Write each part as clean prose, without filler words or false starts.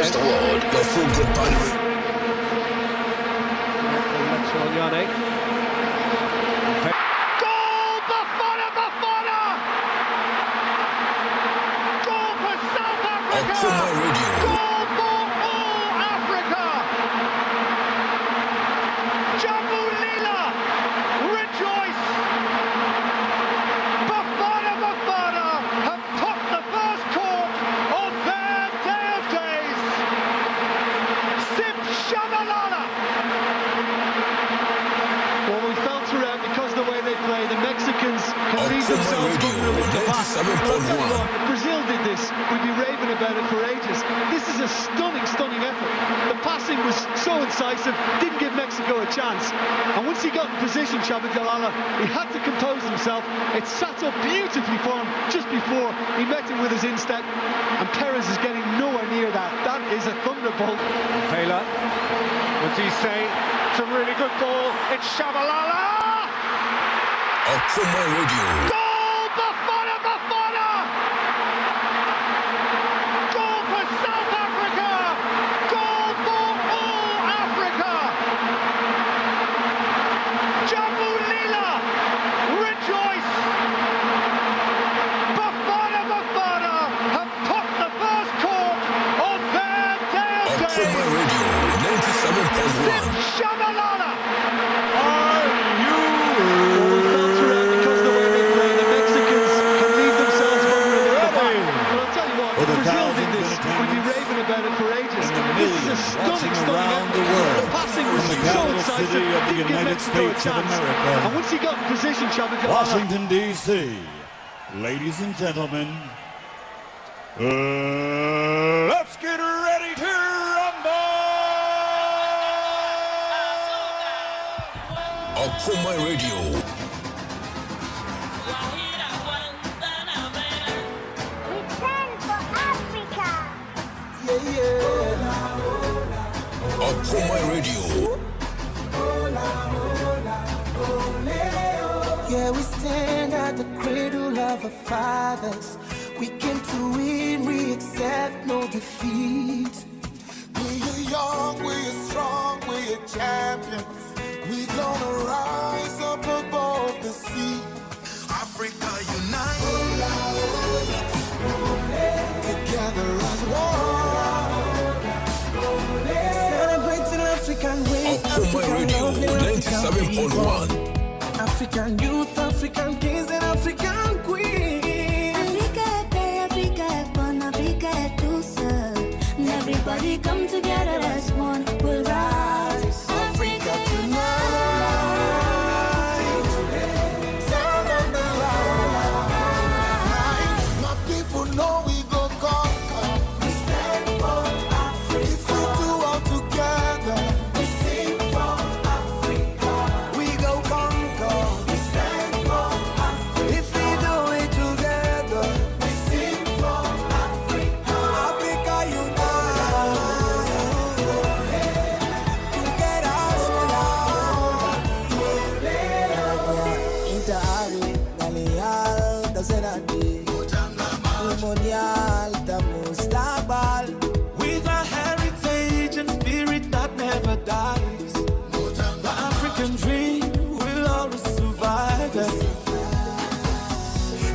across the world, your full good partner. Goal! Bafana, Bafana! Goal for South Africa! Goal for all Africa! Jambu Lila, rejoice! Bafana, Bafana have put the first cork on their day of days! Sip Shabalala! Well, we felt throughout because of the way they play, the Mexicans can leave themselves vulnerable in the back. Brazil did this. We'd be raving about it for ages. This is a stunning, stunning effort. The passing was so incisive, didn't give Mexico a chance. And once he got in position, Shabalala, he had to compose himself. It sat up beautifully for him just before he met him with his instep. And Perez is getting nowhere near that. That is a thunderbolt. Taylor, what do you say? It's a really good ball. It's Shabalala! Goal! Bafana, Bafana! Goal for South Africa! Goal for all Africa! Jambu Lila, rejoice! Bafana, Bafana have put the first cork on their day of days! Shabalala! Are you? Well, we felt throughout because of the way they play, the Mexicans can leave themselves vulnerable in the back. But I'll tell you what, Brazil did this. We'd be raving about it for ages. This is a stunning, stunning effort. The passing was so incisive, didn't give Mexico a chance. And once he got in position, Shabalala... Washington, D.C. Ladies and gentlemen, let's get ready to rumble! Akuma Radio. We stand for Africa. Akuma Radio. Yeah, we stand at the cradle of our fathers. We came to win, we accept no defeat. We are young, we are strong, we are champions. We gonna rise up above the sea. Africa unite, together as one. Celebrating African ways, Akuma Radio 97.1. African youth, African kings and African queens. Africa est belle, Africa est bonne, Africa est douce. And everybody come together as one, we'll rise. Africa tonight. Sound of the line. My people know we go conquer. We stand for Africa. If we do all together, We sing for Africa. we go conquer. We stand for Africa. If we do it together, We sing for Africa. Africa unite. Get us Intari, Galeal, Dazenadi, Mondial, Mustabal. With a heritage and spirit that never dies, the African dream will always survive.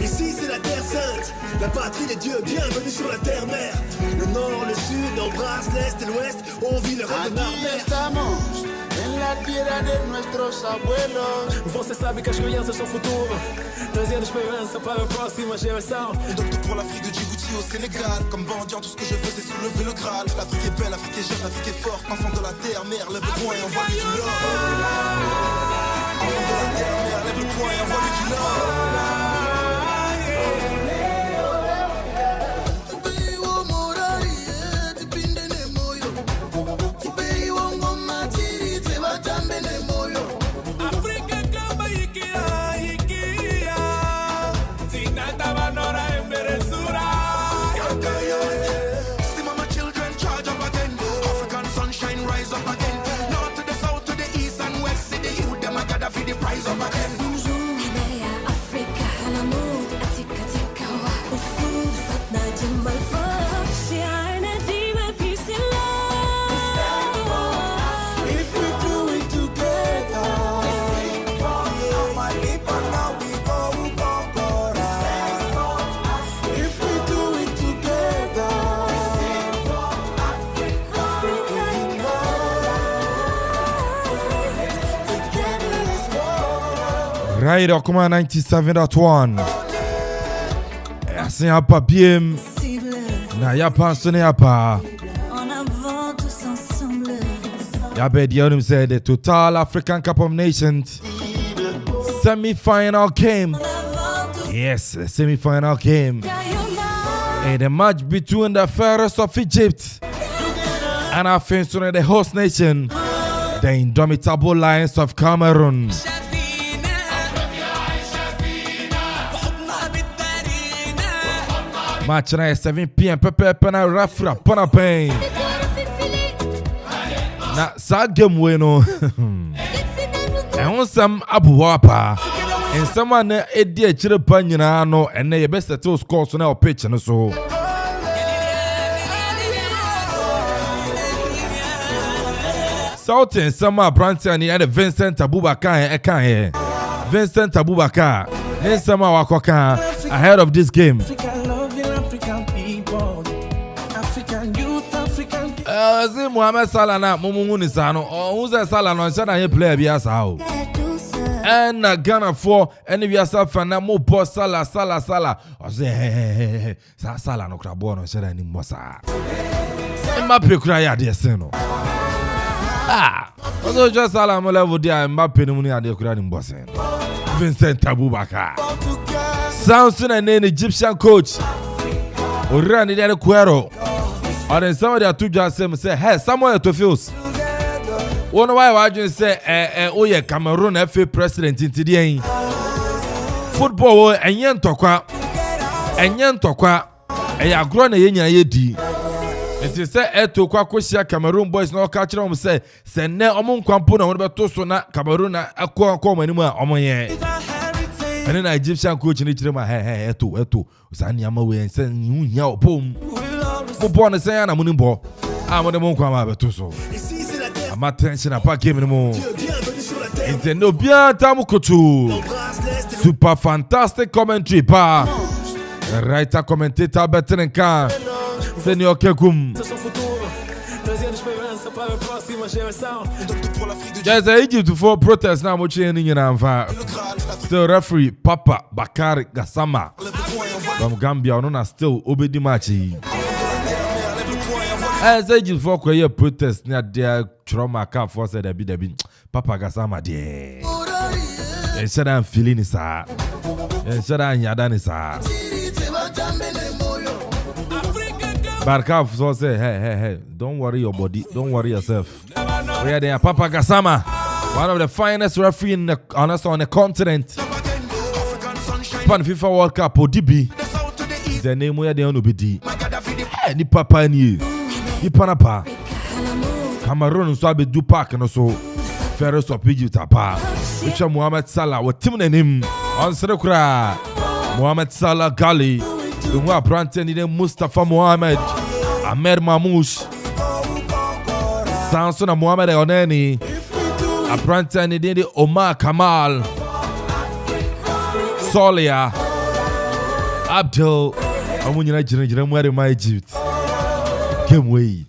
Ici c'est la terre sainte, la patrie des dieux, bienvenue sur la terre-mère. Le nord, le sud, embrasse l'est et l'ouest, on vit le rêve de ma Aquí mère. estamos en la tierra de nuestros abuelos. Você sabe que as crianças são futuro, trazendo esperança para a próxima geração. Et donc pour l'Afrique de Djibouti au Sénégal, comme bandit, tout ce que je fais c'est soulever le Graal. L'Afrique est belle, l'Afrique est jeune, l'Afrique est forte. Enfant de la terre, mère, lève le poing et envoie-lui du love. Enfant de la terre, mère, lève le poing et envoie-lui du love. Afrika kama ikia, tinata vanora emberesura. See mama children charge up again. African sunshine rise up again. North to the south to the east and west. See the youth them a gather for the prize up again. Bonjour, Africa. Radio Kuma 97.1. Assim apa biem. Na yapa sone yapa. Yabe Dionum said the Total African Cup of Nations semi-final game. Yes, the semi-final game. In the match between the Pharaohs of Egypt and our friends the host nation, the indomitable Lions of Cameroon. Match night 7 p.m. Pepe Pena Rafra Panapain. Na sa game we no. And on some abuwapa. And someone edi a chire pa nyina no and ye best settle score so na pitch no so. Southern Sama Branson and Vincent Abubakar ekan here. Vincent Abubakar. Then Sama Wakoka ahead of this game. Zi Muhammad Salah na mumungu ni sano. Who's Salah no nshana ye player biasa ho. And Ghana for any biasa fan na mo boss Salah. I say hey. Salah no kra bo no nshana ni mbosa. Mbappe kra ya de sen no. So just Salah mo level dia Mbappe ni mu ni ade kra ni mbosa. Vincent Abubakar. Samson and an Egyptian coach. Orani de Cuero. Or then somebody at two just say, hey, someone to feels. One why I just say, oh yeah, Cameroon FA president in today. Football and yan tokwa, and ya grown a yedi. And to say, to Kwakosia Cameroon boys no catch them say, send ne among Quampuna, what about Tosona, Cameroon, a come anymore, Omoye. And then Egyptian coach in each room, hey, to Sanyama way and send you yell, boom. Born say I'm on the ball. I'm on the moon come out to so. I'm attention apart game anymore. Nintendo bien tamukutu. Super fantastic commentary pa. Writer commentator Betenenka. Senior Kekum. There's a Egypt for protest now much in still referee Papa Bakari Gassama from Gambia no still obedi match. As Egypt for a protest near their trauma car for said a bit Papa Gassama dear. And said I'm feeling it, sir. And said I'm yadan, sir. Barca so say, hey, don't worry your body, don't worry yourself. We are there, Papa Gassama, one of the finest referees on the continent. Pan FIFA World Cup ODB. The name where they on be. Hey, ni Papa ni. Ipanapa Cameroon so be do park no so Pharaohs of Egypt apa which Mohamed Salah with team name on Serekura Mohamed Salah Gali the one branded ni Mustafa Mohamed Ahmed Mamouche Samson Mohamed Oneni a branded ni Omar Kamal Solia Abdul amunyina jira mwere ma Egypt. Game way.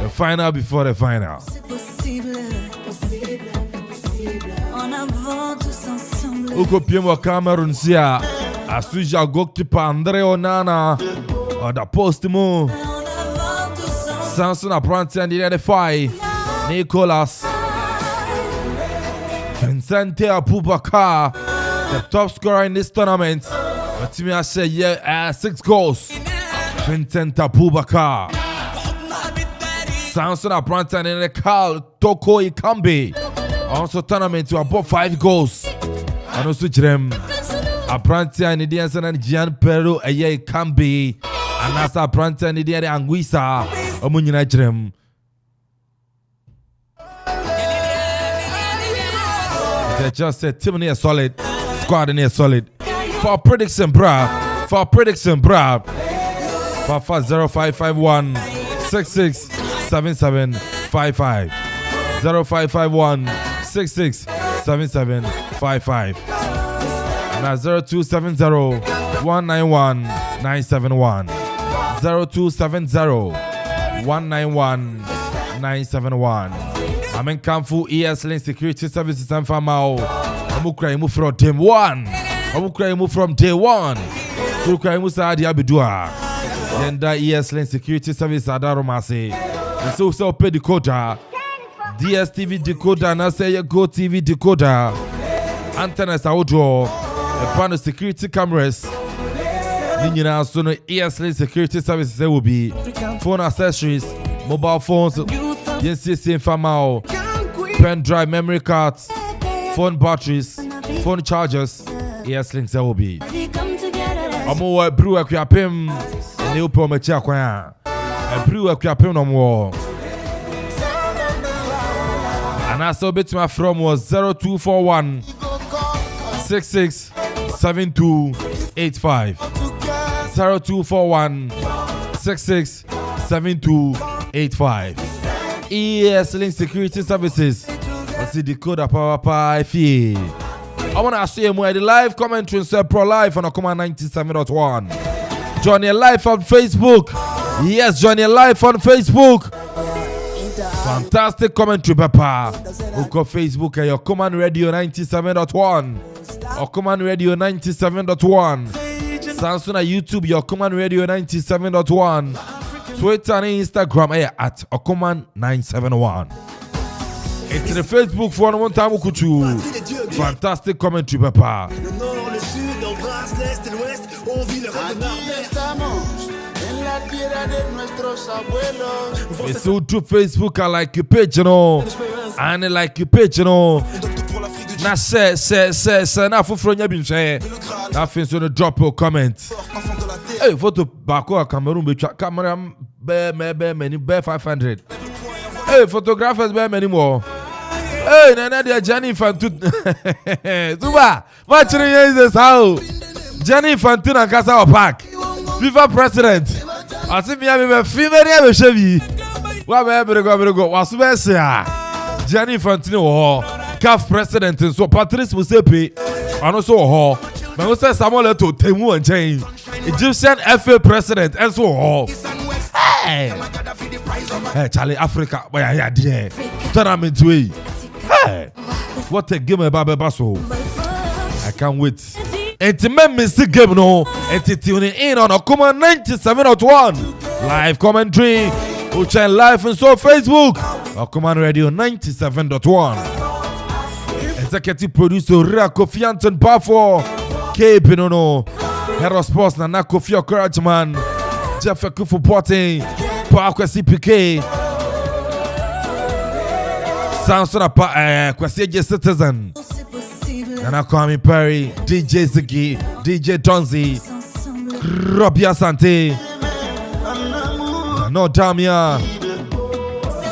The final before the final. Uko piemo Cameroon sia. Asuja goalkeeper Andre Onana. Or the post mo. Samson Apprenti and the fight. Nicolas. Vincente Abubakar. The top scorer in this tournament. But to me I say 6 goals. Vincent Abubakar. Samson Apprenti and the Carl Toko Ikambi. Also tournament to above 5 goals. And also Jerem Apprenti and the and Gian Peru Aye Ikambi. And that's Apprenti and the Anguissa. Omunyina Jerem. They just said team near solid, squad near solid. For prediction, bruh. 0551 667755 0551 667755 and at 0270 191 971 0270 191 971. Mamen Kamfu ESLink Security Services and Famao. Amukra mu from day one. Amukra mu from day one. Tukra mu sa dia bedua. Yenda ESLink Security Service adaromase. So pay decoder. DSTV decoder na say Go TV decoder. Antennas outdoor. A panel security cameras. Ninyina so no ESLink Security Services will be phone accessories, mobile phones, YNCC Famao, pen drive, memory cards, phone batteries, phone chargers. ESLink will be. Omo brew akwapem ne upo mechi akwan. Brew akwapem no mo. And also betuma from was 0241 667285. 0241 667285. ESLink Security Services. What's the decoder power pi fee? I want to ask you more the live commentary and say pro live on Okuma 97.1. Join your live on Facebook. Yes, join your live on Facebook. Fantastic commentary, Papa. Look on Facebook and your Command Radio 97.1. Or Command Radio 97.1. Samsung and YouTube, your Command Radio 97.1. Twitter and Instagram at Command 971. It's the Facebook for one time. Fantastic commentary, Papa. Le nord, le sud, embrasse l'est et l'ouest, on vit le It's all to Facebook, I like your page, you know. And I like your page, you know. Now say, now for front, you been saying. Now finish to drop a comment. Hey, photo back or Cameroon, camera, many, 500. Hey, photographers, many more. Hey, Nana, Johnny Fantun. Zuba, watch this how Johnny Fantun and Casa Park. FIFA president. I see me have a female Chevy. What go? Was Johnny Fantino, CAF president, and so Patrice Musepe, and also ho. But also Samuel to Temu and Chain, Egyptian FA president, and so hey, Charlie Africa, where I had there. Tournament way. Hey, what a game about Basso. I can't wait. And to make me see game no. And to tune in on Okuma 97.1 live commentary. We channel live and so Facebook. Okuma Radio 97.1. Executive producer Ria Kofi Anton Bafo. K Pinono. Hero Sports Nana Kofi Okorageman. Jeff Kufu Porting. Park CPK. Samson Kwasi Citizen. Nana Kwame Perry, DJ Ziggy, DJ Donzi, Robbie Asante, No Damia,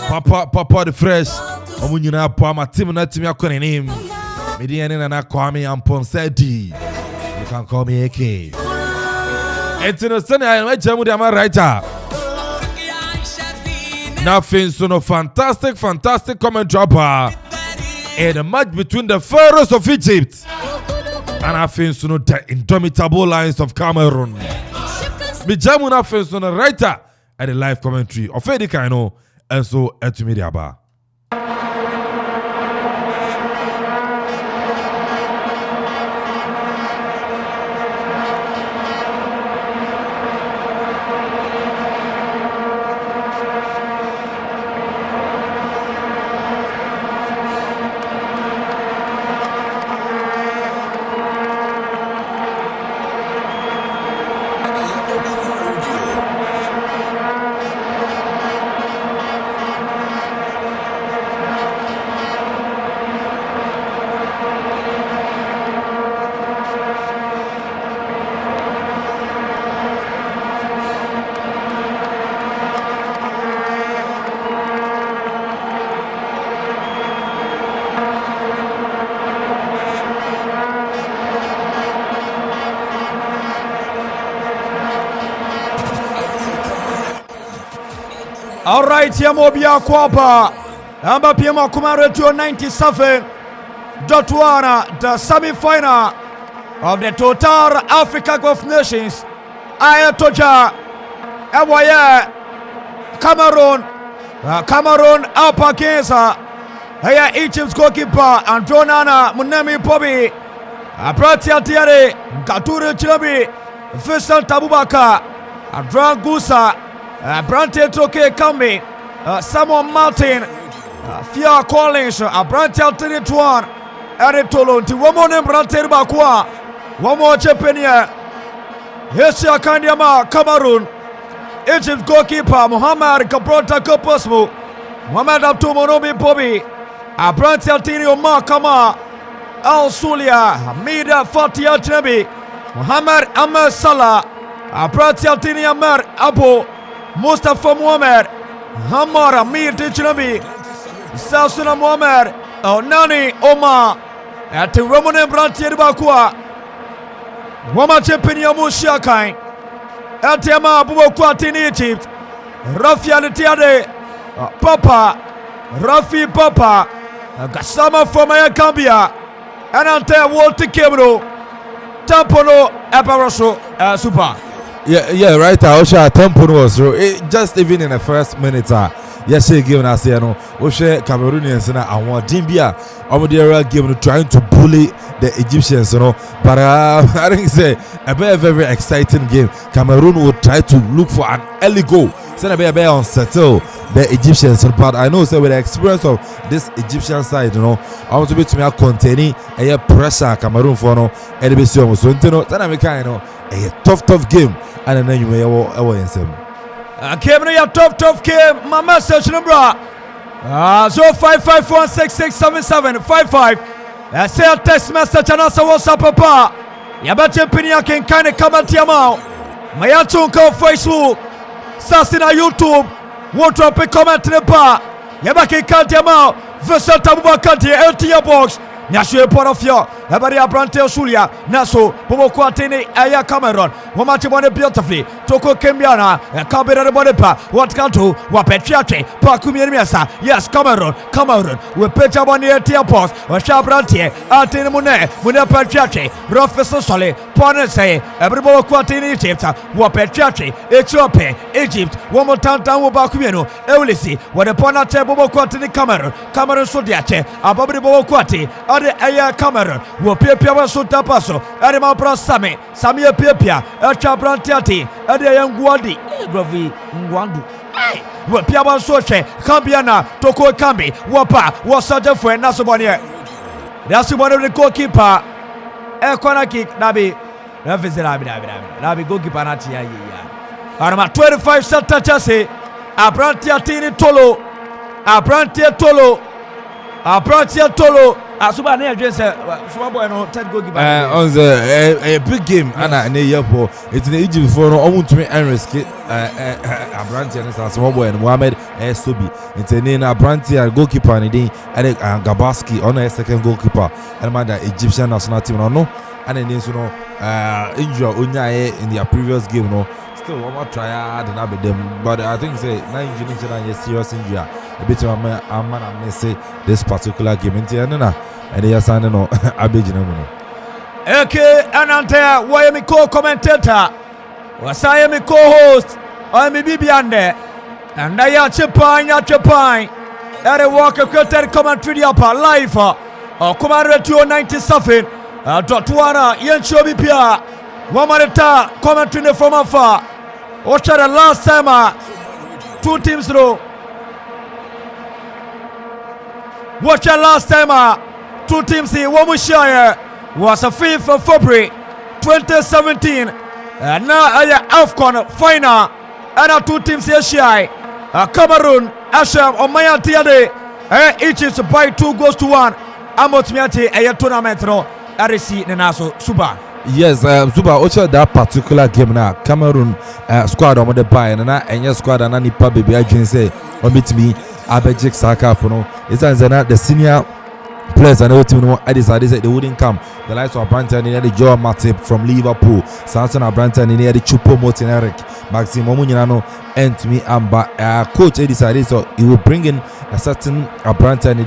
Papa the Fresh, Omunyina Pama Tim Natimia Konim, Median Nana Kwame and Ponsedi. You can call me AK. It's in a Sunday, I met Jamudama writer. Nothing so no fantastic comment dropper. In a match between the Pharaohs of Egypt and I think so the indomitable Lions of Cameroon. Bijamuna Fenso the writer at the live commentary of Eddie Kaino and so Etumidiaba. All right, Yamobia Kwapa. Amba Piema Kumaretu 97.1, the semi-final of the Total Africa Cup of Nations. Ayatoja, Ewaye, Cameroon up against Hey, Egypt's goalkeeper Andronana Munemi Pobi. Abratia Tiare Katuru Chilabi. Vincent Abubakar. Adran Gusa. Brante Toke Kambi. Samuel Martin. Fia Collins. Abratia Tiritwan. Aretolo. Tiwamone Brante Bakwa. One more Chepenia. Hesia Kandiama Cameroon. Egypt goalkeeper Muhammad Kabrota Koposmo. Muhammad Abtumonobi Pobi. Abranti Altini Omar Kama. Al Sulia. Hamida Fatia Trebi. Muhammad Ahmed Salah. Abranti Altini Ahmed Abu. Mustafa Muhammad. Hamar Amir Tichnabi. Sasuna Muhammad. Nani Omar. At the Roman Branti Bakua. Wama Chepenia Mushakai. Atiama Abubukwati in Egypt. Rafi Alitiade. Papa. Rafi Papa. Gasama from Gambia. And ante Walter Cameroon. Tampono Eparoso. Super. Yeah, right. Osha Tampono was just even in the first minute. Yes, she given us here. No, Osha Cameroonians and Dimbia. Our game trying to bully the Egyptians, but I think say a very exciting game. Cameroon will try to look for an early goal. Send a bear unsettle the Egyptians, but I know with the experience of this Egyptian side, I want to be to me containing a pressure Cameroon for no LBC so a tough game, and then you may Cameroon, tough game. My message number. So 551667755. Say a text message and also WhatsApp papa. Yabache Pinia can kind of come at Yamao. Mayatunko Facebook. Sassina YouTube. Won't drop a comment to the bar. Yabaki can't Yamao. Vincent Abubakar LTA box. Nyashwe Porofio. Ebaria Brante Osulia. Naso. Pomokwatini Aya Cameroon. Wamachibone beautifully. Toko Kembiana. Kabira Bonepa. What Kanto. Wapetriate. Pakumi Miasa. Yes, Cameroon. We pecha boni etia post. Washabrante. Atini Mune. Mune Patriate. Professor Sole. Ponese. Everybody Kwatini Egypt. Wapetriate. Ethiopia. Egypt. One more time Wabakumiano. Eulisi. What a Ponate Bobo Kwatini Cameroon. Cameroon Sodiache. Ababri Bobo Kwati. Ade Aya Cameroon. Wopia Wasuta Paso. Arima Brasame. Samia Pia. Echa Brantiati. Ade Yanguadi. Grovi Ngwandu. Wopia Wasoche. Kambiana. Toko Kambi. Wapa. Wasaja Fue Nasobania. That's one of the goalkeeper. Corner kick. Nabi. Nabi goalkeeper Natia. Arama 25 Santa Chase. Abrantiatini Tolo. Abrantia Tolo. Asuba na address Suba boy no third goalkeeper. On a big game ana na yepo it in Egypt for no omuntumi risk Abrantia na Suba boy Mohamed Sobi intending Abrantia goalkeeper ni din Gabaski on a second goalkeeper and man the Egyptian national team no and then so no injury onyaye in their previous game no still one more try and have them but I think say na injury is serious injury a bit of a man say this particular game in and they are signing no abejina mu no anante why me co-commentator wasaya me co-host I me bibiande and I Japan that walk a created commentary up live or command 297 .1 Yencho Bipia Wamareta commentary from afar. Watch the last time 2 teams through. Watch the last time 2 teams here. Wamushire was a 5th of February 2017. And now AFCON final. And 2 teams here shy. Cameroon, Asham, Omaya Tiade. Egypt by 2 goals to 1. Amotmiati a tournament no. RC Nenaso Super. Yes, Super. Ocha that particular game now. Cameroon squad on the buy and your squad and Nipa baby I can say on meet me Abejik Saka no. It's the senior players and the team no I decided they wouldn't come. The likes of Branton in the Joe Matip from Liverpool, Samson Branton in the Chupo Motin Eric, Maxime Omunyano, and to me Amba coach decided so he will bring in a certain Branton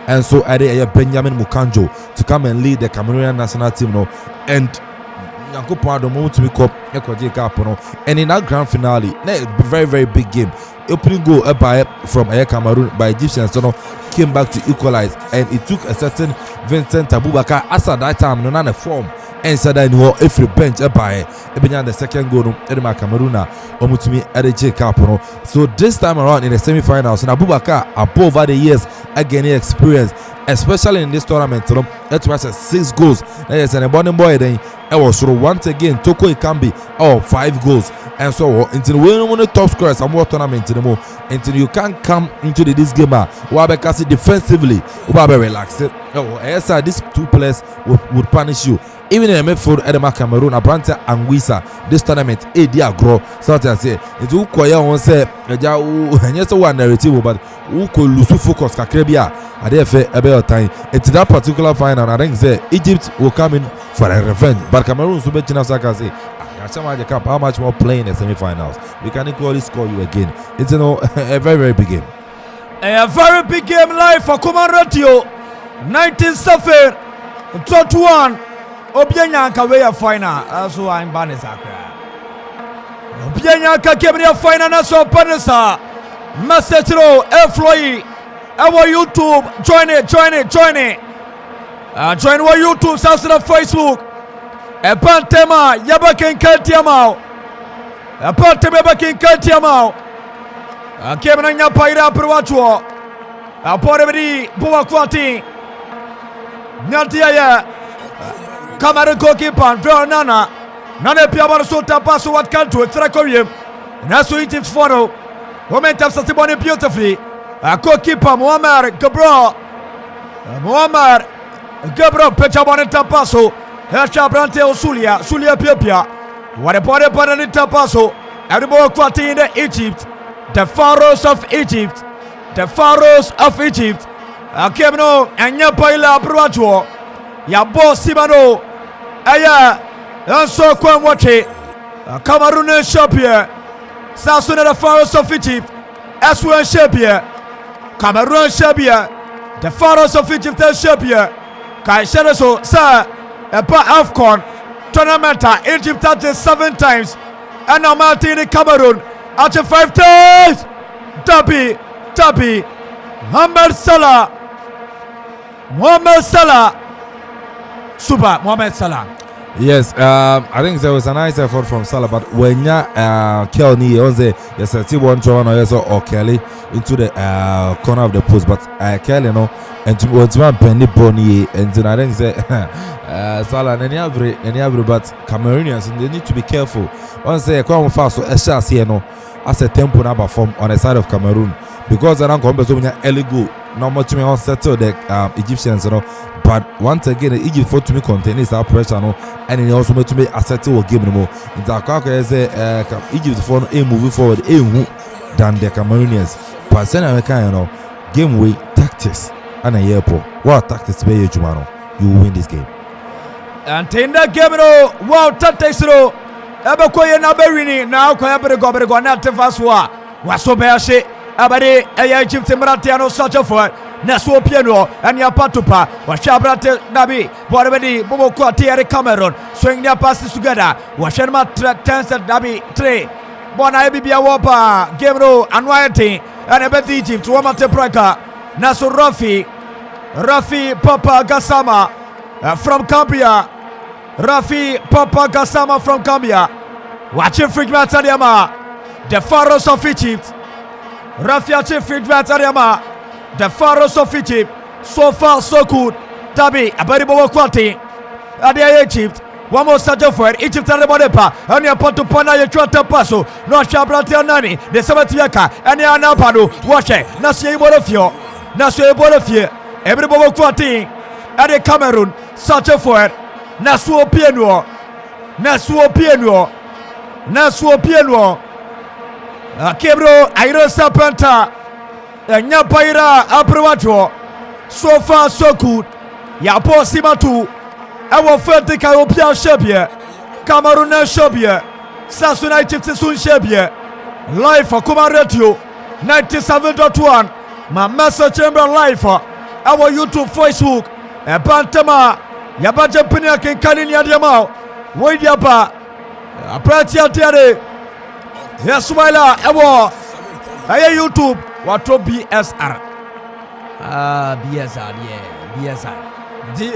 and so added Benjamin Mukanjo to come and lead the Cameroonian national team no and Yankopon the moment to become and in that grand finale, very big game. Opening goal by from Cameroon by Egyptians. So no, came back to equalize, and it took a certain Vincent Abubakar as at that time no na form and said that no every bench by the second goal no Edema Cameroon omutumi RJ Cup no. So this time around in the semi-finals, and Abubakar above over the years again experience, especially in this tournament no, it was 6 goals. That is an abundant boy then it was so once again Toko Ikambi 5 goals, and so until we win the top scorers and more tournament until you can't come into this game because defensively we relax it. These 2 players would punish you. Even in the midfield, Edema Cameroon, Abrante Anguissa, this tournament, dia grow. So I say, it's who Koya won't say, and yes, one narrative, but who could lose focus, Kakrebia, at the a better time. It's that particular final, I think say Egypt will come in for a revenge, but Cameroon, so much I say, how much more playing the semi-finals? We can equally score you again. It's a very, very big game. A very big game live for Command Radio. 19-7, 21. Obianyanka way a final. That's why I'm banning Sakra. Obianyanka came in a final. That's what Panessa. Message row, Floy. Our YouTube. Join it. Join our YouTube. South of Facebook. A Pantema. Yabakin Katiamau. A Pantema Bakin Katiamau. A Kemenanya Paira Perwatcho. A Porabidi Buakwati. Natia. Cameroon goalkeeper Nana Piabar Sota Passo what can to Trakorium. Nasu Egypt follow. Momentum Sasiboni beautifully. A goalkeeper Muammar Gabro Pechaboneta Passo. Hercha Brante Sulia Pia. What a body Panita Passo. Everybody quality in the Egypt. The Pharaohs of Egypt. A Kemno and Yapaila Bruacho. Ya boss Simano. Aya, and so come watch it. Cameroon shop here. South Sudan, the Pharaohs of Egypt. As well shop here. Cameroon shop here. The Pharaohs of Egypt shop here. Kai Shereso, sir, a part AFCON tournament. Egypt touches 7 times. And now Martin Cameroon at 5 times. Tabi. Mohamed Salah. Super, Mohamed Salah. Yes, I think there was a nice effort from Salah, but when Kelly on the one or Kelly into the corner of the post, but Kelly and to one penny bony and I think say Salah and any but Cameroonians they need to be careful. Once they come fast, so a shot here as a tempo number form on the side of Cameroon because I don't come so many early goal. No more to me on settle the Egyptians, but once again, Egypt for to me contain is our pressure, and it also made to me a settle game more. In the Egypt for moving forward, than the Cameroonians. But then game way tactics and a airport. What tactics be you, Jumano? You will win this game. And in that game, wow, tactics, Ebakoye na berini na go na tefaswa. Waso beashe. Abade Egypt Mratiano such a for Naso Piano and Yapatupa Washabrate Nabi Borabedi Bobo Quatiere Cameroon swing their passes together Washerma Tense Nabi 3 Bona Bibia Wapa Gemro and Whiting and Ebeth Egypt Wamate Praka Naso Rafi Papa Gassama from Gambia from Gambia watching Frigma Tadiama the Pharaohs of Egypt Rafiachi Fidvat Ariama, the Pharaohs of Egypt, so far so good. Tabi, Abaribo Quati, Adia Egypt, one more Sajo for Egypt and the Bodepa, and your Potupana, your Trata Paso, no Shabrati Nani, the Sabatiaka, and Yana Padu, watch it, Nasi Bolofio, everybody Quati, Adia Cameroon, Sajo for Nasuo Piano. Kebro Airo Sapanta Nyapaira Aprovacho so far so good Yapo Simatu Our Fete Kaopia Shabia Cameroon Shabia Sasuna Sun Shabia Live for Command Radio 97.1 My Master Chamber Live for our YouTube Facebook Pantama Yabaja Piniak and Kalin Yadiamau Wadiapa Apratia Tiare Yes, Wila, Ewo, Aye YouTube, Wato BSR. BSR, BSR. The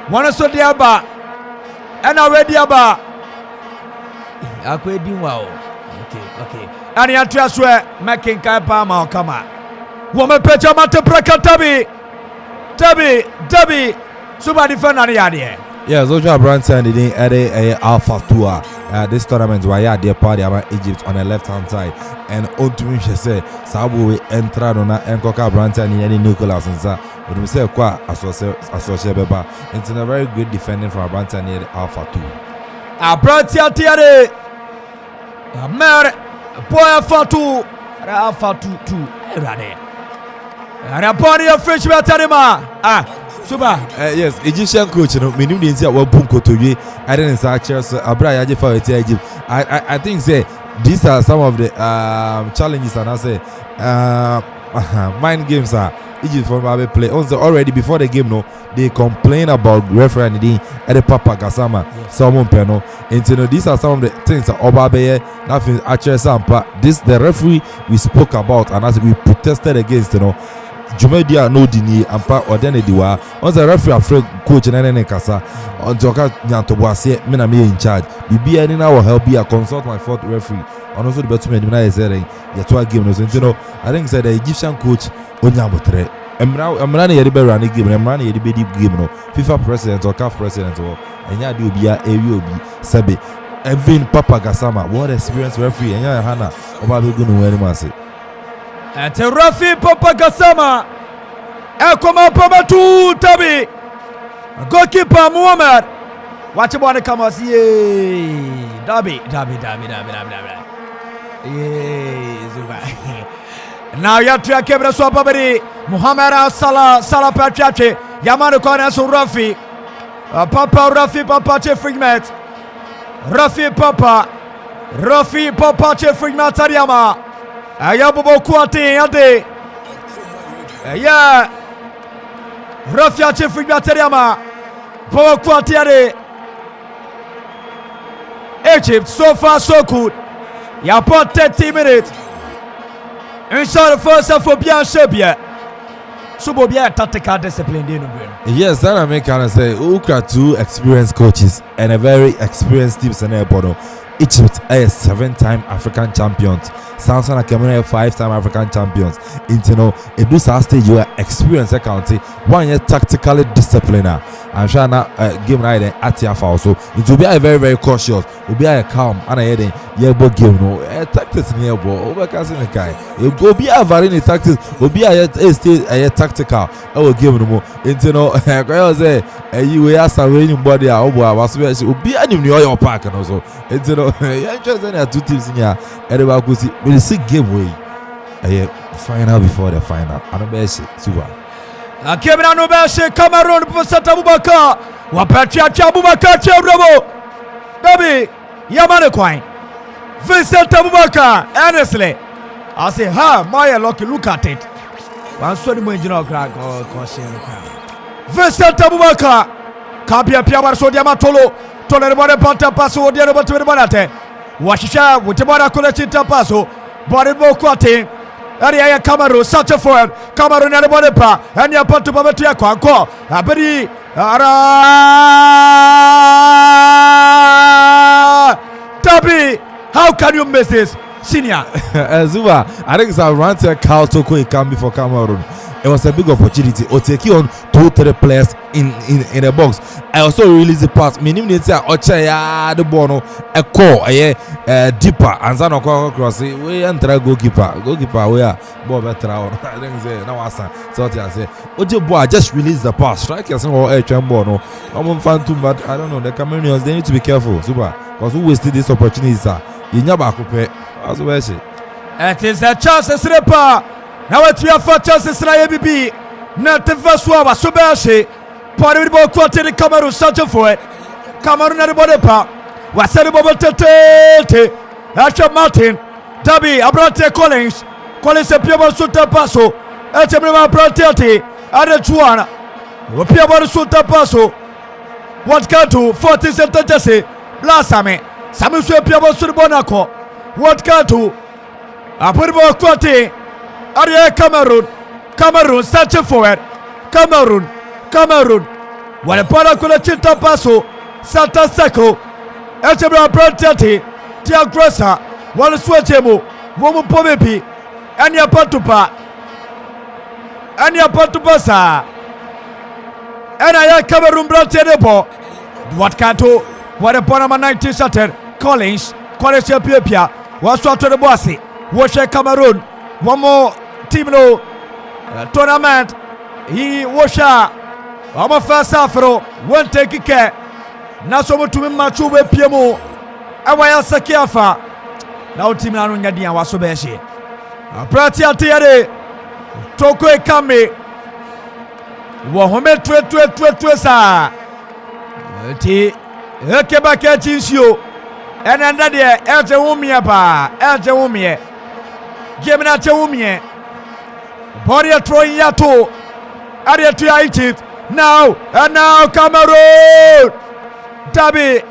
one so the aba, and already aba. I could do well. Okay. And you trust where making Kaipama come out. Woman Pecha Matapraka Tabi, Super Defender. Yeah, Zoja Branson didn't add a Alpha Tour. This tournament where yeah, they party about Egypt on the left hand side. And Otumisha said, Sabu will enter on Encoca Branson in any Nicholas and Sa. But we say, Qua associate Beba. It's a very good defending from Branson near Alpha 2. A Branson Tiare. A Mer Boy Alpha 2. Alpha 2. And a body of French Batarima. Super. Yes, Egyptian coach, you know, minimum didn't say what Bunko to you. I didn't say Chelsea, Abra for Egypt. I think say these are some of the challenges, and I say mind games are Egypt for Babe play. Also, already before the game, no, they complain about referee and the Papa Gassama, someone penal. And you know, these are some of the things that Obabe, nothing actually Sampa. This the referee we spoke about, and as we protested against, you know. Jumedia no dini ampa odene diwa on the referee afraid coach nene kasa on joka nyanto boase me na me in charge bibi any na will help be a consult my fourth referee on also the between na is saying ya to game no so you know I think said the Egyptian coach onyamotre emra na yede be run game emra na yede be deep game no FIFA president or CAF president or enya de obi a ewi obi sebe Evin Papa Gassama what experience referee enya hana oba be go no where ma say at Rafi Papa Gassama. Ekoma Pamatu Tabi. Goalkeeper Muhammad. Watch about the cameras. Yay. Dabi. Yes. Now you have to Kebra Swabari. Muhammad Salah Patriache. Yamano Kona so Rafi. Papa Jeffrey Met. Rafi Papa Jeffrey Matariama. Ayabubo Kuate Ade. Yeah. Rafia Jeffrey Materiama. Bo Kuate Ade. Egypt so far so good. You have about 30 minutes. Inside the first half for bien Sebia. Subo bien tactical discipline. Yes, that I make kind of say Ukra two experienced coaches and a very experienced team in Airport. Egypt is 7-time African champions. Samson and Cameroon 5-time African champions. You know, in this stage you are experienced county. 1 year tactically disciplined. I'm sure now game night at Tiafa also. It will be a very very cautious. Will be a calm and a heading. Yeah, but game no tactics in here, boy. Over casting the guy. It will be a varying tactics. Will be a tactical. I will give no more. You know, I say you will ask a raining body. I was will be a New York Park and also. You know, yeah, just any 2 teams in here. Everybody could see. But it's a game way. Final before the final. I don't bet it. Super. Cameroon no bet Cameroon for Santa Bubaka. Wapatia Chabubaka Chabrabo. Baby, Yamane Quine. Vincent Abubakar, honestly. I say, my lucky look at it. One sorry, my general crack or caution. Vincent Abubakar. Kapia Piabar Sodiamatolo. Tolerable Panta Paso, the other to the Bonate. Washisha with the Bonacolachi Paso. Body Boquate. Area Cameroon, such a form. Cameroon and the Bodepa. And your Patu Babatia Quanco. Abedi. Tabi. How can you miss this, senior? Zuba, I think it's a run to Carl Toko it can be for Cameroon. It was a big opportunity. Or take you on 2-3 players in the box. I also release the pass. Minimum need to Ochaya the Bono a call a deeper and Zano cross. We enter goalkeeper. We are Bob Traon. I think say now Asa. So I say, Ojo boy just release the pass. Strikers or a Chambono. I'm fan too, but I don't know. The Cameroonians they need to be careful, super. Because who wasted this opportunity, sir? You never coupe. As well as it is a chance to slipper. Now it's your first chance to slay ABB. Not the first one was Subashi. Paribo quarter the Cameroon searching for it. Cameroon at the body part. Was said about Tete. Asher Martin. Tabi Abrante Collins. Collins a Piabo Suta Paso. Echemima Brantati. Ada Chuana. Piabo Suta Paso. What can do? 40 center Jesse. Blasame. Samuel Piabo Surbonaco. What can do? Apuribo Quarti. Aria Cameroon. Cameroon searching forward. Cameroon. Wanapana kule chita paso. Santa Seko. Echebra Brantati. Tia Grossa. Wana swechemo. Womu pomepi. Anya patupa sa. Ena ya Cameroon Brantati bo. Watkato. Wanapana ma 19 started. Collins ya pia. Waswato de boasi. Washe Cameroon. One more team no tournament. He washa. Ama first afro. One take care. Naso mo tumi machu be piemo. Awa ya sakiafa. Na team na nunya dia waso beshi. Prati atiade. Toko e kame. Wo home twe sa. Ti ekeba ke chinsio. Enanda de eje wumie ba. Game na chewumie. Body throwing yato. Area to Egypt. Now Cameroon. Dabi.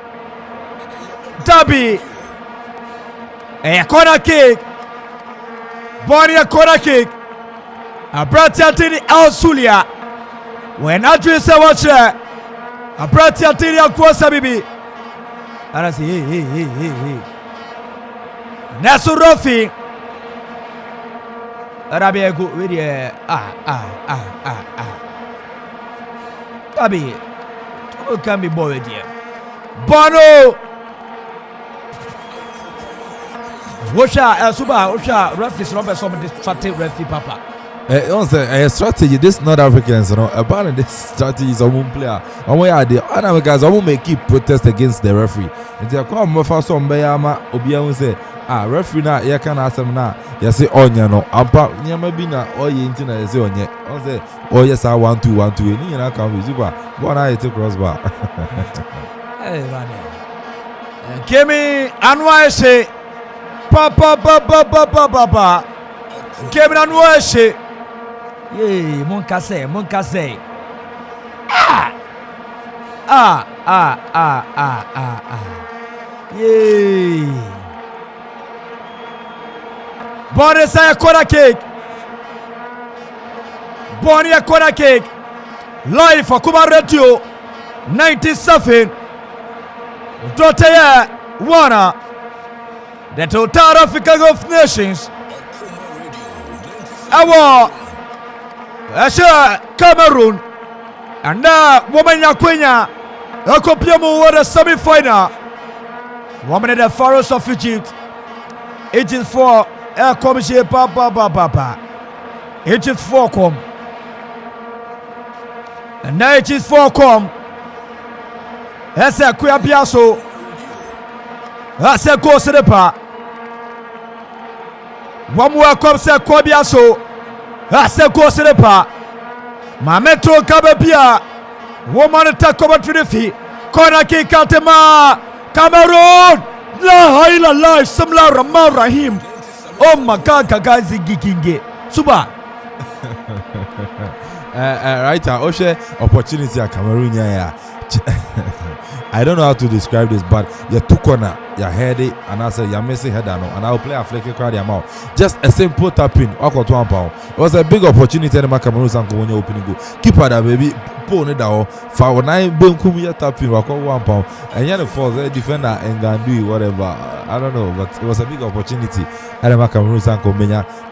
A corner kick. Body a corner kick. A Bratiatini El Sulia. When Adrian Sawacha. A Bratiatini Akwasa Bibi. And I say, hey. Nasu Rofi. Arabia go with Tabi. Who can be bored here? Bono. Osha referees number some strategy referee papa. Strategy this North Africans, about this strategy is a one player. And we are the other guys who may keep protest against the referee. And they come for some bayama obiamu say referee na ya kana asem na ya say onya no ampa nyama bi na oye nti na ya say onye o say oye sa 1-2 ni na kan we super go na hit crossbar. Hey brother. Kemi anwa say papa Kemi anwa say yeah mon kase yeah Bonnie say a corner kick live for Kuma Radio 97 Dotaya Wana the Total Africa of Nations our Cameroon and now woman Yakwenya Akopiamu won the semi-final. Woman in the Pharaohs of Egypt. Egypt 4 commission papa. Egypt 4 come. And now Egypt 4 come. That's a Kuyapiaso. That's a go to the pa. One more comes a Kuyapiaso. That's a go to the pa. Mametro Kabapia. Woman attack over to the feet. Corner kick Katema. Cameroon. La haila la samla Ramar Rahim. Oh my God, Kagazi Gikinge. Suba. Right now, Oshe opportunity at Cameroon. I don't know how to describe this, but you took corner, you head it, and I said you're missing header now, and I'll play a flick crowd your mouth. Just a simple tapping, walk out 1 pound. It was a big opportunity in the Cameroon when you opening go. Keep that baby, pull it down. For 9 boom, come here tapping, walk out 1 pound, and you're the force defender and can do whatever. I don't know, but it was a big opportunity. And the Cameroon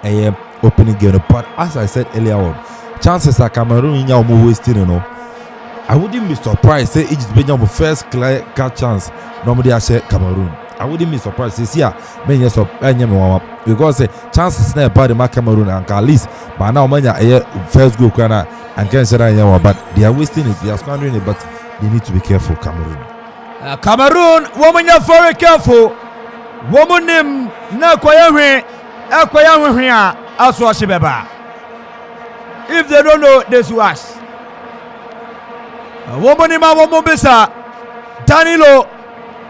a opening game. But as I said earlier on, chances are Cameroon in your move wasting, you know. I wouldn't be surprised say Egypt be your first clear cut chance. Normally I say Cameroon. I wouldn't be surprised say here men yes up because say chances na about the Cameroon and at least but now man first goal corner and can say that but they are wasting it, they are squandering it, but they need to be careful. Cameroon woman you very careful. Woman name na kwaya aswa shibeba. If they don't know this was woman in my woman bisa Danilo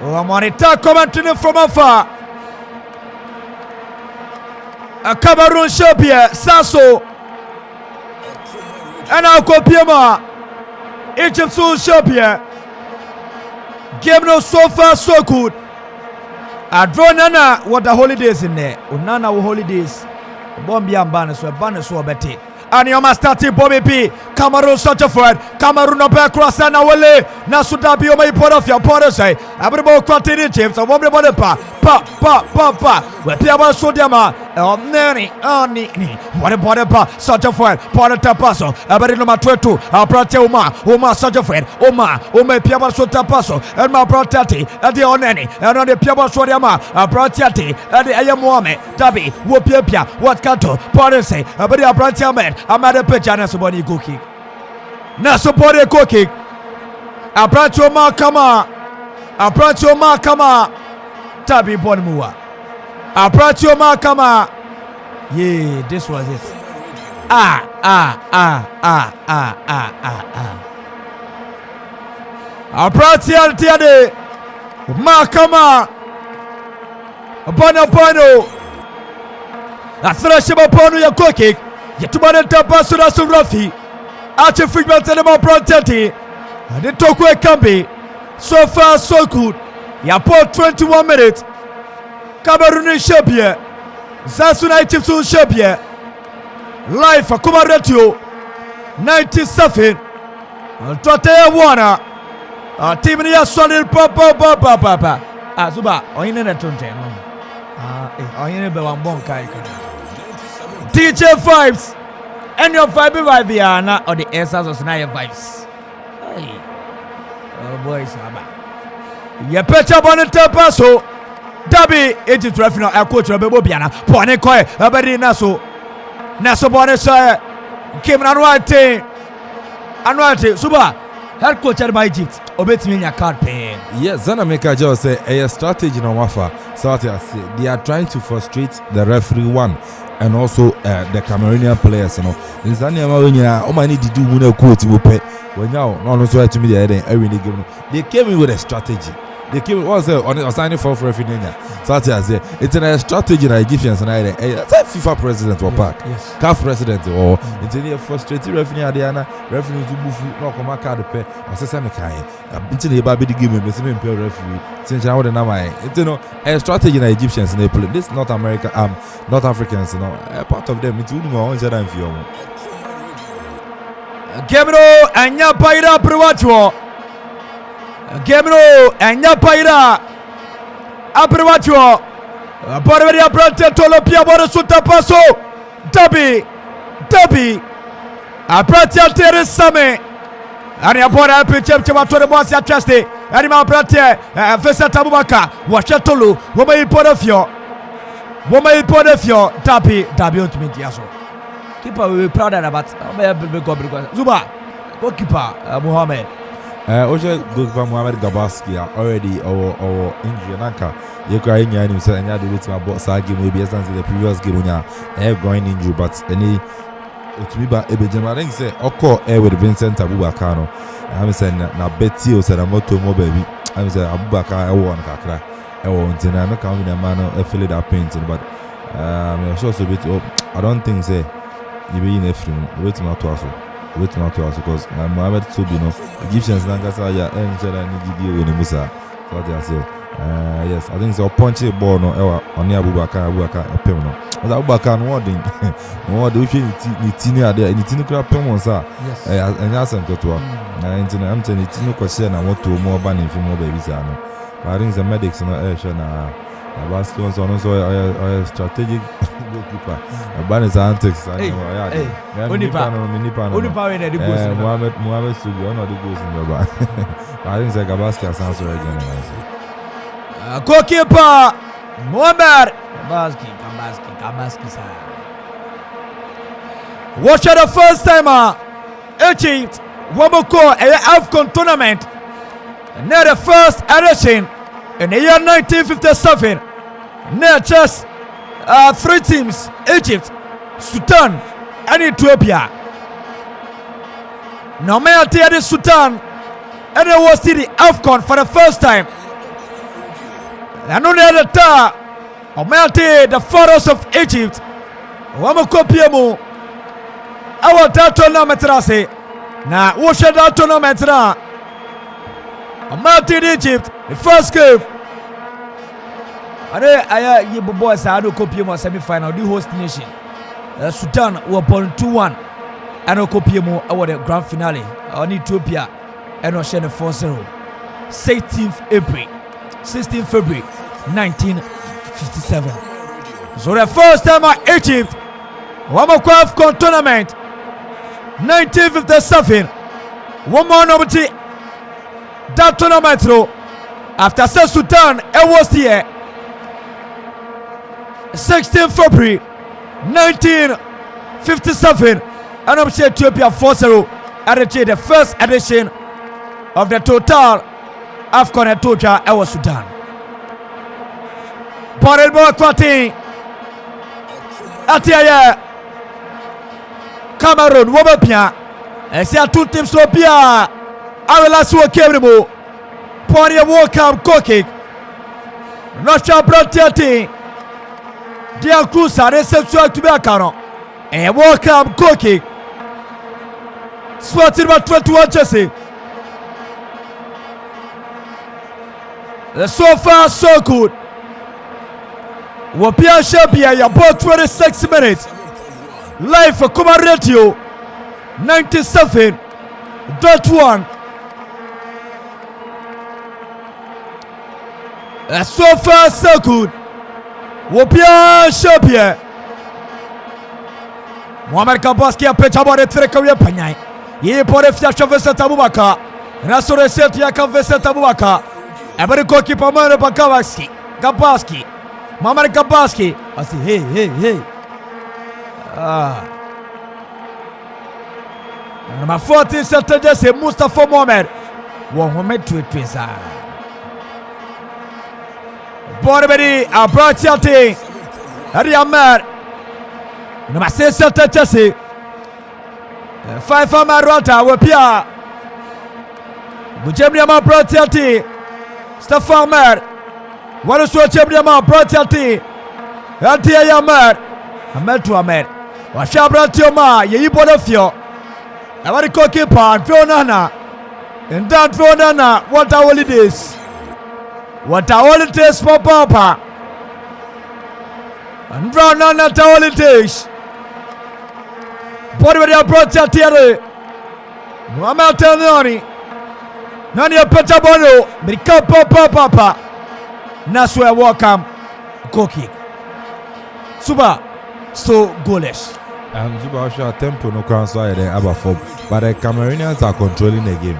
Wamanita commenting from afar. A Cameroon Shopia Sasso and I'll Kopiama Egypt so Shopia game no so far so good. I draw Nana what the holidays in there. Nana holidays Bombia banner so beti. Anioma starting Bobby P. Cameroon such a forward. Cameroon no back cross and away. Nasuda be my port of your porter say. Abrabo Quatini James and one body pa. Where Piaba Sodiama. Nani. What a body pa. Such a forward. Porter Tapaso. Aberino Matuetu. Abrate Uma such a friend. Uma Piaba Sotapaso. And my brotati. At the Oneni. And on the Piaba Sodiama. Abratiati. At the Ayamuame. Tabi. Wopia. What Kato. Porter say. Abadi Abratiaman. Amada Pejana Subani cookie. Nasopore cookie. Abratio Makama. Tabi Bonmua. Abratio Makama. Yeah, this was it. Abratio Tiade. Makama. Bono. A thresh of Bono your cookie. Yetumane Tapasura Surafi. Archie Figment and about Proteti. And it took away Kambi. So far, so good. Yapo 21 minutes. Cameroon Shabia. Zasuna Chipsun Shabia. Live for Kumaretio. 97. Totea Wana. Team Nia Solid Papa. Azuba. Oine Tunte. Oine Bewambon Kai. DJ Vibes. And your vibe Viana or the essence of Snaya Vibes. Hey. Oh boys, ya pecha bonita paso. Dabi agent referee a coach Rebebo Biana. Pone Koi, Abadi Naso Bonesa came Anwate Suba. Head coach by Egypt. Obey me your card pay. Yes, Zanameka just say a strategy no wafa. So they are trying to frustrate the referee one. And also the Cameroonian players, you know. In Zania, all I need to do when a quote will pay. When now, no, so to me, they came in with a strategy. They came on signing for referee. So I say it's a strategy that Egyptians and I FIFA president or back, CAF president or it's a frustrated referee. Adiana referee to move no come card pay. I say some kind. It's a baby game with the same referee. Since I wouldn't know it's a strategy that Egyptians they play. This North America, North Africans, you know, a part of them. It's only more on than few. Cameroon and Yapaira Provacho. Cameroon and Yapaira Aprovacho. Porveria Prate Tolopia Borasuta Paso. Dabi Apratia Teres Same. Ariapora Pichep Chamato Bosia Cheste. Anima Prate Fesa Tabubaka. Washatolu. Womay Podofio. Dabi Ultimate. Keeper will be proud about Zuba. Goalkeeper Mohamed. Oje goalkeeper Mohamed Gabaski already or injury Nanka. You cry in your name, and you had to about Sagi maybe as the previous game when you going injury, but any to me by Ebejama. I think say Oko with Vincent Abubakano. I'm saying na Betty or said I'm not too more baby. I'm saying Abubakar I want Kakra. I want to know come with a man affiliate that painting, but I'm sure so bit I don't think say you be in a free wait not to us because Mohamed Sobino Egyptians Nankasa ya enjera ni video when Musa so they say yes I think so punchy ball no on Abubakar pem no but Abubakar no wording no the ni tini ade ni tini kra pem on sa enya asem to I'm telling you tini question na what to more ban in more baby sa no I think the medics no sure na Basket on also a strategic goalkeeper. Ban antics. Mohamed Subi, one of the goals in the back. I think the Basket sounds very good. Goalkeeper Mohamed Kabaski. Watch out the first timer. Egypt Wamoko AFCON tournament. Near the first edition in the year 1957. Near just 3 teams: Egypt, Sudan, and Ethiopia. Now, may I tell you, Sudan, and it was the AFCON for the first time. And only at the time, may I tell you, the photos of Egypt. Wamakopiemo. Our tournament, now, what should that tournament? Mountain Egypt, the first game. I boys are to copy my semi-final. The host nation, Sudan were born 2-1 ɛna ɔkɔpie mu ɛwɔ the grand finale ɔne Ethiopia ɛna ɔhyɛ no 4-0 16 February 1957. So the first time at Egypt won the AFCON tournament 1957 one more novelty that tournament through after South Sudan it was here 16 February 1957 and I'm sure Ethiopia 4-0 at the first edition of the total AFCON Ethiopia it was Sudan. Porel Boakwati Atiaya Cameroon Wobapia Esia two teams so bia Awela so kebribo Pony welcome cooking Russia Bratiati Dia Cruza de sexual to be a cano and welcome cooking Swatted about 21 Jesse. So far so good. Wapia Shabia ya about 26 minutes. Live for Kuma Radio 97.1. So far so good. Wapia Shabia. Muhammad Kabaski a pechabore trekawe panyai. Ye pore fia chavesa tabubaka. Rasore set ya kavesa tabubaka. Every goalkeeper man Gabaski. Muhammad Gabaski. I say hey. Number 14 Saturday say Mustafa Mohamed. Mohamed to it pizza. Borbedi Abratiati. Hadi Ahmed. Number 6 Saturday say 5 Amarata Wapia. Bujemri Abratiati. Stefan Ahmed. What is what Jemri Abratiati? Atia Ahmed. Ahmed to Ahmed. Washabratioma, Yibonafio. Every goalkeeper, Fionana. And that Fionana, what are holidays? What are holidays for Papa? And Fionana holidays. Body with your Bratiati. Muhammad Telnoni. Nani a Petabono. Mika Papa. Naswe welcome. Goal kick. Super. So goalless. Super sure tempo no crown so there about four, but the Cameroonians are controlling the game.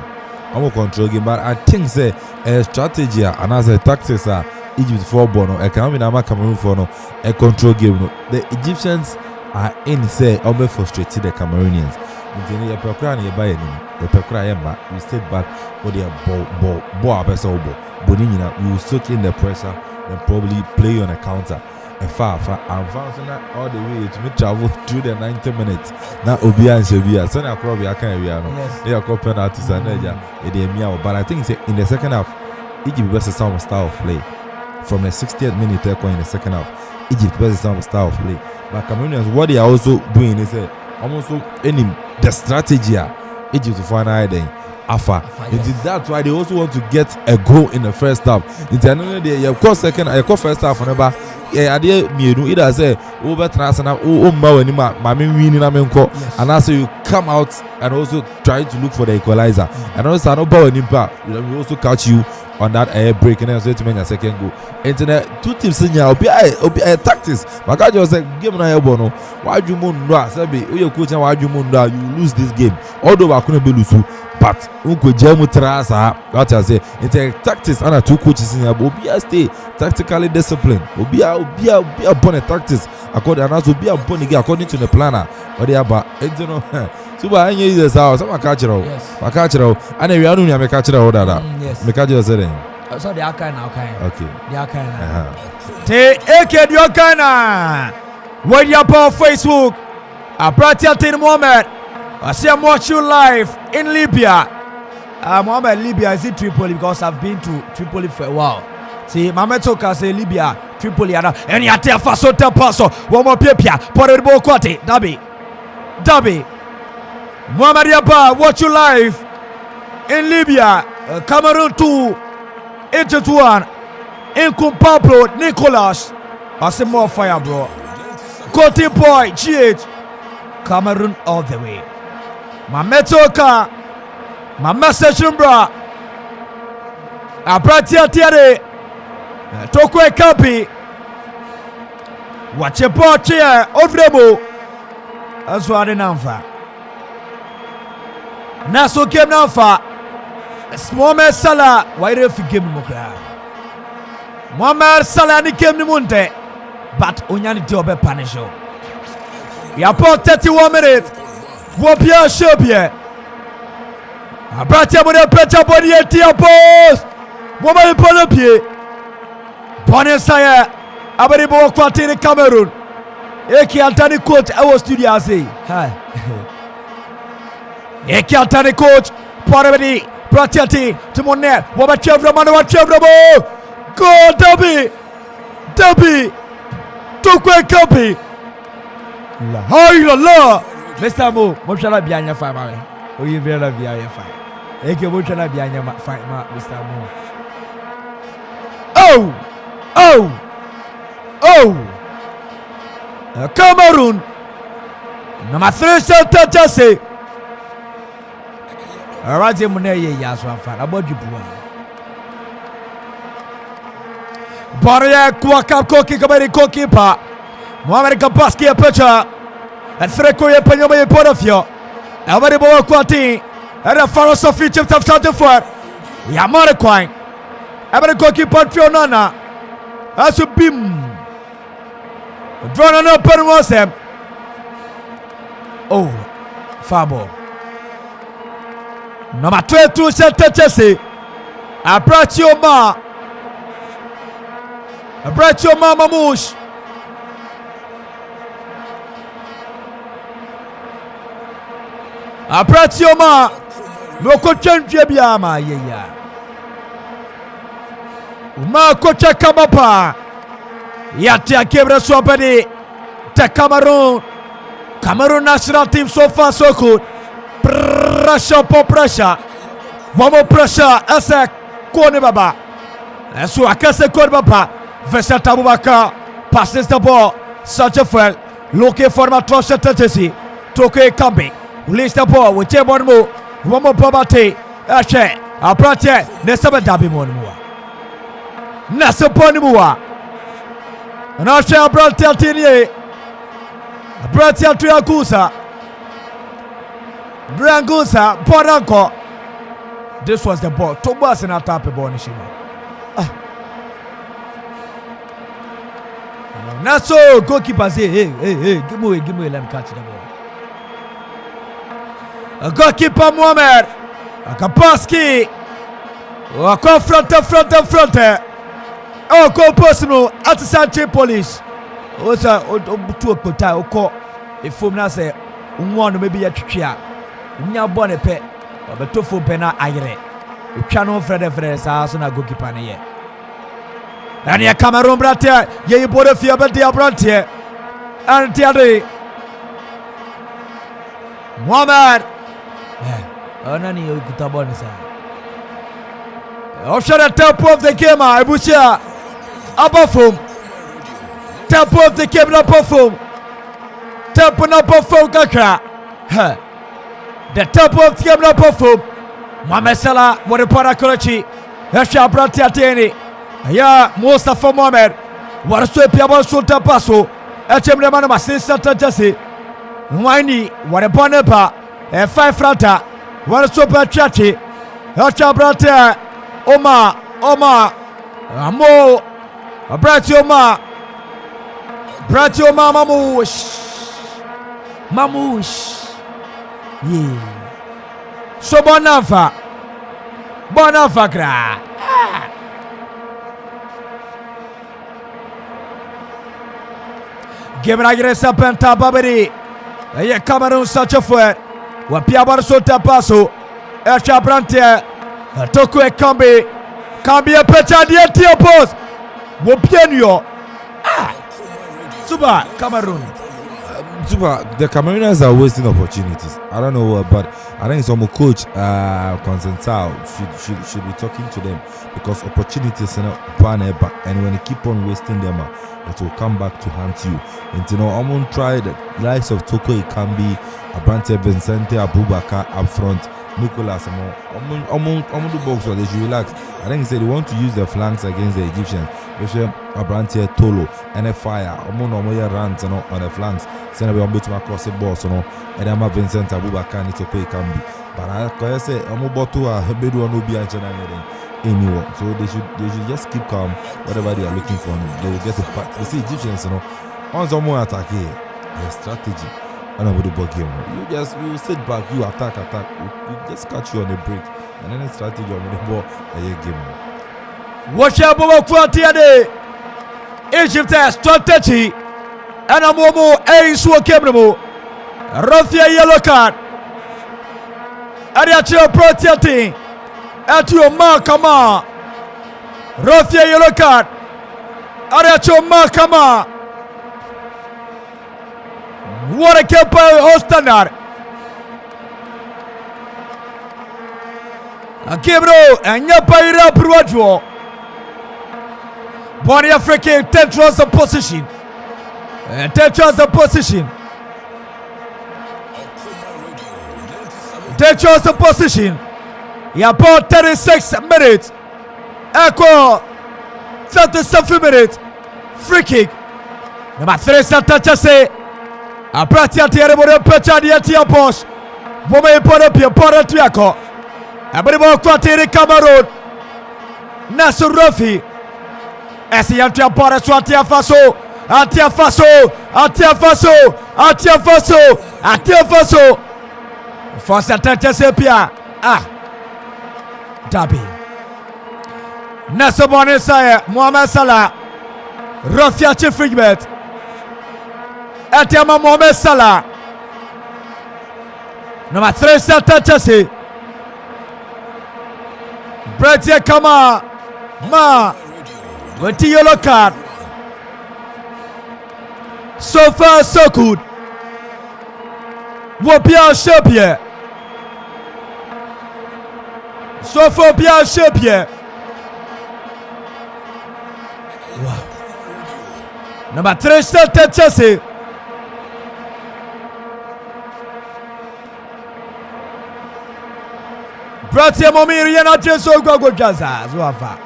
I'm control game, but I think say a strategy and as a tactics are Egypt for Bono, a Cameroon for no a control game. The Egyptians are in say almost frustrated the Cameroonians. The Pekra we stayed back for their ball Bonina, we will soak in the pressure and probably play on a counter. And far advancing all the way to me travel through the 90 minutes. Now Obia and Shabia, Son of Crowley, I can't be they are called penalties and but I think in the second half, Egypt versus some style of play. From the 60th minute in the second half, Egypt versus some style of play. But Cameroonians, what they are also doing is almost ending the strategy Egypt to find out Afa. That's why they also want to get a goal in the first half. Of course, second, first half, whenever either say over transana and also you come out and also try to look for the equalizer. And also no power impact. We also catch you on that air break and then so to make a second goal. Internet two teams in here be tactics. But just say game na ebono. Why do you you coach and why do you lose this game. Although I couldn't be lose. But unko jemu trasa what I say it's a tactics and two coaches in here but stay tactically disciplined be a bonnet tactics according and also be a bonnet according to the planner or they about you know super I use this house I'm a catcher and we are doing a catcher order that me catcher saying so they are kind okay they are kind te eke you kind when you on Facebook Abratia Mohamed I see I'm watching you live in Libya. Mohamed, Libya is it Tripoli because I've been to Tripoli for a while. See, Mohamed Toka say Libya, Tripoli, and you have to faso te paso. One more pepia, por el boquate, Dabi. Mohamed Yaba, watch you live in Libya. Cameroon 2, Egypt 1. In Pablo, Nicolas. I see more fire, bro. Cote boy, GH. Cameroon all the way. Mametoka. My message bra. Abratia tiare. Tokwe kapi. Wachepo chia Ovrebo. Azware namfa. Naso game namfa. Mohamed Salah waire fi game mokra. Mohamed Salah ni game ni munte. But onyani dobe panisho. Ya po 31 minutes. Wopia shobie. Abratia mo de pecha body etia post. Mo ma pole pied. Bonne saye. Abari bo kwati ni Cameroon. Eki Antani coach I was studio say. Hi. Eki Antani coach Parabedi Pratiati Timone Waba Chevra Mano Chevra Go Debbie Tukwe Kapi La Hai La Mr. Mo Moshala Bianya Fama O you very Bianya Fire Eki Moshala Bianya Fire Mr. Mo Oh Cameroon number 3 center Jesse Alright Muneye Yaswa fan about you Barrier Kwaka Koki Kabari Kokipa Mohamed Kapaski a pitcher and Freko Yepenyo Porofio Every Boa Kwati and a Faro Sophie Chips of Santa For Yamara Quine Every Kokipa Fionana as you beam Drawn on open was him. Oh, Fabo. Number 22 center Jesse. Abratio Mamouche. Abratio Ma. Loko Champion Biama. Yeah. Ma Kocha Kamapa. Yatia Kebra Swapadi to Cameroon national team so far so good. Pressure. One more pressure as a corner baba. And so I can say corner baba. Vesa Tabubaka passes the ball. Such a fell. Looking for my trust Jesse. Toke Kambi. Release the ball with Jebonmo. One more Babate. Ashe. Abrate. Nesaba Dabi Monmua. Nasa Bonimua. And I shall Bratia Tinier. Bratia Triagusa. Brangusa. Poranko. This was the ball. Tobas and Atape Bonishima. Not so. Goalkeeper say, hey, give me, let me catch the ball. A goalkeeper Mohamed. A Kapaski. A confront. Oh, go personal at Sanche Police. Also, to a pota, or if you say, one maybe a chia. Nya bonne pet, or the tofu pena agre. You cannot Fred as on a goalkeeper. And your Cameroon Bratia, ye bought a fear about the Abrantia. And Tiade Mohamed. Oh, none you could have bonus. Offshore at top of the game, I wish ya. Abafum. Tempo of the game up of foam. Tempo up of foam kaka. The tempo of the game up of foam. Mohamed Salah, what a paracology. Hesha Bratiateni. Ya Mustafa Mohamed. What a sweep about Sulta Paso. Echemre Manama Santa Jesse. Winey, what a bonepa. A 5 frata. What a super chachi. Hesha Bratia. Oma. Amo. Abratio Mamouche. Yeah. So Bonafa gra. Gebragre Sapenta Baberi. Aye Cameroon such a foot. Wapiabar Sota Paso. Esha Brantia. Tokwe Kambi a pecha die post. Wopienyo. Suba Cameroon. Super, the Cameroonians are wasting opportunities. I don't know what, but I think some coach, Consentao, should be talking to them because opportunities are not banned back, and when you keep on wasting them, it will come back to haunt you. And you know, I'm gonna try the likes of Toko Ekambi, Abante Vincente Abubakar up front, Nicolas. I'm the box, so they should relax. I think he said he want to use the flanks against the Egyptians. Abante Tolo and a fire. I'm gonna rant on the flanks. Send a bit to across the ball, so no, and I'm a Vincent Abubakar and Toko Ekambi. But I say I'm about to a bedu no be anyone. So they should just keep calm. Whatever they are looking for, they will get the fact. You see Egyptians, you know, on someone attack here, a strategy. And over the ball game, you sit back, you attack, you just catch you on the break, and then the strategy on the ball, a game. Watch out, Bobo Quantiade. Egypt has strategy, and a momo a so capable. Rafia yellow card. Ariacho Protiati. At your Markama. Rafia yellow card. Ariacho Markama. What a keeper Ostandard. A Cameroon and Yapaira Pruadro. Bonnie African 10 trousers of position. 10 trousers of position. 10 trousers of position. He about 36 minutes. Echo 37 minutes. Free kick. Number 3 Santachase. A pratia tiere bore pecha dia tia posh. Bome pore pia pore tiako. Abaribo kwatiri Cameroon. Nasser Rafi. Esi antia pore swatia faso. Atia faso. Force attention sepia. Dabi. Nasser Bonesaya. Mohamed Salah. Rafia Chifrigbet. Atiama Mohamed Salah. Number 3 Santachase. Bretia Kama. With the yellow card. So far so good. Wopia Shepie. So far Pia Shepie. Wow. Number 3 Santachase. Bratia Momiri and Ajeso Gogo Gaza. Fa.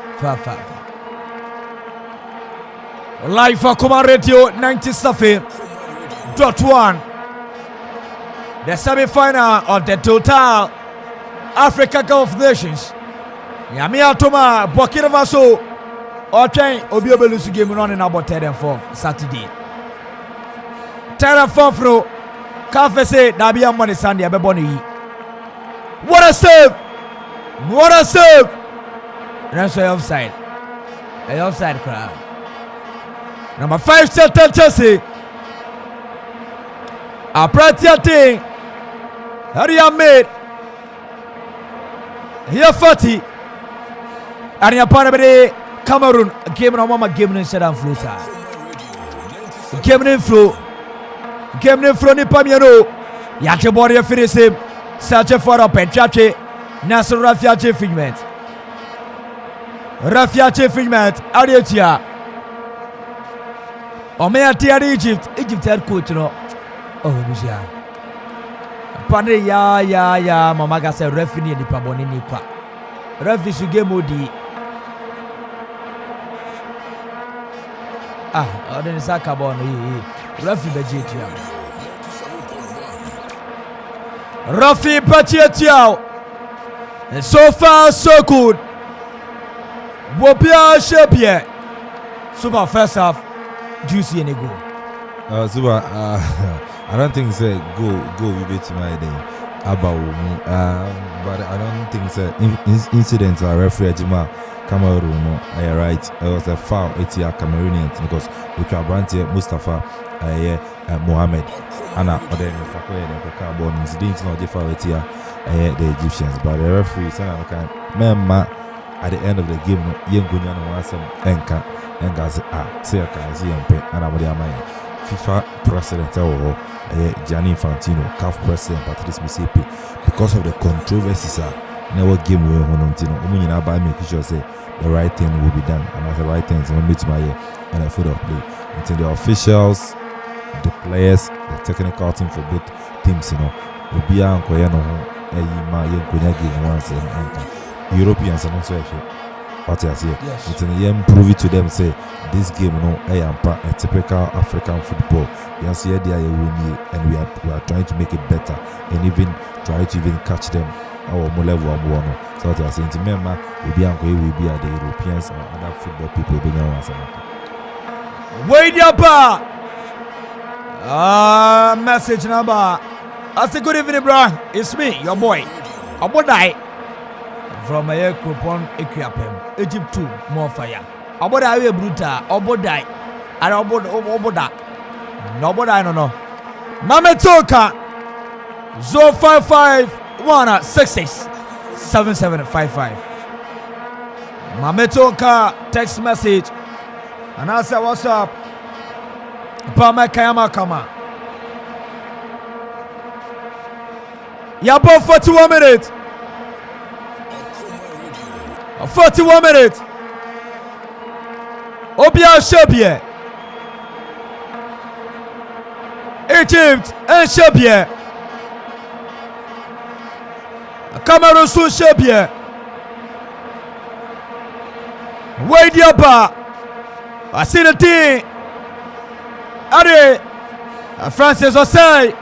Live for Kuma Radio 97.1. The semi-final of the Total Africa Cup of Nations. Yamia Toma, Burkina Faso. Okay, Obiobelus game running about 3rd and 4th Saturday. 3rd and 4th row. Kafese Nabia Money Sunday Abeboni. What a save! That's why offside. The offside crowd. Number 5 Chelsea. A Pratia thing. Haria made. Here 40. And your partner Cameroon. Game no mama game no shut down flow sir. Game no flow ni pamiero. Yache body finish him. Search for a penchache. Nasser Rafia Chifigment. Ariatia. Omea Tia Egypt head coach no. Oh Lucia. Pane ya mamaga se referee ni paboni ni kwa. Referee su game odi. Odeni saka bono yi. Referee bejetia. Rafi Pachietiao. So far so good. Wopia Shepie. Super first half. Juicy and a goal. Super, I don't think say go we beat my day about but I don't think say incidents are referee Jima Cameroon no I right it was a foul it's a Cameroonian because we can brand Mustafa Mohammed Anna or then carbon incidents no foul it's the Egyptians but the referee said I can remember at the end of the game no yengunya no wasem enka say I can see and I'm FIFA president Gianni Infantino, CAF president Patrice Motsepe, because of the controversies never game we on by making sure say the right thing will be done, and as the right things will meet my on the field of play. Until the officials, the players, the technical team for both teams, Obia and Koyano, game once and Europeans and also what I say. It's an prove it to them, say this game, a typical African football. Yes, yeah, they are winning, and we are trying to make it better, and even try to catch them. Our more level of so what I say, remember, we be at the Europeans or other football people being on. Wait up! Message number. I say good evening, bro. It's me, your boy. Abodai from a coupon Equiapem, Egypt 2, more fire. Abodai Bruta, Obodai, and Oboda. Nobody, I don't know. Mame Toka 055 166 7755. Mame Toka text message. And I said, what's up? Pama Kayama Kama. Yabo 41 minutes. 41 minutes. Obia Shobie. Egypt and Shobie. Cameroon Sun Shobie. Wade Yaba. I see the team. Are Francis Osei.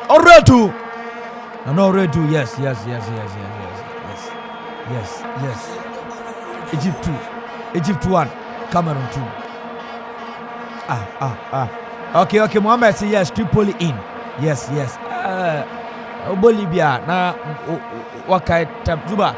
Oredu. No, Oredu. Yes. Egypt 2. Egypt 1. Cameroon 2. Okay. Mohammed say yes. Tripoli in. Yes. Bolivia. Na Wakai Tabzuba.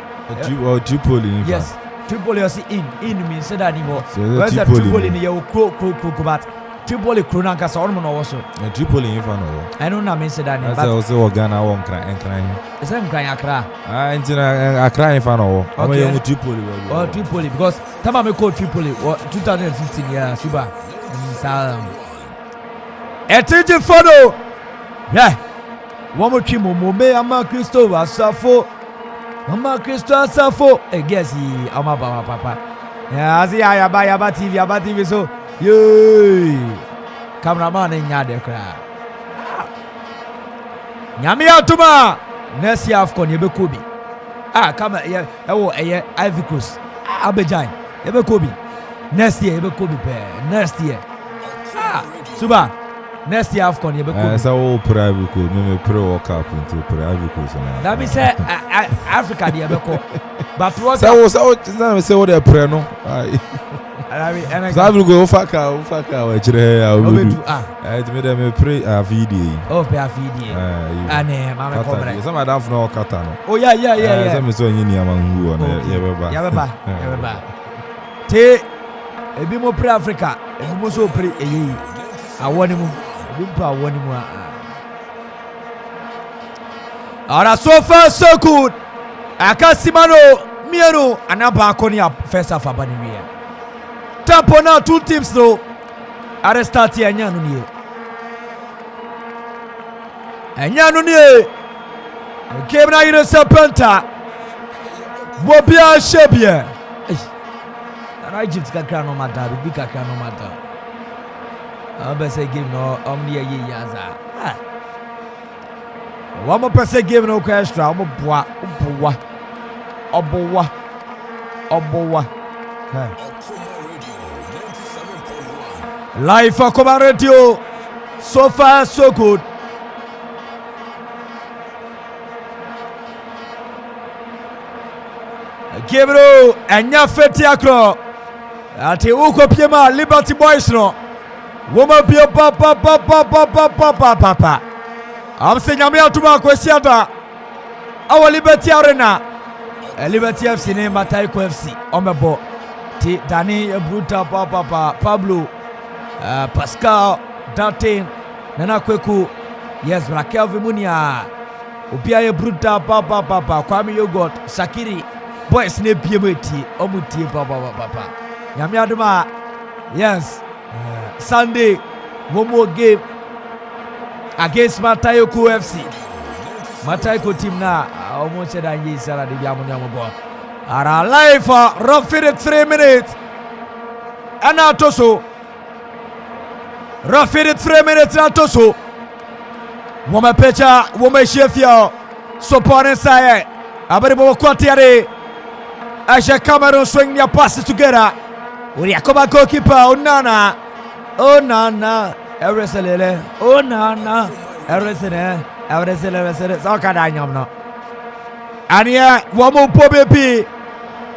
Tripoli in. Yes. Tripoli is in means that anymore. Where's that Tripoli in your but Tripoli Krunanka Solomon also. Tripoli in Fano. I don't know, means that I also Ghana won't cry and crying. It's not crying a cry. I cry in Fano. Okay, Tripoli. Oh, Tripoli, because Tamame called Tripoli 2015 years, Suba. Attention, Fano. Yeah. One more Chimo, Mome, Ama Christo, Asafo. Mama Christo Asafo. I guess he Ama Papa. Yeah, I see Ayaba TV so. Yay! Cameraman in Yade cry. Nyami Atuma. Next year of Konyebekobi. Come here. Ivory Coast. Abidjan. Yebekobi. Next year, Yebekobi. Next year. Suba. Next year of Konyebekobi. It's all private coast. Me pro cup into private coast. That means Africa the Yebeko. But what? Say what they pray no. I will go Faka. I made them pray a video. Oh, pay a video. And Mama Cobra. Some of them no Katano. Oh, yeah. Some is so in Yamangu and Yababa. Te, a bit more pre Africa. A bit so pre. I want him. I want him. Alright, so far so good. Akasimano, Miano, and Abaconia first half of Banimia. Tampo now, two teams though. Arrestati and Yanunie. And Yanunie came now in a serpenta. Bobia Shebia. And Egypt can crown no matter, big can no matter. I best say give no omnia yaza. One more person give no cash. Obowa. Live for Common Radio. So far, so good. Gabriel and Yafeti Akro. Ati Uko Piema, Liberty Boys no. Woman be a papa. I'm saying I'm here to my question. Our Liberty Arena. Liberty FC name Mataiko FC. Omebo. Dani Bruta Papa Pablo. Pascal Dartin Nana Kweku. Yes, Raquel Vimunia. Upia Bruta Papa Kwame Yogurt Sakiri. Boys ne PMT Omuti Papa. Yamiaduma. Yes. Sunday one more game against Matayoko FC. Matayoko team na almost said I need Sarah the Yamunyamo. Are alive for roughly 3 minutes. And now Toso. Roughly 3 minutes now Toso. Woman Pecha, woman Sheffield. Support inside. Abaribo Quatiare. Asha Cameroon swing their passes together. Uriakoba goalkeeper. Onana. Everything. Onana. Everything. Everything. And yeah, one more baby.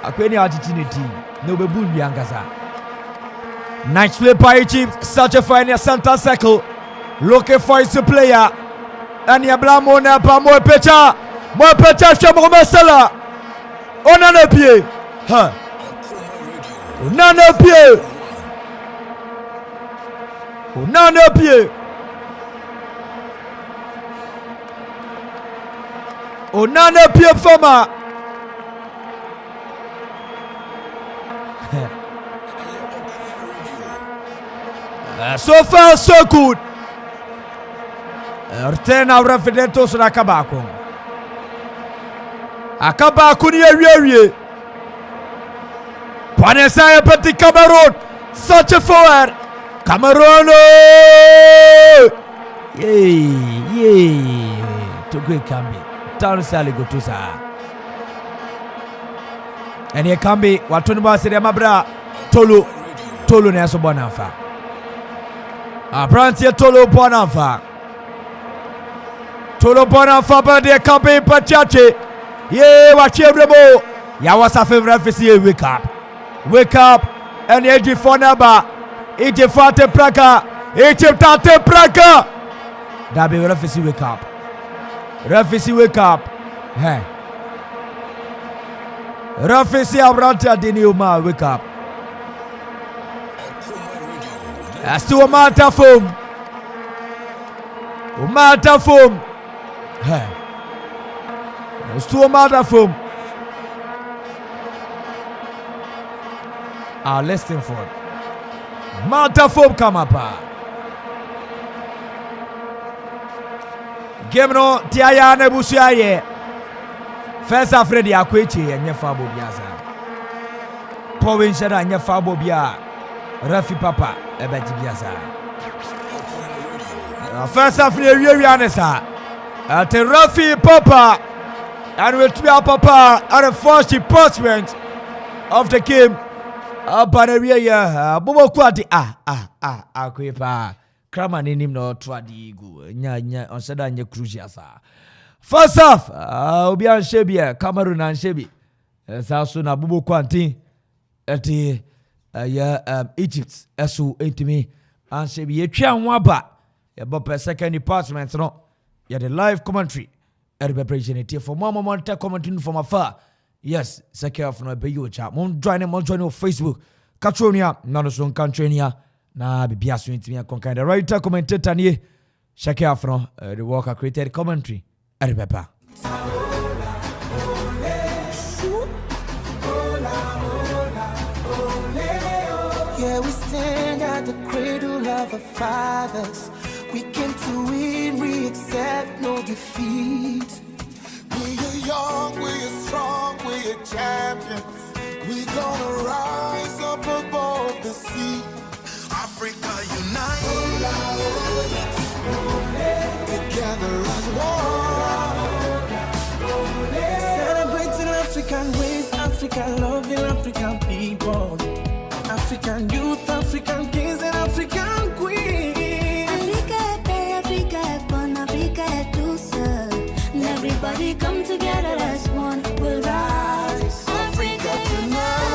Akweni opportunity. No be bull biangasa. Nice play by Egypt. Such a fine center circle. Looking for his player. And ya blamo na pa mo pecha. Mo pecha shamo mesala. Onana pied. Ha. Onana pied. Onana pied. Onana pied fama. So far so good. Tena refidentos na Kabako. Akabako ni ewie. Panesa petit Cameroon. Such a forward. Cameroon. Yay. To go Kambi. Town Sally go to sa. And here Kambi. Watunba Sidi Mabra. Tolu Neso Bonafa. Abrantia Tolo Bonafa. Tolo Bonafa by the Kambi Pachache. Yeah, watch every ya was a favorite FCA wake up. Wake up and AG for number. AG Fate Praga. AG Tate Praga. That be FCA wake up. FCA wake up. Hey. FCA Abranta Diniuma wake up. As to Umata Foam. Umata Foam. Hey. As to Umata Foam. Listen for it. Mata Foam come up. Game no Tiaya Nebusiaye. First Alfredi Akwechi and Yafabo Biaza. Powin Shada and Yafabo Bia. Rafi Papa. Ebeti Biaza. First Alfredi Rianesa. At Rafi Papa. And with Papa at the first department of the game. Banaria Bobo Kwati Akwepa. Kraman in him no Twadigu. Nya on Sadanya Cruciasa. First off, Obian Shebia, Cameroon and Shebi. Sasuna Bubu Quanti at Egypt, Esu 80 and Shebi, a Chian Waba, a second department, no, yet a live commentary at the preparation for more moment commenting from afar. Yes, second of no Bayo chat. Mon join on Facebook. Catronia, Nanoson Cantrania, na Bibia Swint me a conquer the writer commentator near. Check out from the worker created commentary. Pepper. Yeah, we stand at the cradle of our fathers. We came to win, we accept no defeat. We are young, we are strong, we are champions. We gonna rise up above the sea. Africa unite. Together as one. Celebrating African ways, African loving African people. African youth, African kings and African queens. Africa, bon Africa, tous. Everybody come together as one. We'll rise. Africa tonight.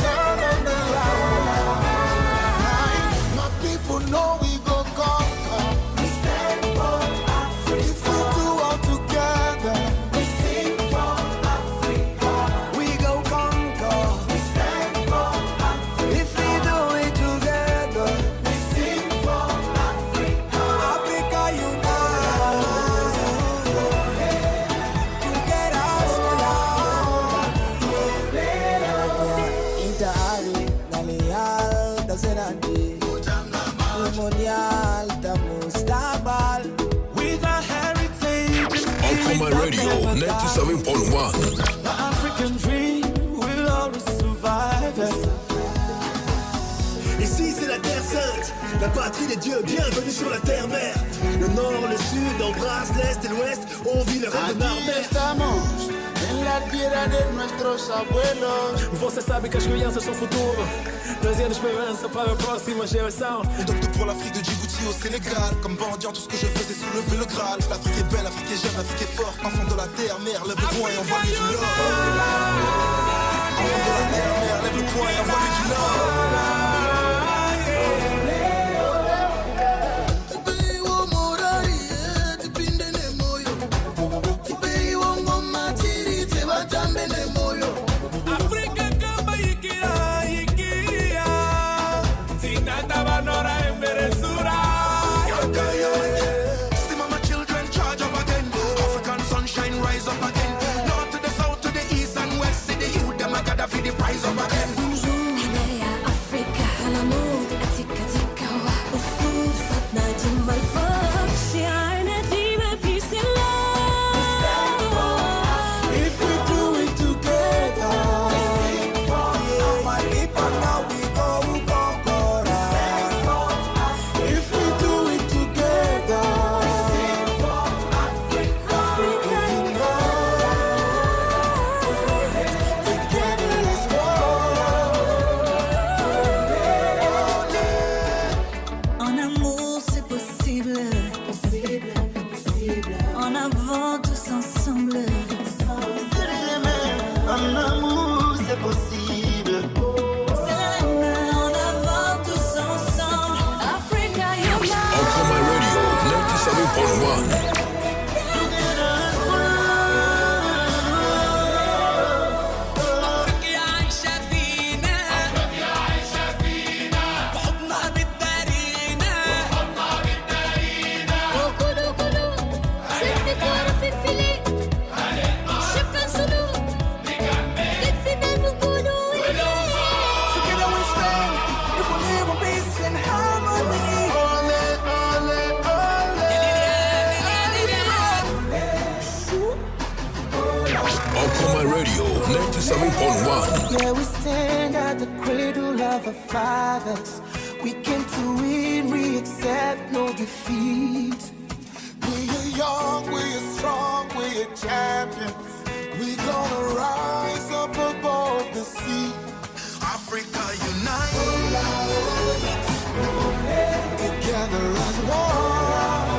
Sound of the line. My people know we go conquer. We stand for Africa. If we do all together, We sing for Africa. we go conquer. We stand for Africa. If we do it together, We sing for Africa. Africa unite. Get us Intahari na leal, dasena Ceremonial, Mustaqbal. With our heritage and On my radio, 97.1. the African dream will always survive. Ici c'est la Terre Sainte, la patrie des dieux, bienvenue sur la terre-mère. Le nord, le sud, embrasse l'est et l'ouest, on vit le rêve de Narbert. Estamos en la tierra de nuestros abuelos. Você sabe que as crianças são futuro, trazendo esperança para a próxima geração. On docte pour l'Afrique de Djibouti au Sénégal. Comme bandit, tout ce que je fais c'est soulever le Graal. L'Afrique est belle, l'Afrique est jeune, l'Afrique est forte. Enfant de la terre, mère, lève le poing et envoie-lui du Nord. Enfant de la terre, mère, lève le poing et envoie-lui du Nord. Yeah, we stand at the cradle of our fathers. We came to win, we accept no defeat. We are young, we are strong, we are champions. We gonna rise up above the sea. Africa unite, together as one.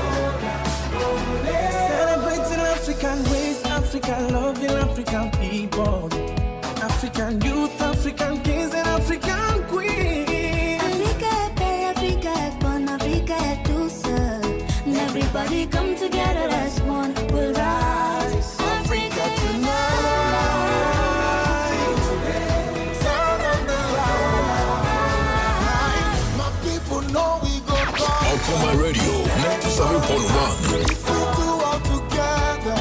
Celebrating African ways, African loving African people. African youth, African kings and African queens. Africa est belle, Africa est bonne, Africa est douce. And everybody come together as one, we'll rise. Africa tonight. Sound of the line. My people know we go far. On my radio, 97.1. If we do all together.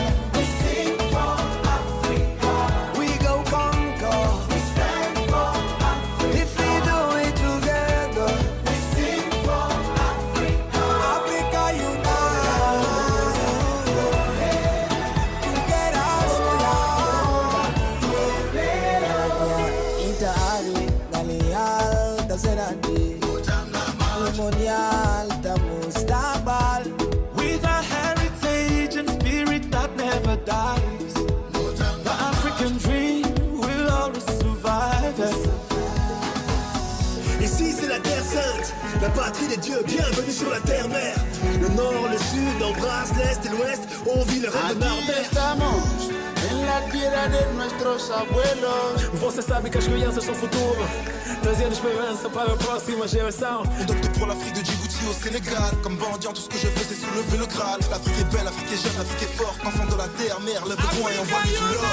With a heritage and spirit that never dies, the African dream will always survive. Ici c'est la Terre Sainte, la patrie des dieux, bienvenue sur la terre-mère. Le nord, le sud, embrasse l'est et l'ouest, on vit le rêve de Narbert. En la tierra de nuestros abuelos. Você sabe que as crianças são futuro, trazendo esperança para a próxima geração. On docte pour l'Afrique de Djibouti au Sénégal. Comme bandit, tout ce que je fais c'est soulever le Graal. L'Afrique est belle, l'Afrique est jeune, l'Afrique est forte. Enfant de la terre, mère, lève le poing et envoie-lui du Nord.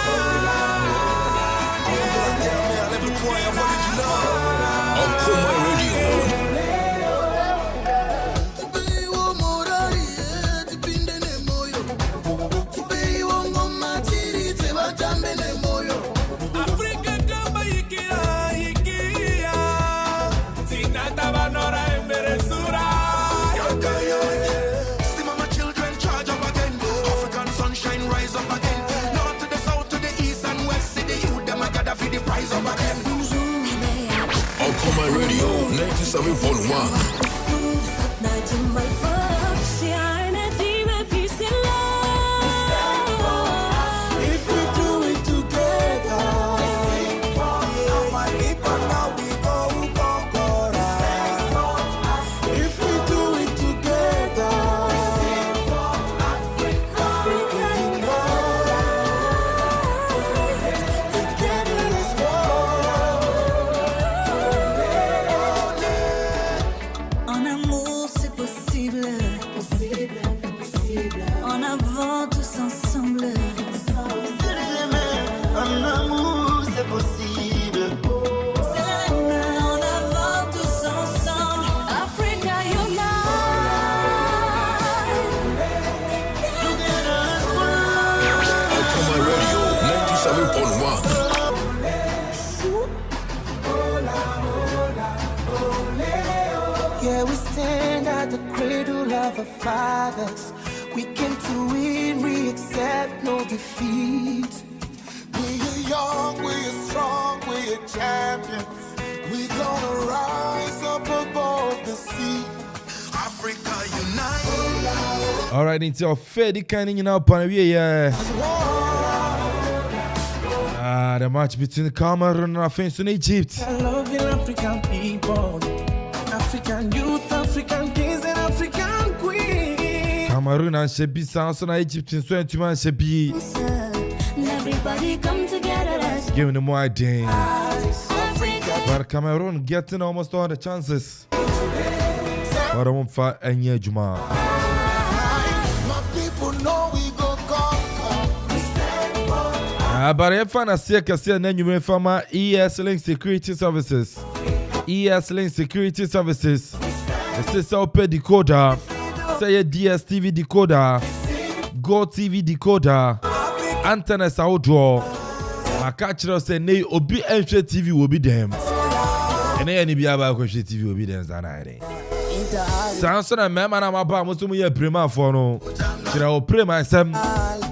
Enfant de la terre, mère, lève le poing et envoie-lui du Nord. On my radio. If we do it together, if we do it together, En amour, c'est possible. En avant, tous ensemble. en amour c'est possible. En avant, tous ensemble. Africa Alcoma Radio 97.1. Yeah, we stand at the cradle of our fathers. We came to win, we accept no defeat. We are young, we are strong, we are champions. We gonna rise up above the sea. Africa unite. All right, into your fair kind of upon the match between Cameroon and France in Egypt. I love in African people, African youth, African kings and African queens. Cameroon and Shebi sounds on Egypt in 20 and Shebi. Everybody come together as Giving them more idea. Africa. But Cameroon getting almost all the chances. But I won't fight any Juma. My people know we go conquer. But if I see a name you from ES Link Security Services. ES Link Security Services. This is our pay decoder. Say a DSTV decoder. Go TV decoder. Antennas outdoor. I catch us say nay obi enhwe TV will be them. And any be aba enhwe TV will be them zanare. Samson and mema na maba musumu ye prema for no. Kira o prema sem.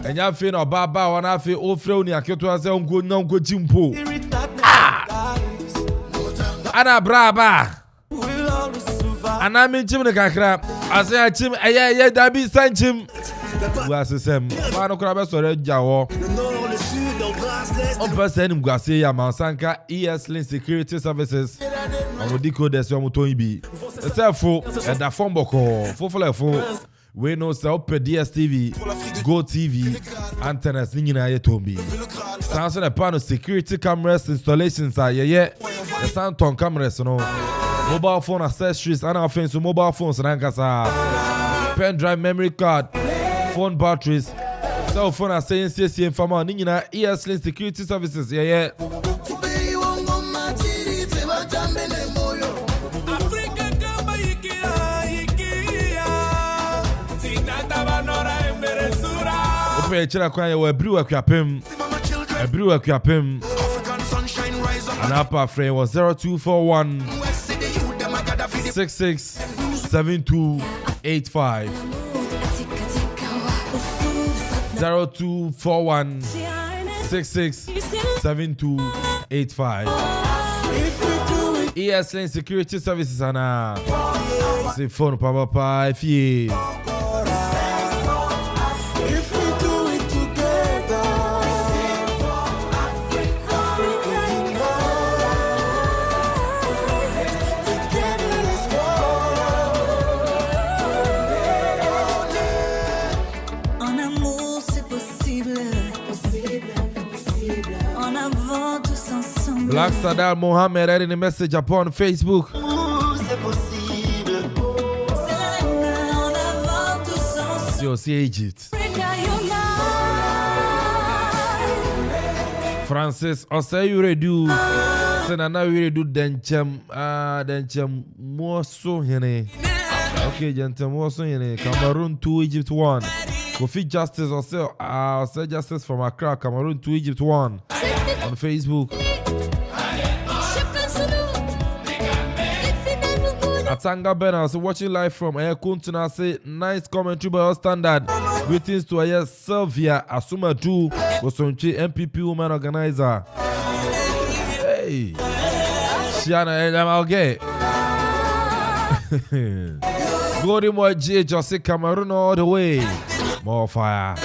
Enya fe no baba wana fe o fre oni aketo ase ongo nyango jimpo. Ana braba. Ana minchim ne kakra. Ase achim eye dabi sanchim. Guasem. Mano kura be sore jawo. On passe une guasse ya mansanka ES Link Security Services. On decode sur moto ibi. C'est faux. Et da fond boko. Faux. We know say up DSTV, Go TV, antennas ni na yetombi. Sans the panel security cameras installations are the Santon cameras no. Mobile phone accessories and offense mobile phones rankasa. Pen drive memory card, phone batteries. Cell phone are saying CC informer ni na ES Link Security Services Chira kwanya we brew akwapem and upper frame was 0241 667285 0241 667285 ES Link Security Services and c'est phone papa if Black Sadar Mohammed reading a message upon Facebook. See Egypt. Francis, I say you redo. Senana you redo denchem more so hene. Okay, gentlemen, more so hene. Cameroon 2, Egypt 1. Kofi Justice, I say Justice from Accra. Cameroon 2, Egypt 1 on Facebook. Atanga Ben, I was watching live from Kuntuna. Say nice commentary by our standard. Greetings to Aya Sylvia Asuma 2 Osonchi MPP woman organizer. Hey, Shiana, I'm okay. Golden Boy J just say Cameroon all the way. More fire.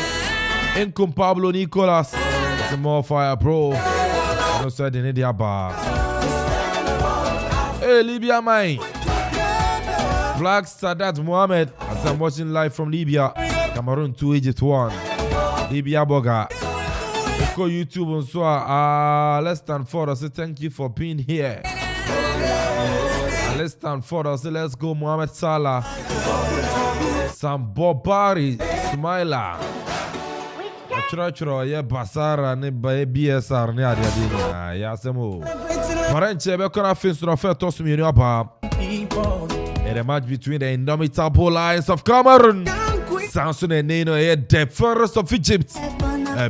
Income Pablo Nicolas. Some more fire, bro. I don't say they need their bar. Hey, Libya, mine. Black Sadat Mohammed. As I'm watching live from Libya. Cameroon 2, Egypt 1. Libya Boga. Go YouTube and so let's stand for us. Thank you for being here. Let's stand for us. Let's go, Mohamed Salah. Sam Bobari Smaila. Chura ye Basara ne BSR ne adiadina ya semo. Parenche be kona fin so fe to sumi no ba. In a match between the indomitable Lions of Cameroon. Samson and Nino the first of Egypt.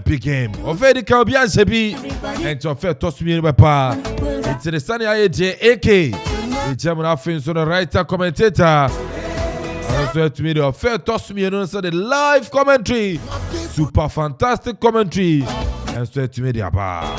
Big game. Ofedi Caribbean Sebi. And to fe to sumi no ba. It's the Sunny AK. The German offense on the writer commentator. Also to me the fair toss me and the live commentary. Super fantastic commentary. And so to me the bar.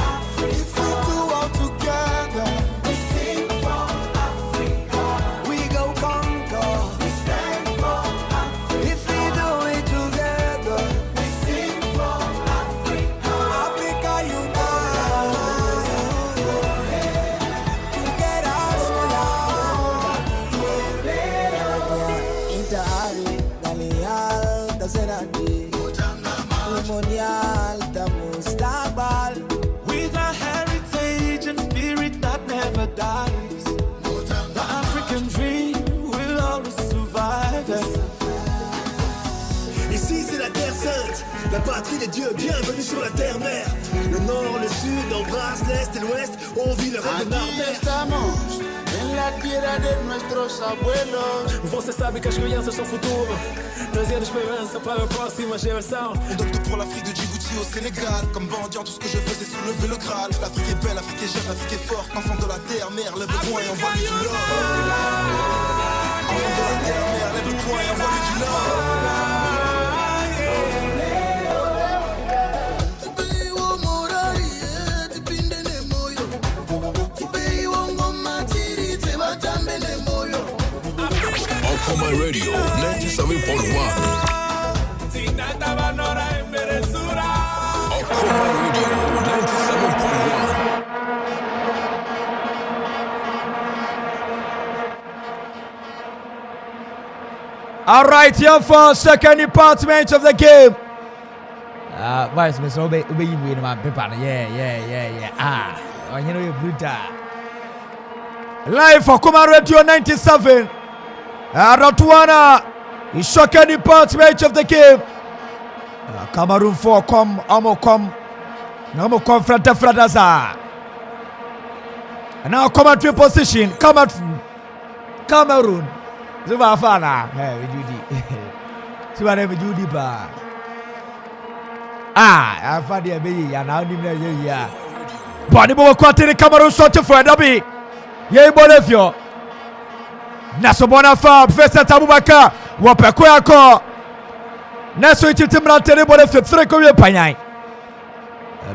With a heritage and spirit that never dies, the African dream will always survive. Ici c'est la terre sainte, la patrie des dieux, bienvenue sur la terre-mère. Le nord, le sud, embrasse l'est et l'ouest, on vit le rêve de Narbert. En la tierra de nuestros abuelos. Você sabe que as crianças são futuro, trazendo esperança para a próxima geração. On donne tout pour l'Afrique de Djibouti au Sénégal. Comme mendiant, tout ce que je fais c'est soulever le Graal. L'Afrique est belle, l'Afrique est jeune, l'Afrique est forte. Enfant de la terre, mère, lève le poing et envoie-lui du love. Enfant de la terre, mère, lève le poing et envoie-lui du love. On my radio, 97.1. All right, here for second department of the game. Vice Miss Obe, win my paper. Yeah. You know you're brutal. Live for Kuma Radio 97. Ratuana is second department of the game. Cameroon 4 come, Amo come Fradaza. And now commentary position, Cameroon. Zubafana, hey, we do the bar. I found the baby, and now the Bonibo Quatini Cameroon shot for a dubby. Yay, Bonefio. Nasobona Fab, first at Abubaka, Wapakwako. Naso Egypt Timbrante, Bonefio, 3 Korea Panay.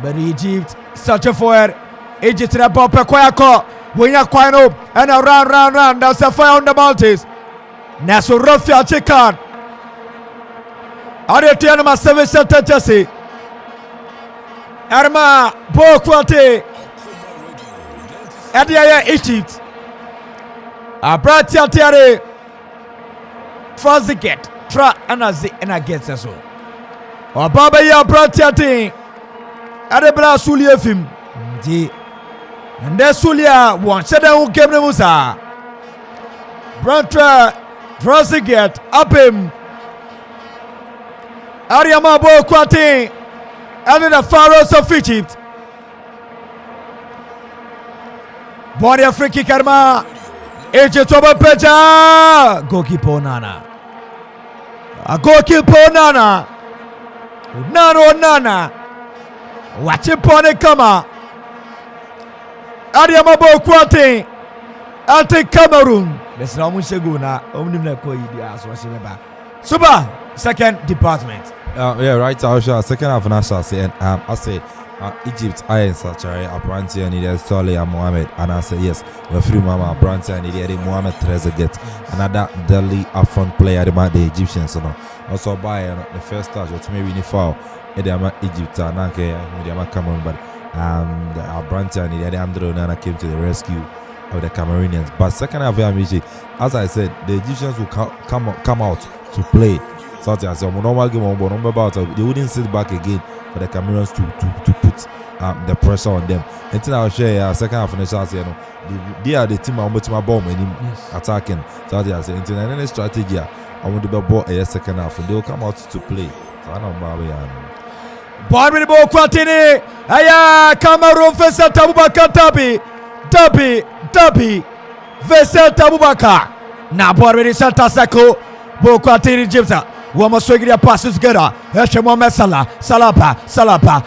But Egypt, such a foyer. Egypt, Wapakwako, Winyakwano, and a round. That's a fire on the mountains. Naso Rafia Chikan. Adetianama 7 center Jesse. Arma Bokwate. Adia Egypt. Abratia Tiare. Fraziget. Tra Anazi and against us. Or Baba Ya Bratia Ting. Adebra Sulia Fim. And then Sulia one said who came to Musa. Brantra Fraziget up him. Ariama Bokwate. And the Pharaohs of Egypt. Body of free kick Arma. Egypt over Peja. Goalkeeper Nana. A goalkeeper Nana. Nana. Watch it pone kama. Ariama Bokwate. Ante Cameroon. There's no one Shaguna. Omnimna Koidia. Super. Second department. Yeah, right. I shall second half and I shall say, and I say, Egypt iron Sachari, Apranti and Idia Sole and Mohammed, and I say yes, we're free Mama Apranti and Idia Mohammed Trezeguet, another Delhi upfront player about the Egyptians. Also by the first touch, which may win the foul, Ediama Egypt, and Mediama Cameroon, but Apranti and Idia Andrew Nana came to the rescue of the Cameroonians. But second half, as I said, the Egyptians will come out to play. So I said, normal game on number about they wouldn't sit back again for the Cameroons to put the pressure on them. And then I'll share second half of the chance, they are the team I'm with my bomb and attacking. So I said, in any strategy, I want to be ball a second half and they will come out to play. So I don't know. Ball with the ball, Quatini. Aya, Cameroon versus Abubakar Dabi versus Abubakar. Now ball with the Santa Sako, Bokwatini Jibsa. Wama swagria passes together. Eshemo Mesala, Salapa,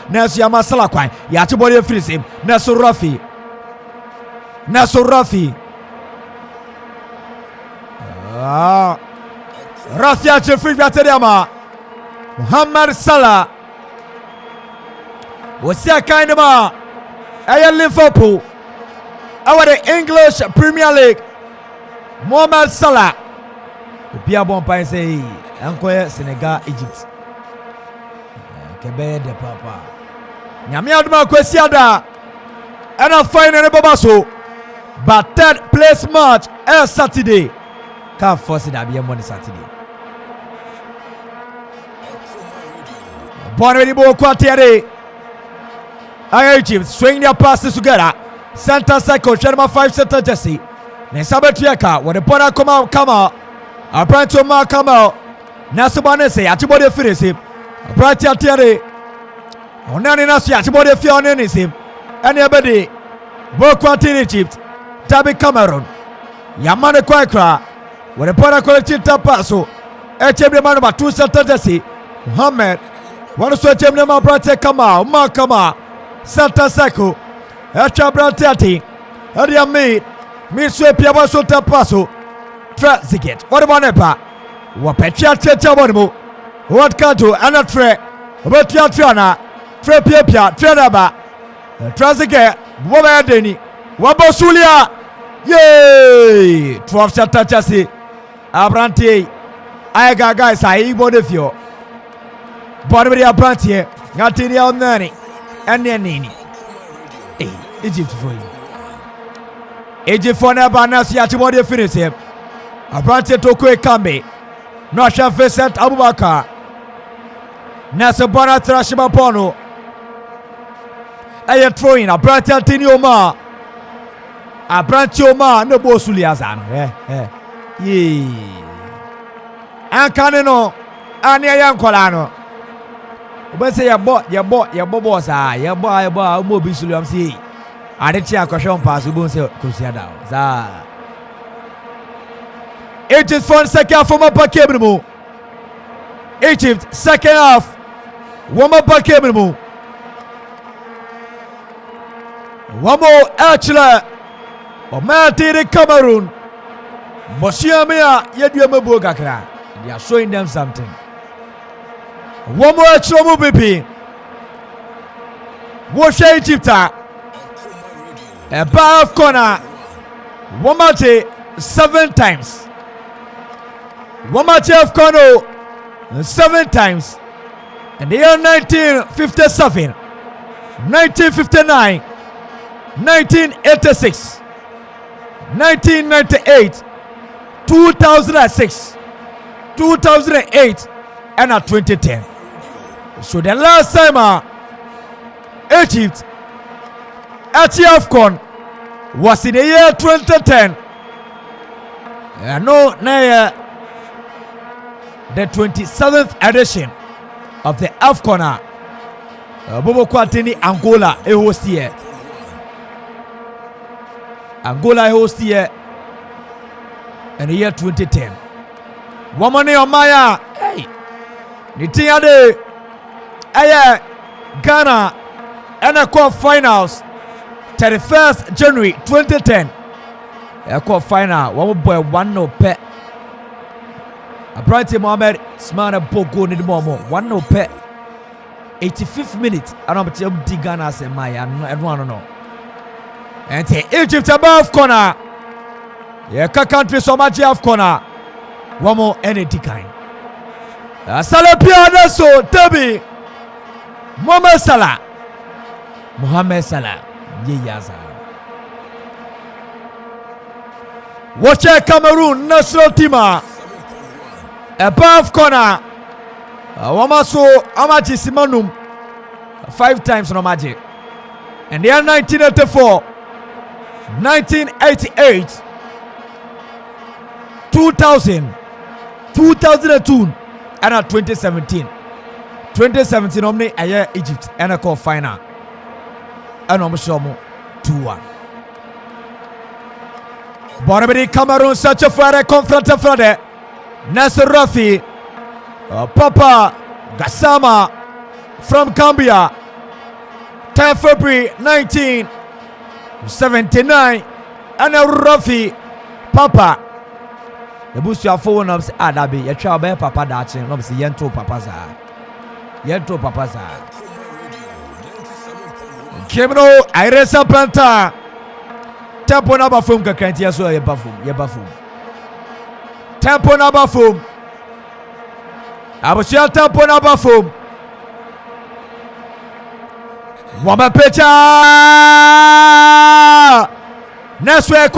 Nasiama Salakwai, Yatibody frees him, Nasu Rafi. Rafia Jeffrey Vatariama, Muhammad Salah. What's that kind of Liverpool? Our the English Premier League, Muhammad Salah. The Pierre Bompay say. Ankoye Senegal Egypt kebe de papa nyame aduma kwesiada ana final baba so but third place match Saturday can force that be on Saturday bon ready bo quartier Egypt swing their passes together center cycle Sherma 5 center Jesse then Sabetiaka when the corner come out Apranto come out Nasubane say Atibody finish him. Bratia Terry. Onani Nasu Atibody Fion is him. Anybody. Bokwati Egypt. Tabi Cameroon. Yamane Kwakra. When the Pona collected Tapaso. HM man about 2 Saturday. Muhammad. One switch him number Bratia Kama. Santa Sako. Echa Bratiati. Adia Mead. Miswe Piabaso Tapaso. Trezeguet. What about Nepa? Wapetia Tetabono, what canto, and a tre, Rotia Triana, Trepia, Trenaba, Trezeguet, Wabadeni, Wabosulia, yay! 12 Satachasi, Abrante, Ayaga guys, I Bodefio, Bodabia Abrantie, Natinia Nani, and Nini. Egypt for you. Egypt for Nabanas Yatibody finish him. Abrante Tokwe Kambe. Nasha Vincent Abubakar Nasa Bana Trashima Pono Aya throwing a Brantia Tinioma a Brantioma no Bosuliazan Yee Ancanino Ania Yancolano but say your boy boss your boy Mobisuliam see Adichia Coshon Pass Ubunse Kusiada Egypt for second half from a Bakemimo. Egypt second half. One more Bakemimo. One more Achla. Omatiri Cameroon. Mosiamia Yeduemo Gakra. They are showing them something. One more Achla Mubipi. Washa Egypta. A bar of corner. Wamate 7 times. Wamache of Kono 7 times. In the year 1957, 1959, 1986, 1998, 2006, 2008, and 2010. So the last time Egypt at AFCON was in the year 2010. No, the 27th edition of the AFCON. Bobo Kwatini Angola a host here. Angola a host here in the year 2010. Wamane Omaya, hey, Nitiade, Aya, Ghana, and a cup finals, 31st January 2010. A cup final, one boy, 1-0 pet. A bright Mohammed, Smana Boko Nidmomo, 1-0 pet. 85th minute and I'm telling you Ghana say my I don't know and Egypt above corner yeah country so much of corner one more any kind Salah Piana so Tabi Mohamed Salah yes watch Cameroon national team above corner Wamaso Amaji Simanum 5 times no magic. And they are 1984, 1988, 2000, 2002, and 2017. 2017 omni aye Egypt and a call final. And Omshomo 2-1. Borabedi Cameroon search for a confront of Frade. Nasser Rafi. Papa Gassama from Gambia, 10 February 1979, and Rafi Papa. The bush you are phone up, Adabi, your child bear Papa Dachin, obviously Yento Papaza. Cameroon, Iresa Planta, Tempo number from Kakantia, so your baffum. Tempo number from. Abusia tempo na bafom Wama pecha Neswe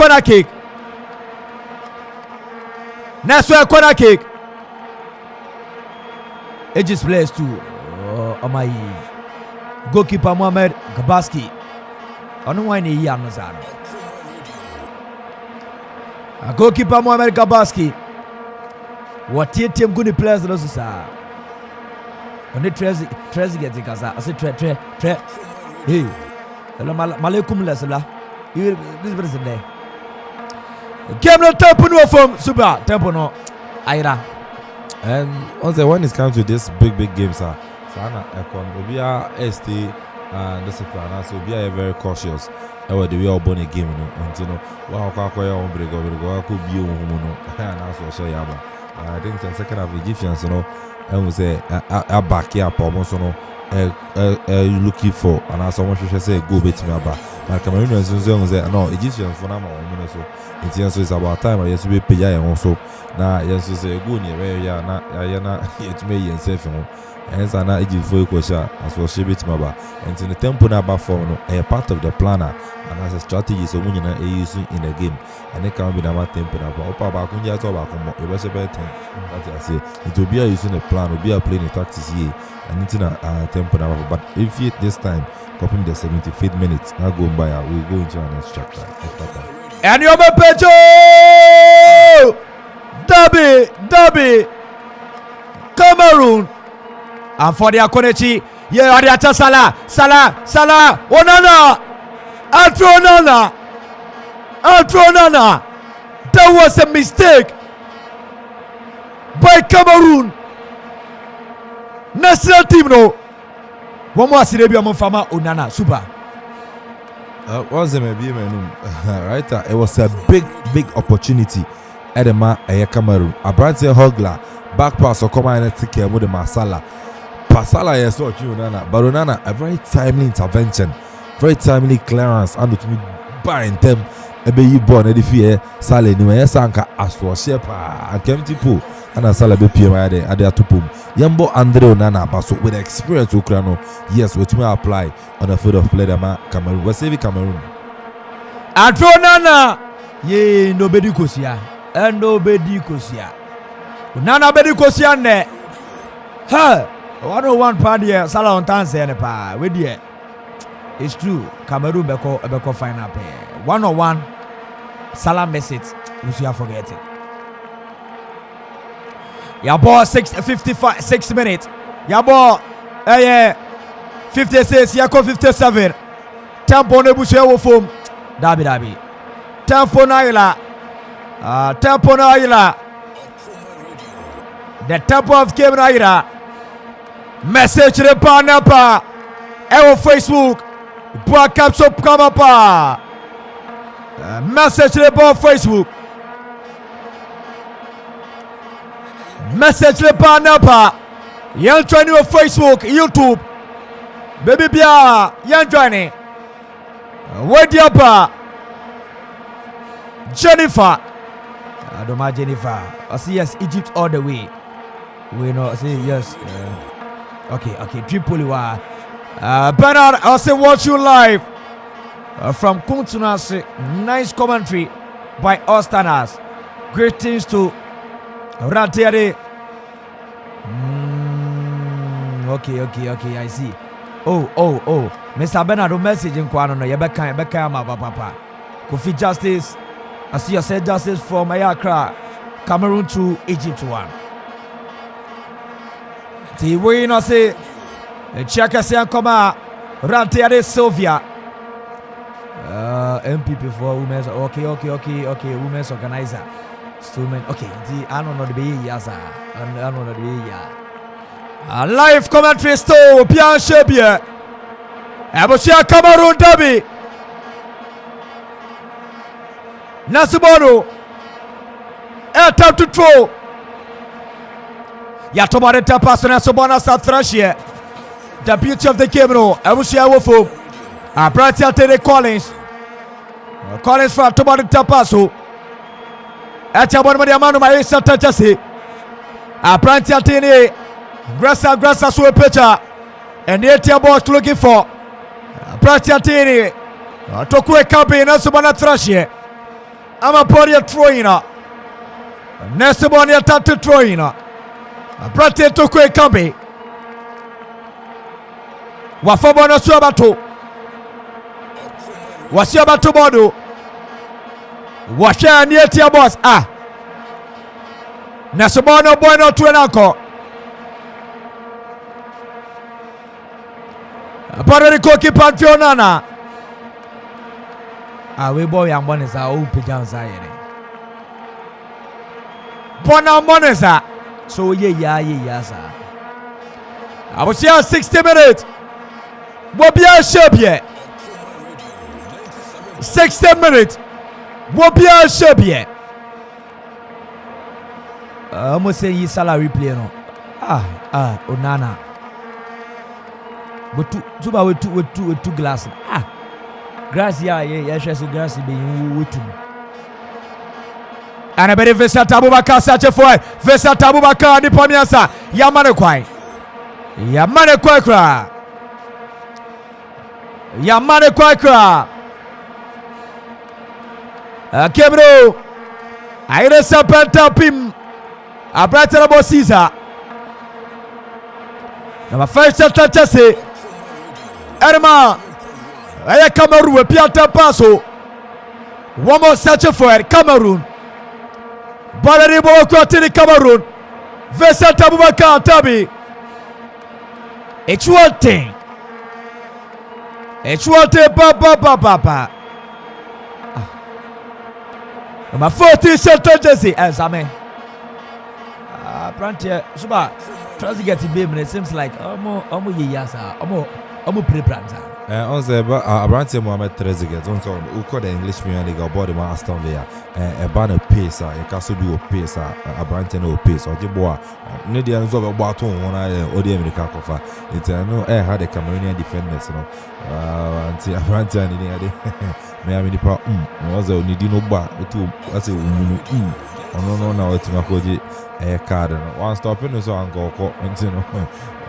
corner kick Aegis plays too Amai goalkeeper Mohamed Gabaski Onu wani yi anozano goalkeeper Mohamed Gabaski what team good players no sir on the tres get kaza I say tre hey hello malaikum lesla this person there game no tempo no from super tempo no aira and also when it comes to this big games sana ekon obia ST and discipline so be very cautious the way we born a game no and you know wa kwa ya ombrego ko bi ohun no na so so ya ba I think the second half Egyptians, you know, and we say a back here, almost, you know, looking for, and as someone should say, go bit me about. But Cameroonians say, no, Egyptians for now, so it's about time. I used to be paid, and also now, yes, to say, go near where you are not yet me and safe, and so now Egypt for you, as well, she bit me about. And in the tempo number 4, a part of the planner, and as a strategy, so when you're using in the game. And it can be number tempo number. Opa Bakunja talk about it was a better thing. That's I say. It will be using a plan, will be a playing a tactics here, and it's in a tempo number. But if you this time, copying the 75th minutes, now go by, we'll go into our next chapter. And you're my pecho! Derby! Cameroon! And for the Akonechi, yeah, Ariata Salah, Onana! Antronana, that was a mistake by Cameroon national team. No, one more Sirebia Monfama Onana, super. Was a maybe right? It was a big opportunity. Edema Cameroon, a brand Hogla, back pass or come and take care with the Masala. Pasala, yes, what you Nana, but Onana, a very timely intervention, very timely clearance, and to me by them. Ebe yi born e fear Sale ni we sanka aswo shepa akemti po ana Sale be pie ma ade atopom yembo Andre Onana baso with experience okra no yes we to apply on the field of play dem Cameroon we save Cameroon Andre Onana ye nobody kosia Onana bedi kosia ne ha 101 pound here Sala on tan say ne pa we there it's true Cameroon beko final pair 101 Salah miss it. We should forget it. Your ball 6 minutes. Your ball 56. Yako 57. Tempo ne bushe wo form. Dabi. Tempo na ila. The tempo of game na ila. Message the panapa. Ewo Facebook. Boa capsule kama pa. Message to the ball Facebook. Message to the ball number. You're trying to Facebook, YouTube. Baby Bia, young Johnny. Where the upper Jennifer. I don't mind Jennifer. I see yes, Egypt all the way. We know, I say yes. Okay, Tripoli. Bernard, I say watch you live from Kuntunas. Nice commentary by Ostanas. Greetings to Ratiere. Okay, I see. Oh. Mr. Bernardo message in Kwano. Yebeka, my papa. Kofi Justice. I see you said justice from Accra, Cameroon to Egypt 1. The way you say, check us and come out. Rantiere Sylvia. MPP for women's. Okay. Women's organizer. Okay, I don't know the baby. Yes, I don't know the baby. A live commentary store. Pierre Chebier. Abosia Cameroon Derby. Nasibono. Attempt to throw. Yatomare tapas na Sobona South Russia. The beauty of the game no. Abosia Wofo. Abratia Tere Collins. Collins for Tomare tapaso. Achabon Mariamano Maisa Tachasi. Abratia Tere. Grassa so a pitcher. And the ATM boss looking for Abratia Tere. Tokwe Kampi na Sobona Russia. I'm a body of throwing up. Nesaboni attack to throwing up. A brate to quick combi. Wafabona Suabato. Wasiabato Bodo. Washa near tia boss. Nesabono bueno to an uncle. A body cookie Panfionana. We boy and one is our own pajamas. Bona Monesa. So yeah, sir. I was here 60 minutes. What be a ship yet? 60 minutes. What be a ship yet? I'm gonna say his salary play no. Onana. But two glasses. Grass, yeah, so grass be with you. And I bet Vesa Tabubaka such a foy. Vesa Tabubaka, the Pomiasa, Yamane Kwai. Yamane Kwakra. Cameroon. I rest up and tap him. A brighter about Caesar. Number first touch say. Erma. Aya Cameroon Piata Paso. One more search for it. Cameroon. Balaribo Kwatini Cameroon. Vesa Tabubaka Tabi. It's one thing. Papa. Number 40 Shelton Jesse. Same. Prantia Suba. Tries to get to be, but it seems like Omo Yasa. Omo pre-plans. On the Abrantia Mohamed Trezeguet, who called the English Premier League about the Aston Villa, a banner pace, a castle do a pace, a Branton or pace, or Jiboa, Nidians of a baton, one eye, or the American cover. It's no air had a Cameroonian defenders, until Abrantia may have any part, was a Nidino bar, two, as a no, now it's Makoji, a card, one stopping so uncle,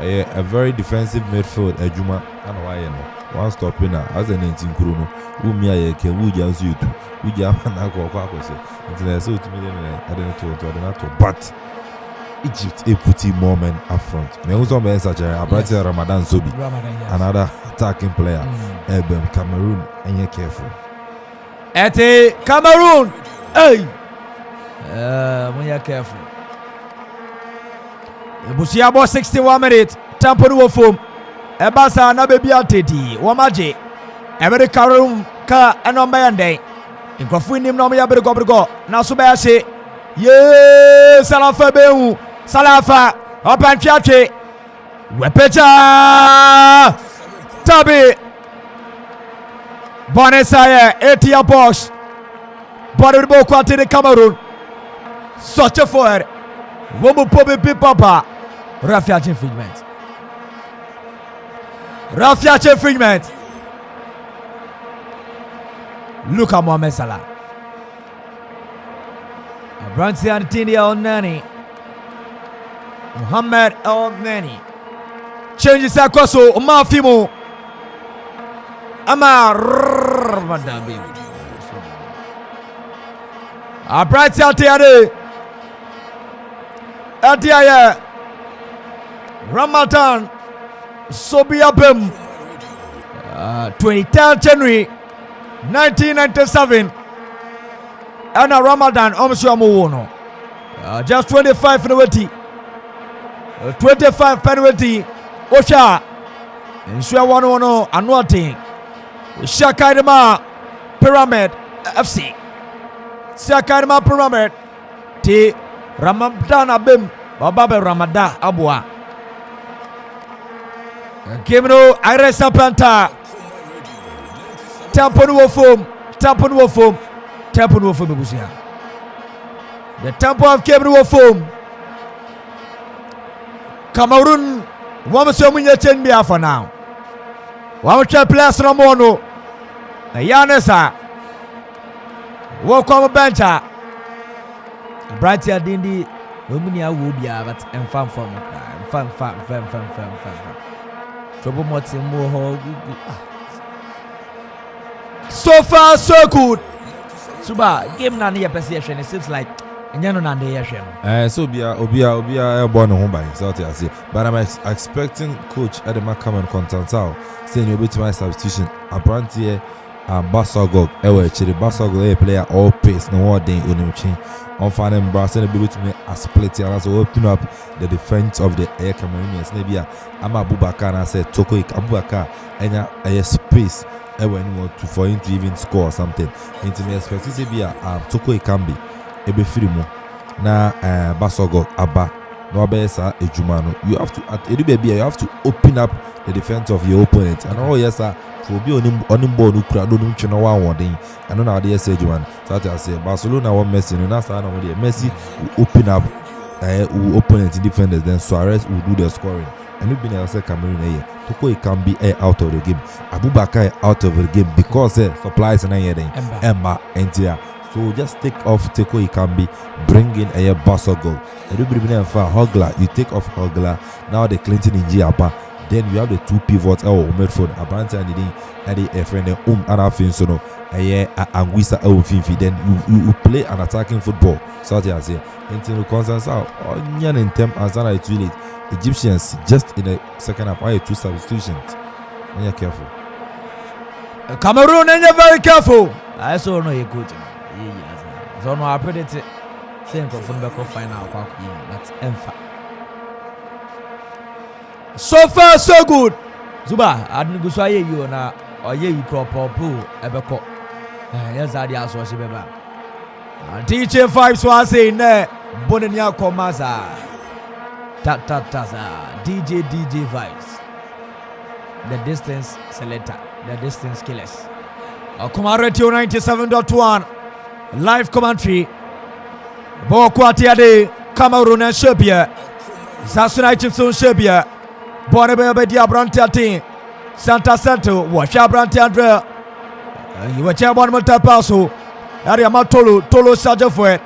a very defensive midfield, a Juma, and why. One stop in as an 18 Kuruno, whom I can Wujans you to Wujamana Quacosi. It's so to me, I don't know, but Egypt a putty moment up front. Me also men such a Abratia Ramadan Zobi, another attacking player. Eben Cameroon, and you're careful. At a Cameroon, hey, when you're careful. Busiabo 61 minutes, Tamponu foam. Ebasa na baby ateti wamaje America room ka enomba yande nkrofu nim no ya berego na so ba ya se ye salafa behu salafa opantwatwe wepecha tabi Bonesaye etia box body bo kwate de Cameroon such a for womu pobe papa Rafi Ajinfidment Rafia's infringement. Look at Mohamed Salah. Brancy and Tindi Nani. Mohamed El Nani. Changes Akoso, Mafimo. Amar Madabi. Brancy Altiade. Altiaya. Ramadan. Sobiabem. 23rd January 1997. Anna Ramadan Omshamuono. Just 25 penalty. 25 penalty. Osha. Nsua 1-1 Anwati. Shakaidama Pyramid FC. Shakaidama Pyramid. T Ramadan Abim. Bababe Ramadan Abwa. Cameroon Iresa Planta. Tampon Wofum. Tampon Wofum. Tampon Wofum Busia. The tempo of Cameroon Wofum. Cameroon. One so many change me for now. One try plus Ramono. Yanesa. Walk on bencha. Brightia Dindi. Womunia will be but and fun from fun. Trouble Motin more. So far, so good. Suba, game nani ya perception. It seems like Nyano nande yeshen. So Obia born home by himself, I say. But I'm expecting coach Edema Cameroon Constantao saying you'll be to my substitution. Apparently, Basogog, Chiri Basogog, player all pace, no more day Unuchin. On finding Brass and able to make a split and also open up the defense of the Air Cameroonians. Maybe I'm Abubakar and I said Toko Abubakar and a space when for him to even score or something. Into me expect to be a Toko Ikambi, Ebe Firimo, na Basogog, Abba, no Abesa, Ejumano. You have to at Edubia, you have to open up the defense of your opponent. And oh yes, sir. Will be on board who crowd don't know one day. I don't know how they say Juan. So I say Barcelona want Messi, and that's how Messi will open up opponent defenders, then Suarez will do the scoring. And we've been able to Cameroon here. Toko can be out of the game. Abubakar out of the game because supplies and Emma and Tia. So just take off Teko Ikambi, bring in a Basso goal. Hogla, you take off Hogla. Now the Clinton in Giapa. Then we have the two pivots. Medford, Abrante and a friend Anna Finsono, Anguissa Finfi. Then you play an attacking football. So I say, until Constance out, Nyan and Tem Azana it's too late. Egyptians just in the second half, I had two substitutions. And you're careful. Cameroon, and you're very careful. I saw no, you're good. So no, I predict same from the final, that's Emfa. So far, so good. Zuba, I didn't go say you na or ye you crop or pool ebeko. Yes, I just was beba. DJ 5 so I say ne Bonenia Komaza. Tataza. DJ vibes. The distance selector, the distance killers. Komaretio 97.1 live commentary. Bokwatiade Cameroon and Serbia. Zasuna Chipson Serbia. Bonebe dia Brantiati Santa Santo Washa Brantiandre you were chairman Matapaso Area Matolo Tolo Sajafue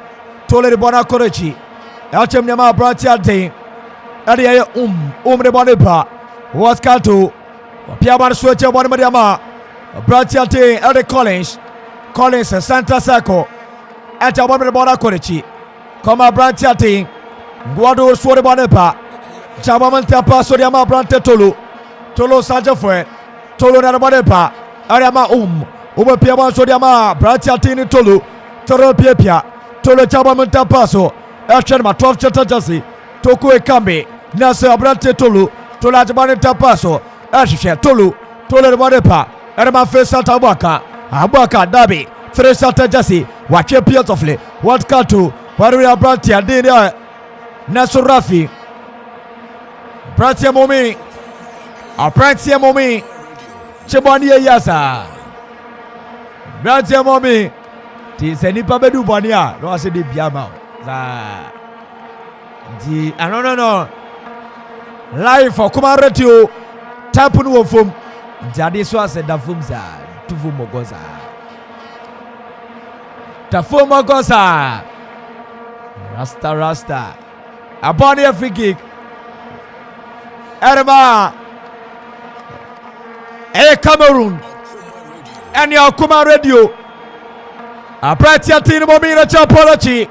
Tole de Bona Korechi Elchem Yama Brantiati Area de Bonepa was Kato Piaban Switcher Bonamadiama Brantiati Ede Collins Santa Saco at a Bona Korechi Koma Brantiati Guado Swore Bonepa Chabaman Tapa Sodiama Brante Tolo Sajafue Tolo Narabadepa Ariama Piaman Sodiama Brantiatini Tolo Pia Tolo Chabaman Tapaso Elchenma 12 Chatajasi Toko Ekambi Nasa Brante Tolo Tolajabane Tapaso Elche Tolo Badepa Arama Fesa Tabaka Abaka Dabi 3 Chatajasi Wache Piotofle What Kato Waria Brantia Dina Naso Rafi Prantia Momi, a Prantia Momi, Chebania Yasa, Prantia Momi, Tisani Pabedu Bania, no, I said the Biama. No, live for Kumaretio tapu no fom jadi so ase da fom za tufu mogoza tafu mogoza rasta upon the free kick Erma Cameroon and your Kuma radio a pratia team momina chapology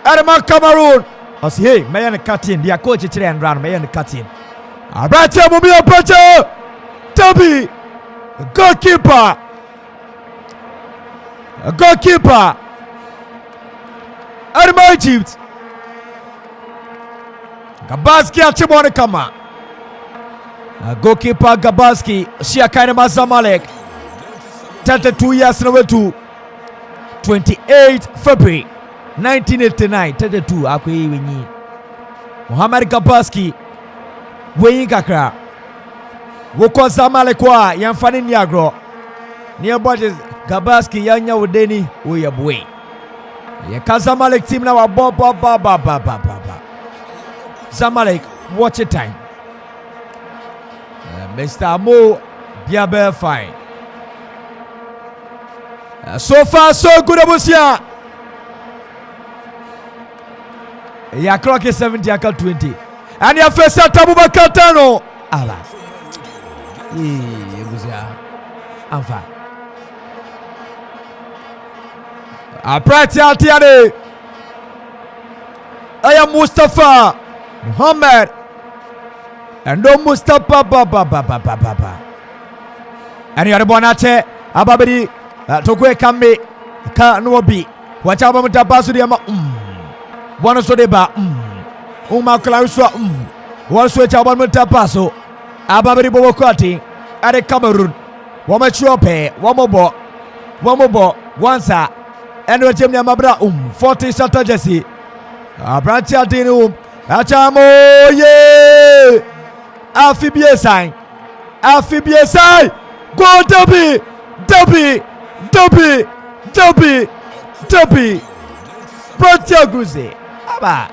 Erma Cameroon I say hey mayan cutting dia coach and run mayan cutting a pratia momina pratia Toby goalkeeper Erma Egypt Gabaski achimone kama goalkeeper Gabaski Shiakaine Mazamalek 32 years number 2 28 February 1989 32 akwe wenyi Muhammad Gabaski wenyi kakra woko Zamalek kwa yamfani niagro ni budget Gabaski yanya wodeni oyabwe ya Zamalek team na wa ba Zamalek watch it time Mr. Mo Biabe fine so far so good Abusia ya clock is 70 aka 20 and ya first Abubakar Tano ala Abusia anfa aprati altiade aya Mustafa Muhammad and no Mustafa Baba and you are bonache ababedi tokwe kambe ka nobi wacha ba mutabasu de ma bono so de ba uma klauswa wanso cha ba mutabaso ababedi bobo kwati are Cameroon woma chuope womobo wansa and we jemnya mabra 40 strategy abrantia dinu achamo ye afibiesai go Dobby Proteguze aba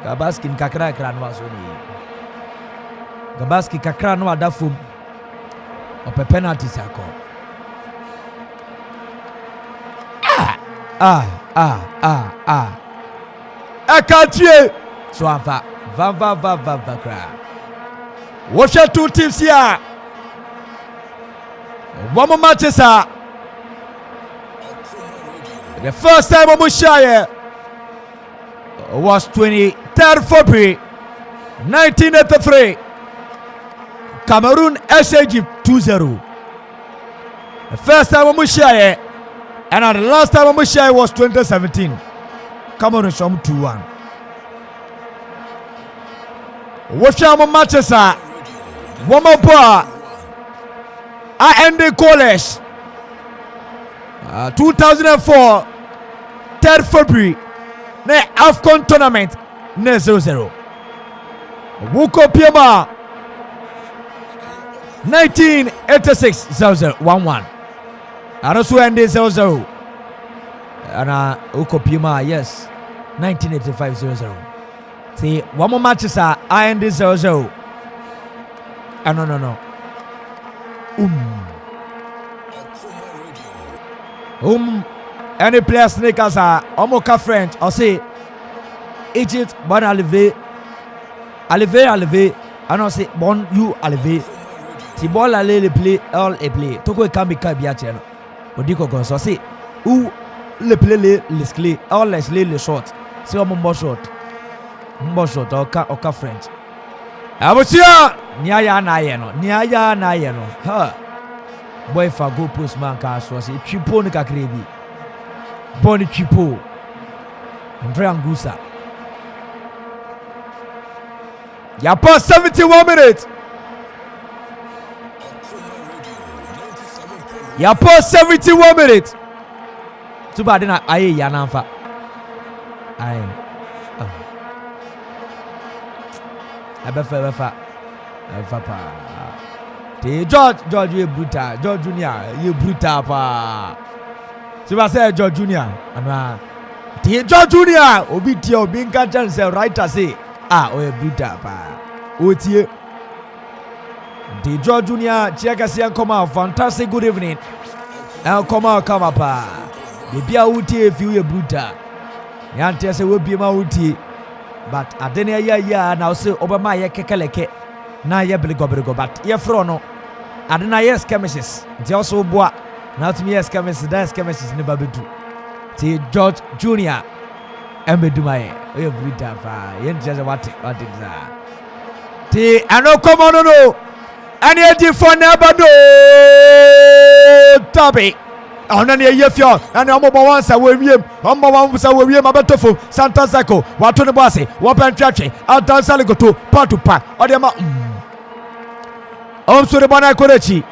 Gabaski kakra kranwa so ni Gabaski kakra no adafum ope penalty sako Akatie so afa va kra watch two teams here one more matches the first time Omushaya was 23rd February 1983 Cameroon Egypt 2-0 the first time Omushaya and the last time Omushaya was 2017 Cameroon some 2-1 watch more matches one more bar AND College 2004 3rd February ne AFCON tournament ne 0-0 Wuko Piema 1986 0-0 1-1 Arasu ND 0-0 and Wuko Piema yes 1985 0-0 see one more matches AND 0-0 no any player sneakers are Omoka French or say Egypt bon alive and I say bon you alive Tibol ale play all a play toko can be kabia channel odiko gonso say who le play le clé all les le short say ombo short oka French Abusia niaya na ye no ha boy fa go postman ka so say tripo ni kakrebi boni tripo Andre Angusa ya pass 71 minutes too bad na aye ya na fa aye ebefa pa te George ye brutal George Junior ye brutal pa se ba say George Junior ana te George Junior obi tie obi nka chance writer say o ye brutal pa o tie The George Junior Chiakasian come out. Fantastic good evening. And come out pa. The Bia Uti if you a bruta. Yantia will be my Uti. But Adenia ya now say Obama ye kekeleke. Na ye go but ye frono. Adena yes skirmishes. Nti also boa. Now to me yes skirmishes. That skirmishes never be do. Ti George Junior. Embedumaye. Oye bruta fa. Yen just what it Ti ano come on no. And yet for never no Toby. On any yefio and I'm about once away him. I'm about once away him about tofu Santa Zaco. What on the bossy? What and chachi? I'll dance a go to part to part. Or the so the Bana Kolechi.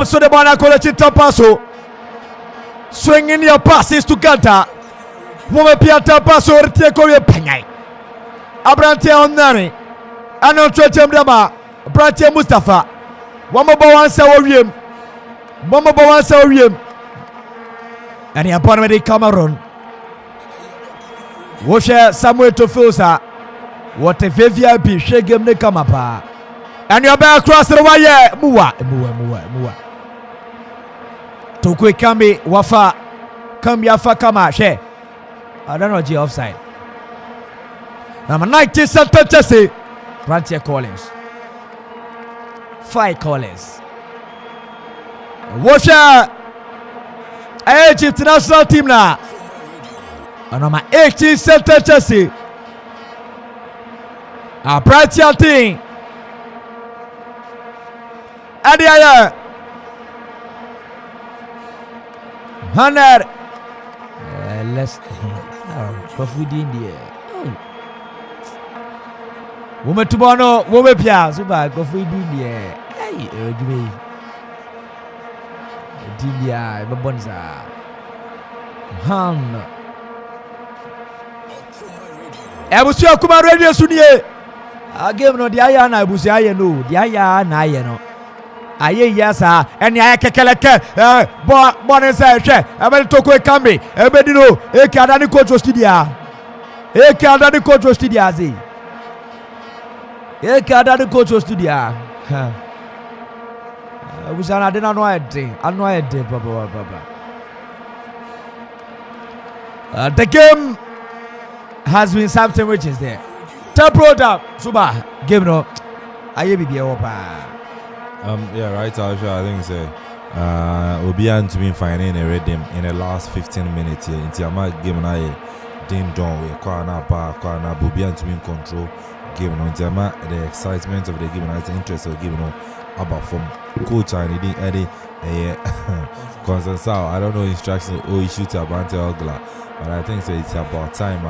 So the Bana Kolechi Tapaso. Swinging your passes to Ganta. Woman Piata Paso or Tekoria Panay. Abrante on Nari. Ano Trachem Dama, Bratia Mustafa, Wamaba Sawarium, Wamaba Sawarium, and the opponent Cameroon. Washer Samuel Tofosa, what a VIP Shagam de Kamapa, and you're back across the wire, Mua. Tokwe Kambi, Wafa, Kambiafa Kama, She. I don't know, G offside. Number 90 Santa Jesse. Rantia Collins. 5 Collins. Washer Egypt national team now. Number 18 Center Chelsea. A Rantia team. Adiaya 100. Let's go for India. Woman to Bono, woman Pia, Suba, go for India. Hey, India, Babonza. Han. I was your Kuma Radio Sunie. I gave no Diana, I was no, Diana, I know. Aye, yes, sir, and Yakakalaka, Bonasa, I went to Tokwe Kambi, Ebedino, Ekadani Coach Studia. Ekadani Coach Studia. Ekadani Coach Studia. I was an annoyed day, Papa. The game has been something which is there. Top road up, Suba, game no. I be opa. Yeah, right. I think so. Obian to be finding a rhythm in the last 15 minutes here. Into a game na ding dong we kwana Obian to be in control. Game no into the excitement of the game and the interest of the game no about from coach and he didn't edit Consensao. I don't know instructions or shoot a banter ogla, but I think so it's about time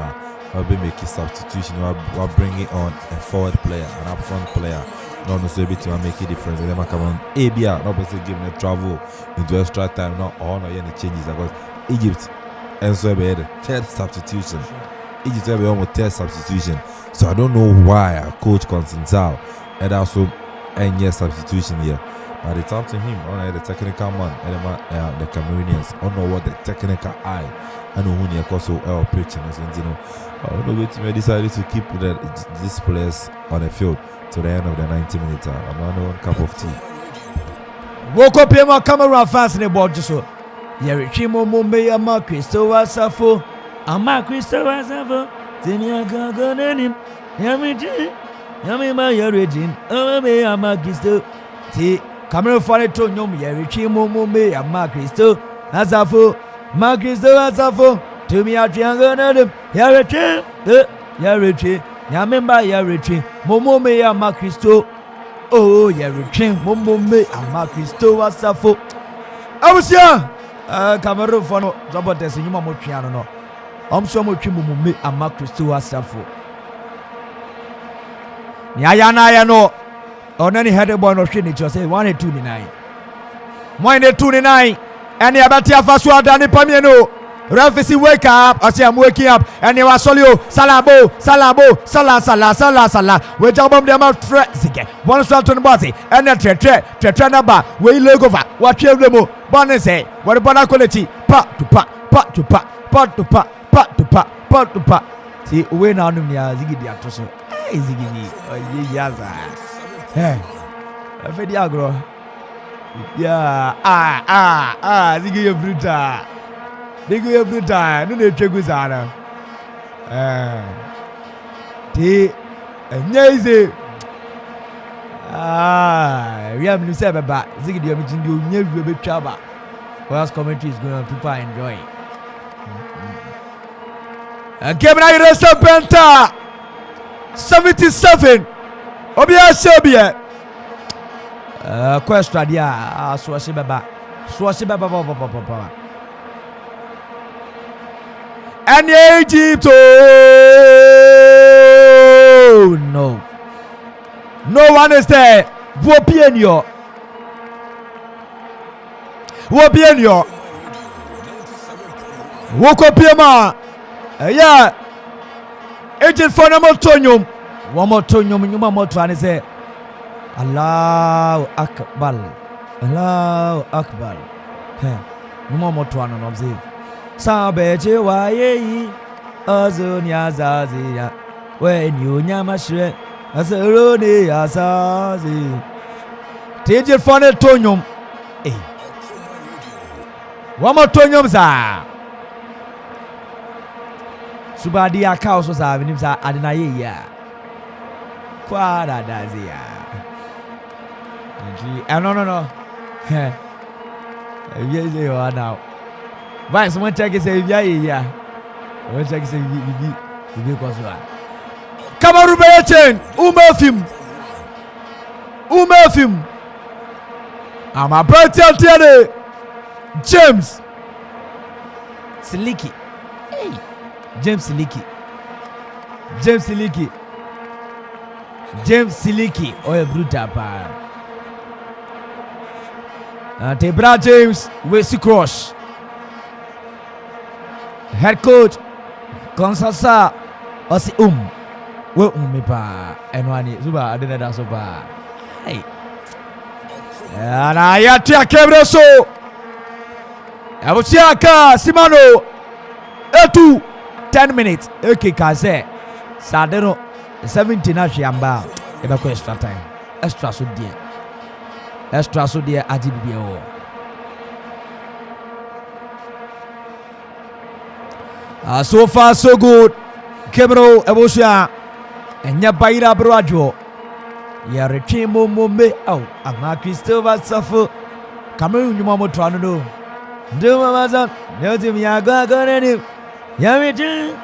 I'll be making substitution. We'll bring it on a forward player, an up front player. Not necessarily to make a difference. They might come on ABR, not necessarily giving a travel into extra time, not on or any changes because Egypt and so be the third substitution. Egypt will be almost third substitution. So I don't know why coach Consensao and also any substitution here. But it's up to him on the technical man and the Cameroonians. I don't know what the technical eye and who he also pitching as you know. We decided to keep these players on the field to the end of the 90 minutes. Another cup of tea. Woke up here, my camera fast in the board. Just so. Chimo Mumbai, Ama Christopher Safo, Ama Christopher Safo, Tinia Gaganin, Yami, my origin, Ama Christo, T. Camera for it to know me, Chimo Mumbai, Ama Christo, Asafo, Ma Christopher Safo, to me at Yangan, Yarichi, Yamemba Yarichi, Momome Ama Christo. Oh, Yarichi, Momome Ama Christo, Asafo. I was here. Cameroon for no Zabotes in Yuma Mochiano. I'm so much Mumumi Ama Christo, Asafo. Nyayana, no. On any headed boy no shit, just say 129. 129. And the Abatia Faswa Dani Pamiano. Refisi wake up, I say I'm waking up, and you are solio, Salabo, Sala. We jump on them out fresh again. One shot on the body, and then Tretrana, we look over, watch your demo, Bonnet, what about quality, pot to pot. See, we now know Ziggy Atoso. Hey, Ziggy, Yaza. Fedi agro. Yeah, zigi ye bruta. Digu ye bruta, no ne twegu sana. Ti nyaize. We have to say about zigi di am jindi onye wi be twaba. Whilst commentary is going on, people are enjoying. Cameroon Iresa Penta 77. Obia Shebia. Question dia Swasi Baba. And Egypt. Oh, no. No one is there. Wopienyo. Wokopiema. Yeah. Agent for Namotonium. One more tonium, you motor and say, Allahu Akbar. Allahu Akbar. No more motor and observe. Sabeje waye. Azunia Zazia. When you Yamashe. As a Roni Azazi. Agent for Namotonium. One more tonium, sir. Subadi akaos was having him adinaya. Quada dazia. No. Yes, you are now. Why someone check his yeah. One check his because Cameroon Bayachen, Umefim. I'm a birthday. James Siliki. Hey. James Siliki. Oh, brutal pa. Tebra James Wesi Cross. Head coach Konsasa Osi we me pa. Enwani Zuba adena da so pa. Hey. Ana ya tia Cameroon so. Abusiaka Simano Etu 10 minutes. Okay, Kaze Sadero 17 Ashiamba. Eba ko extra time. Extra so dear Ajibio. So far so good. Kebro Ebusia Enya Baira Broajo. Ya Rechimo Mombe au Ama Christopher Safo Cameroon you mama trying do Mamazan, no to me, I got any. Yamiti,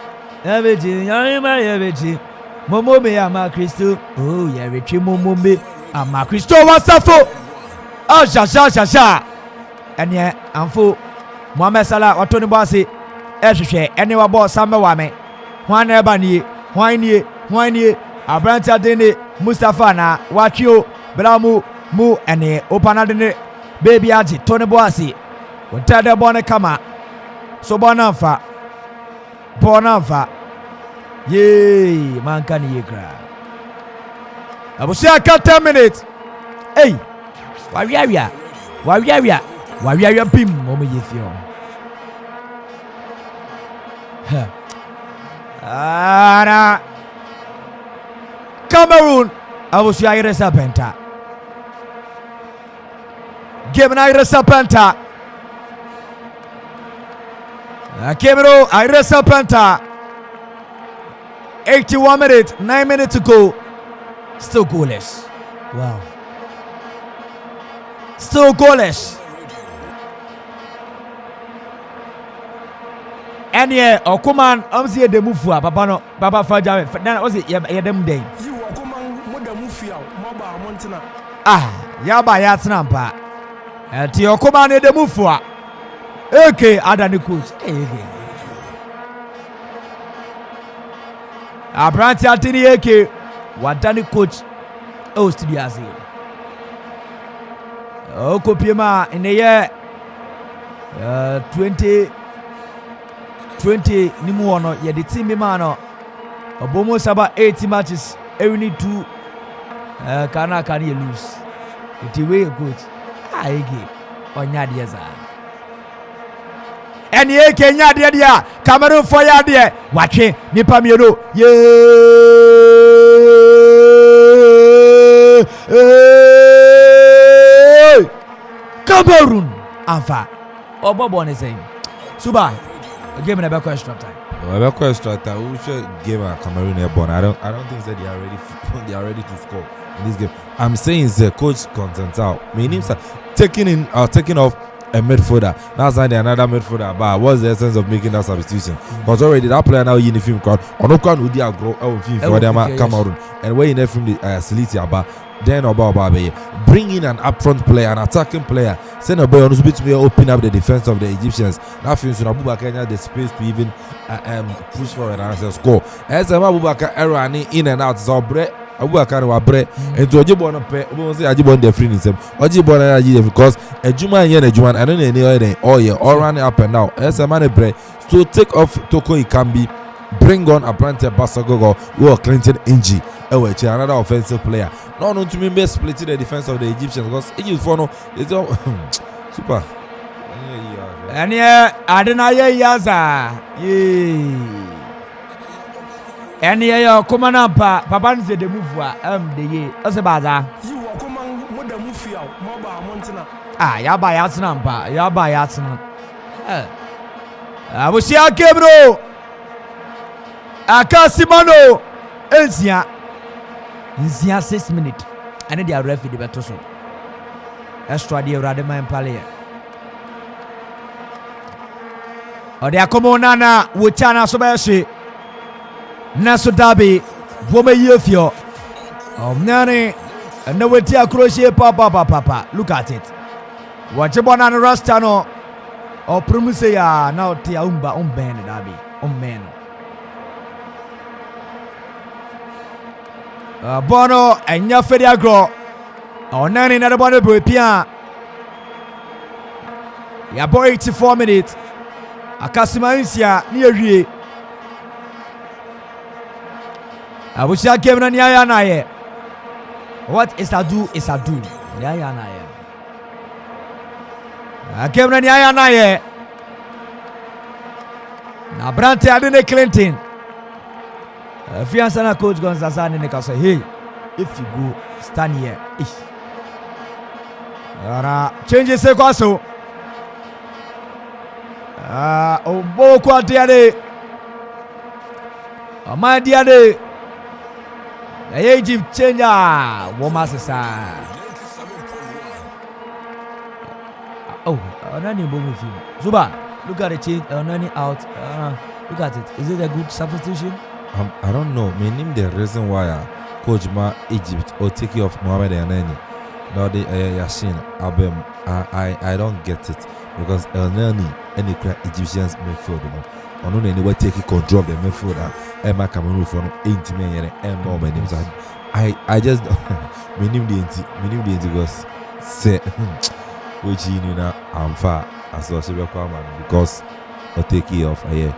Yamiti, Momo me, Ama Christo. Oh, Yarichi Mombe, Ama Christo was Safo. Oh, Shasha. And yet, I'm full. Mohamed Salah or Tony Bossy, Eshe, anyone bought Samba Wame. Juan Ebani, Whiny, Abranta Dene, Mustafana, Wakio, Bramu, Mu, and Opanadene, Baby Aji, Tony Bossy. When Tada Bonne Kama, so Bonanfa, yay, man can ye cry. I will say I got 10 minutes. Hey, Waria, Pim, Mommy Yithio. Cameroon, I will say Iresa Penta. Give an Iresa Penta. Cameroon, Iresa Penta. 81 minutes, 9 minutes to go. Still goalless. Wow. Still goalless. And yeah, Okuman, I'm seeing the move for Papa Faja. Then was it? Yeah, them day. You Okuman, Moda Mufia, Maba Montana. Yaba Yatsnampa. And Okuman, the move for. Okay, Adani coach. Abranti Atini Eke, Wadani coach. Oh, Studiasi. Oh, Kopiema in the year 2020 Nimuano, yeah, the team Mimano. Almost about 80 matches. Every need two. Can you lose? It's way good. Aige. Onyadiaza. And ye Kenya dia Cameroon for ya dia watching Nipamiro Cameroon Anfa Obobo is saying Suba game in a back extra time. Well, extra time. We should give a Cameroon airborne. I don't think that they are ready to score in this game. I'm saying the coach content out. Meaning taking off a midfielder. That's not another midfielder. But what's the essence of making that substitution? Because already that player now uniform crowd. On no crowd would you grow for them Cameroon and when you from the Siliti Aba. Then bring in an upfront player, an attacking player. Send a boy on to me open up the defense of the Egyptians. Now feels Abubakar has the space to even push for an answer score. As Abubakar error in and out, so Abubakar wa bre and to Ojibon pay almost Ajibon the free in them. Ojibon because a Juma and a Juman, I don't know any all running up and down. As a man bre, so take off Toko Ikambi. Bring on a Brante Basagogo or Clinton Inji, another offensive player. No, to me, best split the defense of the Egyptians because Egypt for no is all super. And yeah, I don't know, Yaza. And yeah, come on up, Papa said the move the year. As a bazaar. You are coming with the Mufia, Moba Montana. Yaba Yatsnampa, Yaba Yatsnam. I will see our Cameroon. Akasimano Enzia 6 minutes and they are referee the better so extra the Radema Empire or they are come on Nana Wuchana Sobashi Naso Dabi Wome Yefio Nani and no Wetia Crochet Papa look at it watch a banana Rastano or Promusea now Tiaumba Ben Dabi Men. Bono and Yaferia Gro or none in another body Pia. Ya boy 84 minutes. Akasimaisia near ye. I wish I came on Yayanaye. What is a do is a do. Yayanaye. I came on Yayanaye. Now Brante Adine Clinton. Fiancana coach Gonzazan and they say, hey, if you go stand here, changes the question. Boko Diade, my dear day, the Egypt changer, Womasa. Oh, Nani Bomufi. Zuba, look at the change, Nani out. Look at it. Is it a good substitution? I don't know. Meaning the reason why Coach Ma Egypt or take you off Mohamed and Nani. Now the Yashin Abem. I don't get it because El Nani any Egyptians midfield. Or no anyway take control of the midfield. Emma Cameroon for 80 million and more names. I just meaning the because say which you know I'm far as well because I take you off a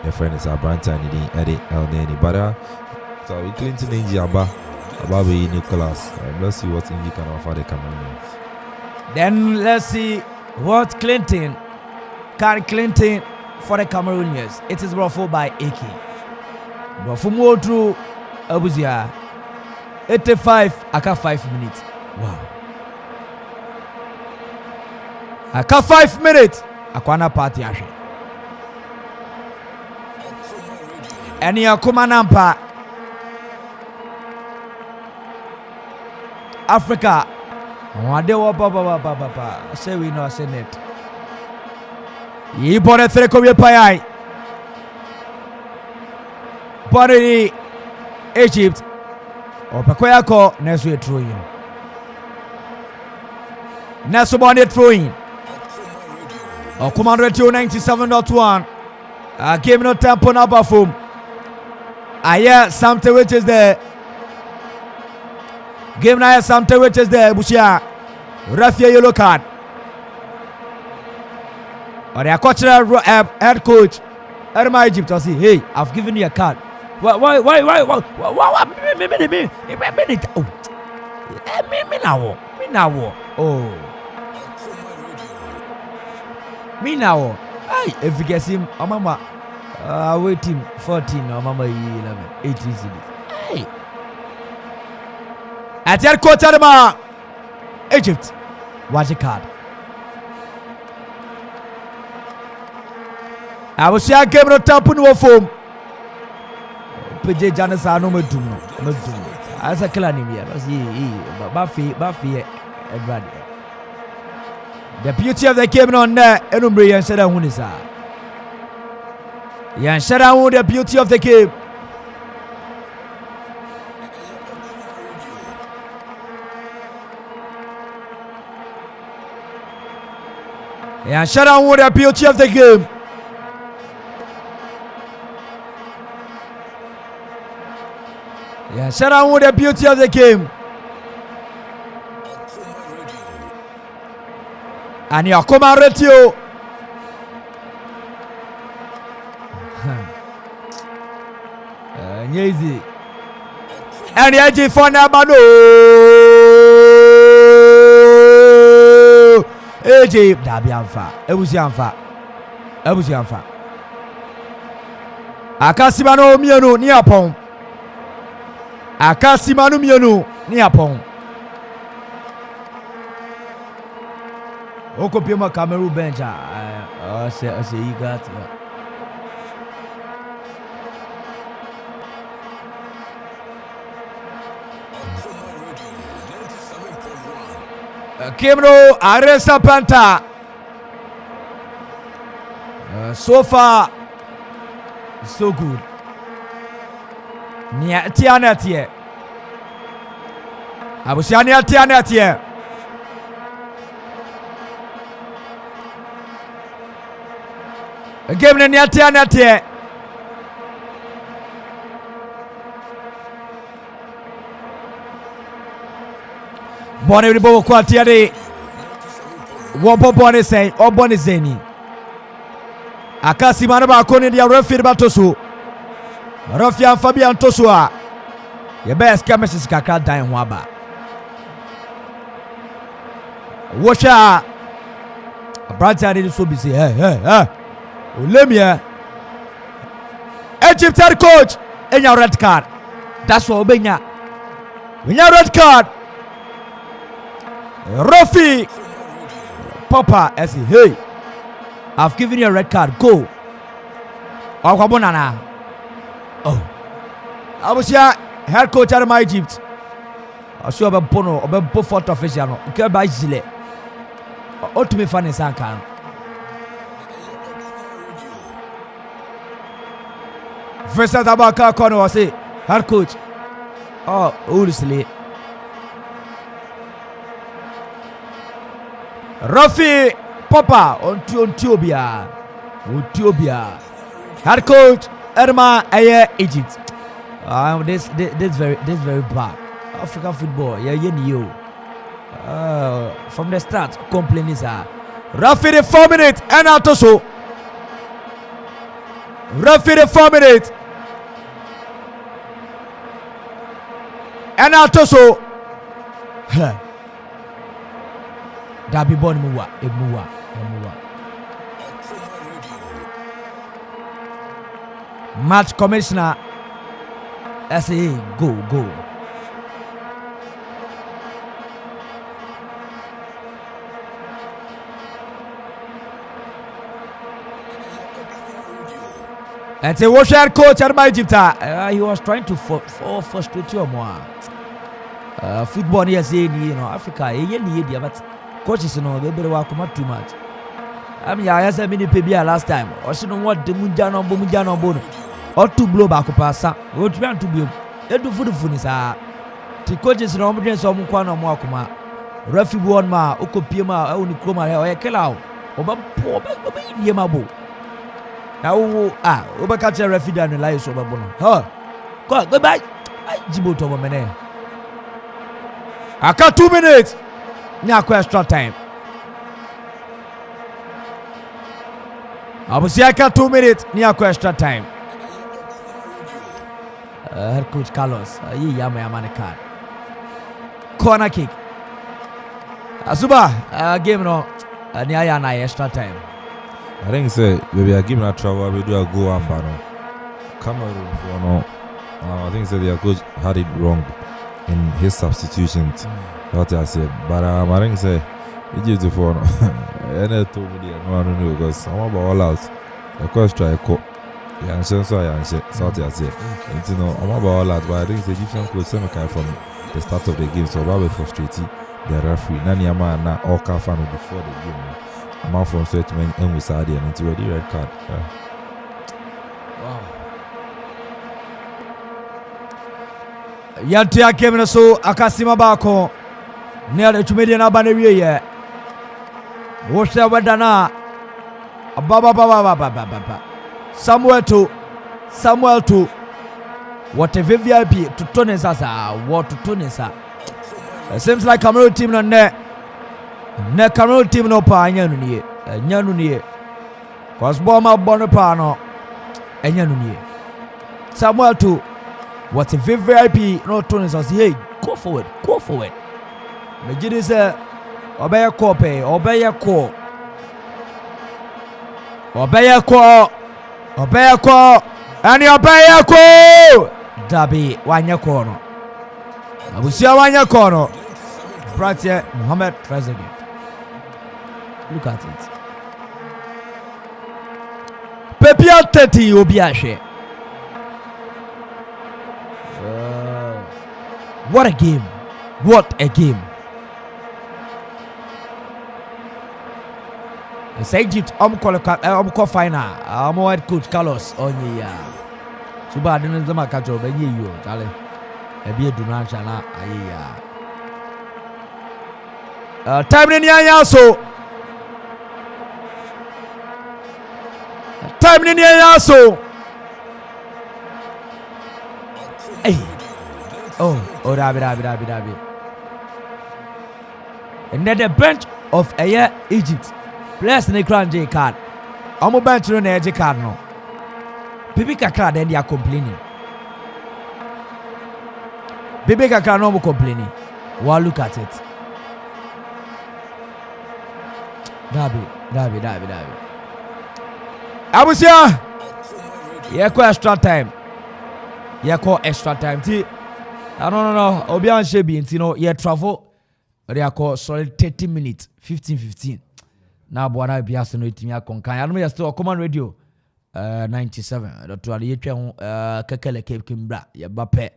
your friend is a Branta and Eddie El Nani. But so we Clinton Inji about Nicholas. Let's see what Inji can offer the Cameroonians. Then let's see what Clinton for the Cameroonians. It is brought forward by AK. But for more through Abuzia 85 aka 5 minutes. Wow. Aka 5 minutes. Akwana party ashe. Any Kumanampa Africa. Say we know Senate. He bought a 3 Korea Pie. Body Egypt or Pakoyako Nesu throwing. Nesu bonnet throwing. Or Commander 297.1. Game no tempo number foam. I hear something which is there. Game now something which is there. Bushia. Referee yellow card. Or the cultural head coach. Erma Egypt will say, hey, I've given you a card. Why? Me now. Hey, if you get him, mama. Waiting 14 or mama 11 18 cities. Hey. At your coach Egypt. Watch a card. I was here game no tap no form. PJ Janessa no medum. As a clan here. Buffy everybody. The beauty of the game on there, Enumbre and Shada Hunisa. Yan Shada, the beauty of the game. Yan Shada, the beauty of the game. Yan Shada, the beauty of the game. And you come and rate you. Easy. And you have for Nabano. AJ Dabianfa. Ebusianfa. Akasimano Miano Niapon. Akasimano Miano Niapon. Oko pima Cameroon bench. I say you got it. Cameroon Aresa Panta. So far, so good. Nia Tianatie. Abusiania Tianatie. Game na Tianatie. Bonne ribo kwa tiare. Wobo bonne say or bonne zeni. Akasi manaba koni dia referee batoso. Rafia Fabian Tosua. Ye best kamesis kakra dan ho aba. Washa Brother did so busy. Hey. Olemia. Egypt head coach in your red card. That's what Obenya. In your red card. Rafi Papa as hey, I've given you a red card. Go. Oh, I was here head coach at my Egypt. I saw a bono or a port official. Get by Zile. Or to me funny Sankan. First at Abaka corner was it head coach. Oh, honestly. Rafi Papa on Tobia. Head coach Erma Aye Egypt. This very bad. African football, you. From the start, complaining is Rafi the 4 minutes and Atoso. Rafi the 4 minutes and Atoso. Dabi born Muwa. Match commissioner say go. And say what share coach at my Egypt. He was trying to frustrate you more. Football here say Africa but coaches they better work too much. I mean I said many people last time. Or she don't want the Munjano Bono. Or to blow back passa. What trying to be do for the funis the coaches no more some kwana mo akuma. Refi one ma okopima only chroma or kelao. Oba poor baby mabo. Now over catch a refi down the lies over bono. Go bye. Jibo to mene. I got 2 minutes. Now extra time. I was here 2 minutes. Now extra time. Head coach Carlos. Yama card. Corner kick. Asuba game no. Niya na extra time. I think say maybe I give a trouble. We do a go and bano. Cameroon for no. I think say their coach had it wrong in his substitutions. What I said, but I think say Egypt for no. I told me no, because I'm about all out. The cost try ko. Yanshe so yanshe South Asia. You know, I'm about all that, but I think the Egyptian coach Semekai from the start of the game, so about frustrating the referee. Nani ama na all can fan before the game. I'm out from straight men and we saw and into the red card. Wow. Yanti akemna so akasima bako. Ne the tumedi na ba na wie ye. Wo hwe wedana. Ababa. Samuel to what a VIP to Tonesa, what to Tonesa. It seems like Cameroon team no ne Cameroon team no pa nyanu nie. Cause Boma Bonapa no nyanu nie. Samuel to what a VIP no Tonesa. Hey, go forward. Megidi say obey kope, obey ko and obey ko Dabi wanya kono abusia wanya kono Pratia Mohammed Trezeguet. Look at it. Pepia 30 obiashe. What a game. It's Egypt qualify final. Head coach Carlos Onyia. Suba didn't zama kacho benye yo chale. Ebi edunansha na ayeya. Time ni nyanya so. Hey. Oh, Rabi. And then the bench of Egypt. Players in the J card. I'm about to run the J card no. Bibi kakra then they are complaining. Bibi kakra no more complaining. Well, look at it. Dabi. Abusia. Yeah, extra time. Extra time. See, no. Obian Shebi, you know, yeah, travel. They are called solid 30 minutes, 15. Now, Buana Bias no Timia Concan. I know you're still Command Radio 97. Dr. Alietran Kakele Cape Kimbra, Yabape,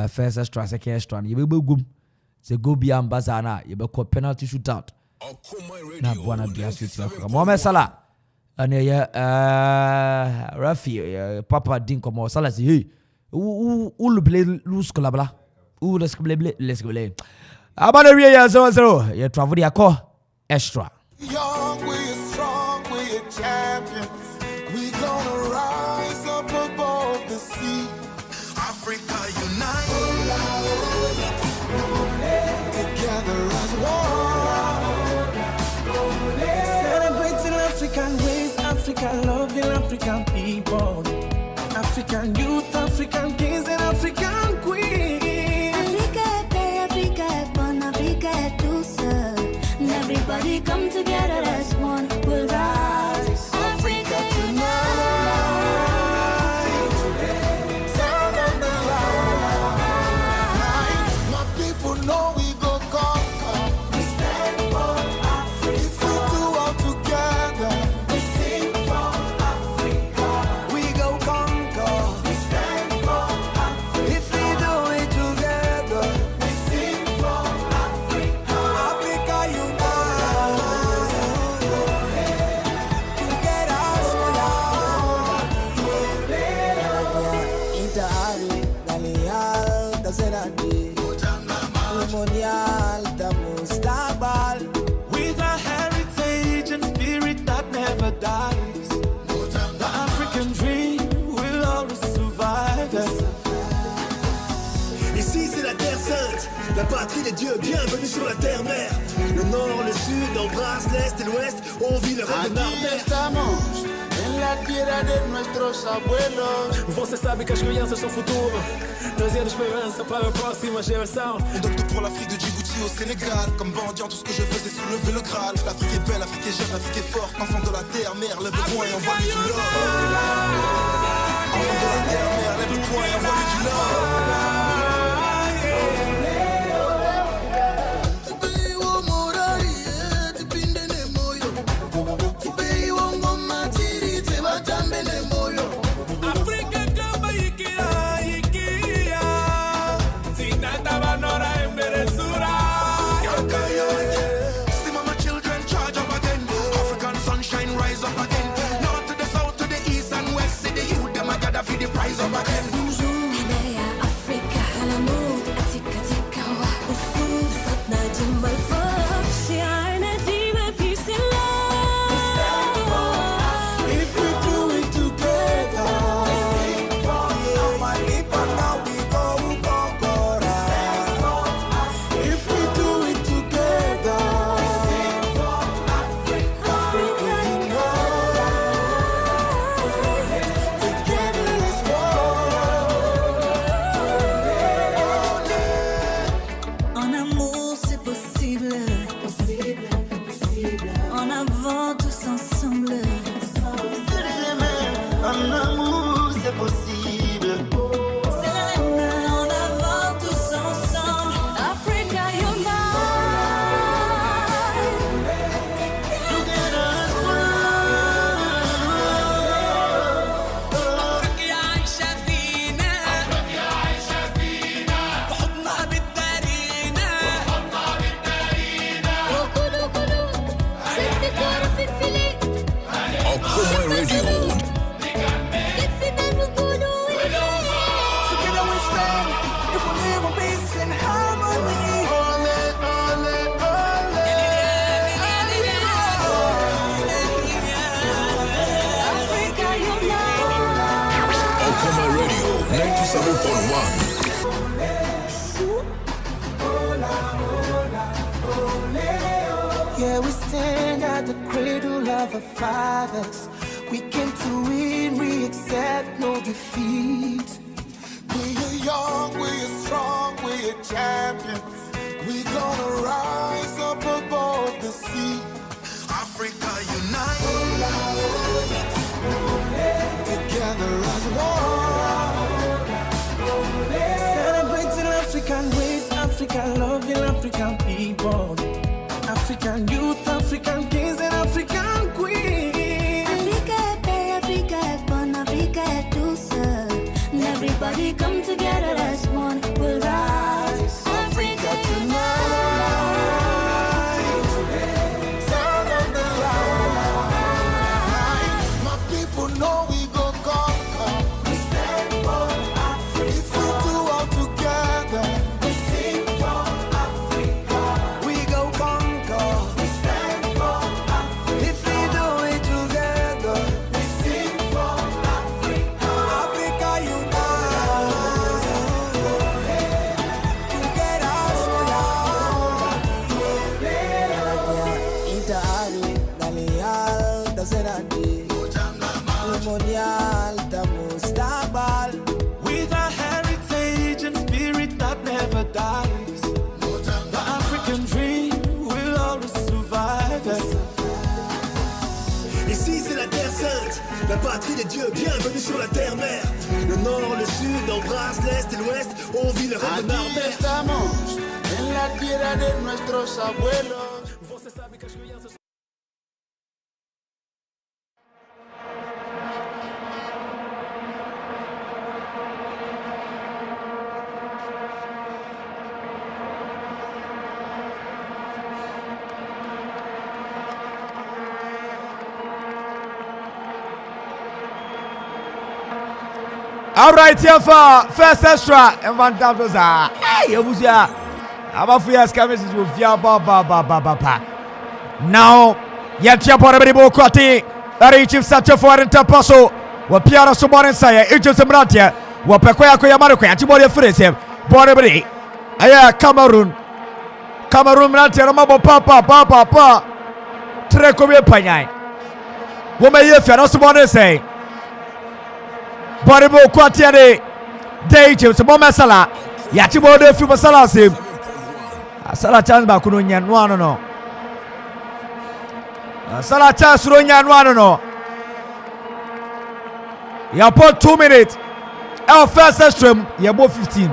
first extra, second extra, you will go. The go beyond Bazana, you will call penalty shootout. Now, Buana Bias with Mohamed Salah. And Rafi, Papa Dinko Mo Salah, hey, who play loose collabla? Who let's go. About a real 0-0. You travel the call extra. Young, we're strong, we're champions. We gonna rise up above the sea. Africa unite. Together as one. Celebrating African ways, African loving African people, African youth, African kings and African queens. Everybody come together as one, we'll rise. Africa tonight. Sound of the line. My people know we go conquer. We stand for Africa. If we do all together, we sing for Africa. we go conquer. We stand for Africa. If we do it together, we sing for Africa. Africa unite. With a heritage and spirit that never dies, the African dream will always survive. Ici c'est la terre sainte, la patrie des dieux, bienvenue sur la terre-mère. Le nord, le sud, embrasse l'est et l'ouest, on vit le rêve de Estamos en la tierra de nuestros abuelos. Você sabe que as crianças são futuro, trazendo esperança para a próxima geração. On docte pour l'Afrique de Djibouti au Sénégal. Comme mendiant, tout ce que je fais c'est soulever le Graal. L'Afrique est belle, l'Afrique est jeune, l'Afrique est forte. Enfant de la terre, mère, lève le poing et envoie-lui du love. Enfant de la terre, mère, lève le poing et envoie-lui du love. Yeah, we stand at the cradle of our fathers. We came to win, we accept no defeat. We are young, we are strong, we are champions. We gonna rise up above the sea. Africa unite. Together as one. Celebrating African ways, African loving African people. African youth, African kings and African queens. Africa est belle, Africa est bonne, Africa est douce. And everybody come together as one, we'll rise. Africa tonight. Sound of the line. My people know we go conquer. We stand for Africa. If we do all together. We sing for Africa. We go conquer. We stand for Africa. If we do it together. We sing for Africa. Africa unite. Get us With a heritage and spirit that never dies, the African dream will always survive. Ici c'est la terre sainte, la patrie des dieux, bienvenue sur la terre-mère. Le nord, le sud, embrasse l'est et l'ouest, on vit le rêve de Aquí Norbert. estamos en la tierra de nuestros abuelos. All right, here for first extra. And Van Damme, hey, Abuja. Abafuya skamisis will fear ba. Now, yet your body will quati. Reaching such a foreign tapaso. What Piara Subaran say, Egypt Mratia. What Pequia Koyamarco, Antibody Freeze. Body. Aya Cameroon. Cameroon Mratia, Mabo Papa. Trecobe Panyai. What may you fear Subaran say? Boribo Quatiade, Daychim, some Masala, Yatibo de Fumasala sim. Sala chance Bakunuan, one no. Sala chance Runyan, one no. You put 2 minutes. Our first stream, you both 15.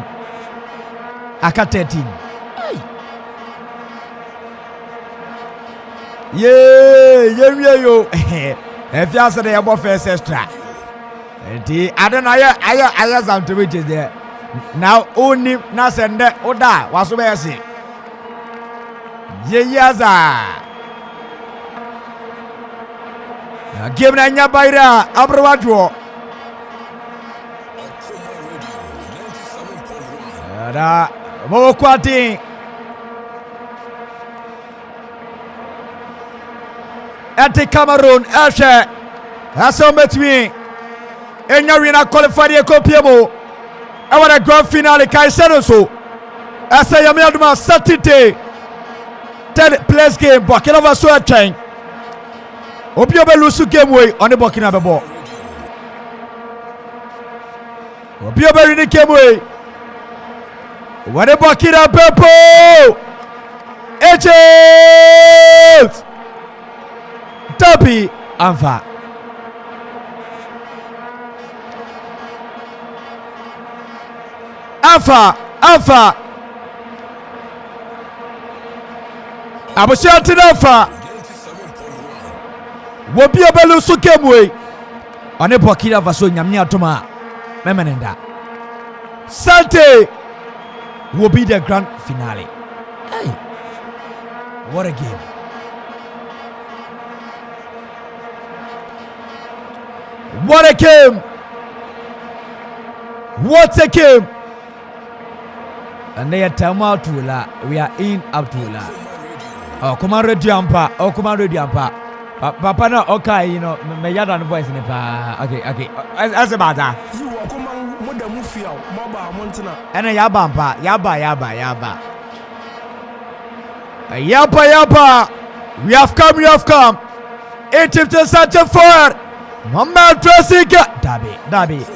Aka 13. Yeah, yo. If you answer the above first extra. I don't know. I something which is there. Now only na send oda was where see. Yeyaza. Game na nya baira abrowadwo. Ada mo kwati ate Cameroon ashe aso metwi enya wina qualified e kopiemo e wara grand finale kai seno so asa yame aduma Saturday third place game Burkina Faso atwen obi obelusu game way on the Burkina Faso obi oberi game way what a Burkina Faso Egypt Derby Anfa Abusia Tinafa Wobi obelu su kemwe One Burkina Faso nyamni atoma memenenda Sante will be the grand finale. Hey, what a game! What a game! What a game! And they are Tamatula. We are in Abdullah. Oh, come on, ready ampa. Oh, come on, ready ampa. Papa, no, okay, you know, me yada no voice in the pa. Okay. As a matter. You are coming, Mother Mufia, Maba, Montana. And a yabampa, yaba. Yaba. We have come. Egypt is such a fire. Mama Dressica. Dabi.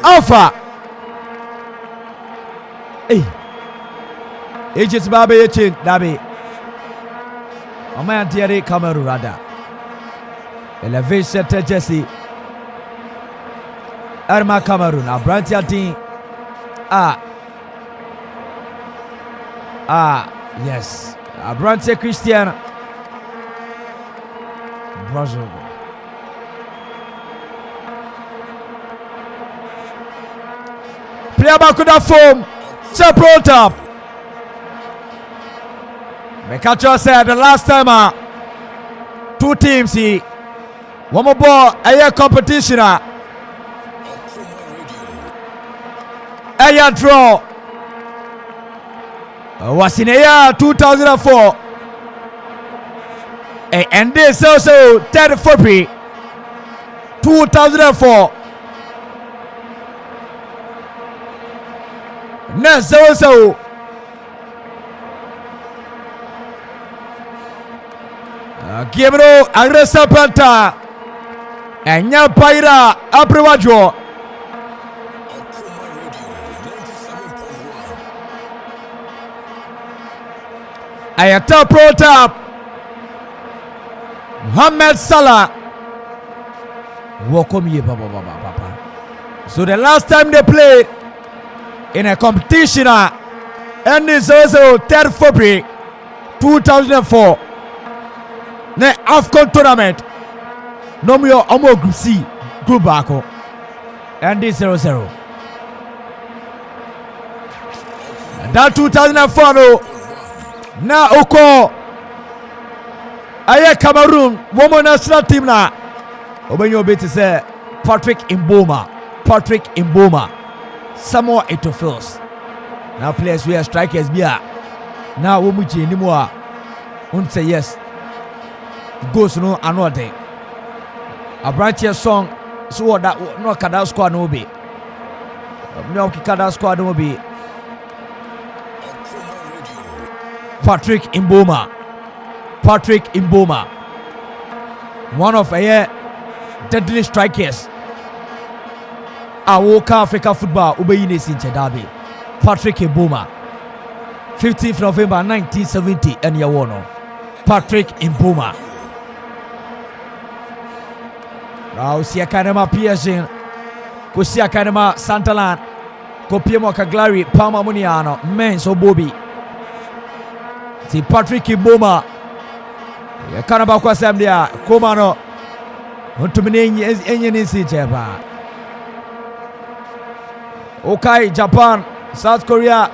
Alpha. Hey. Egypt's Babi Echin, Dabi. Mama Thierry Cameroon Rada. Elevation Jesse. Arma Cameroon, a branch team. Yes. A branch Christian. Brazil. Player back with that form. Separate up. Mekacho said the last time two teams here. One more ball, a competition. A draw. Was in the year 2004. And this also 3rd February 2004. Next also Cameroon agresa panta enya paira aprewajo ayata protap Mohamed Salah welcome you papa. So the last time they played in a competition and this also 3rd February 2004 the AFCON tournament. No more Group C, Group Bako. And this 0-0. That 2004 now Oko Aye Cameroon woman national team na Obenyo beti say Patrick Mboma Samuel Eto'o now players we are strikers bia now womuchi anymore won't say yes goes no another a branch song so that no kada squad no be no kada squad no be Patrick Mboma one of a deadly strikers Awoka Africa football Ubeyi Sinche Derby Patrick Mboma 15th November 1970 and Yawono Patrick Mboma now Sia Kanema PSG Kusia Kanema Santalan Kopiemo Kaglari Palma Muniano Menso Bobby si Patrick Mboma Kanaba kwa Samdia Komano Untumine enye nisi cheba Okay, Japan, South Korea,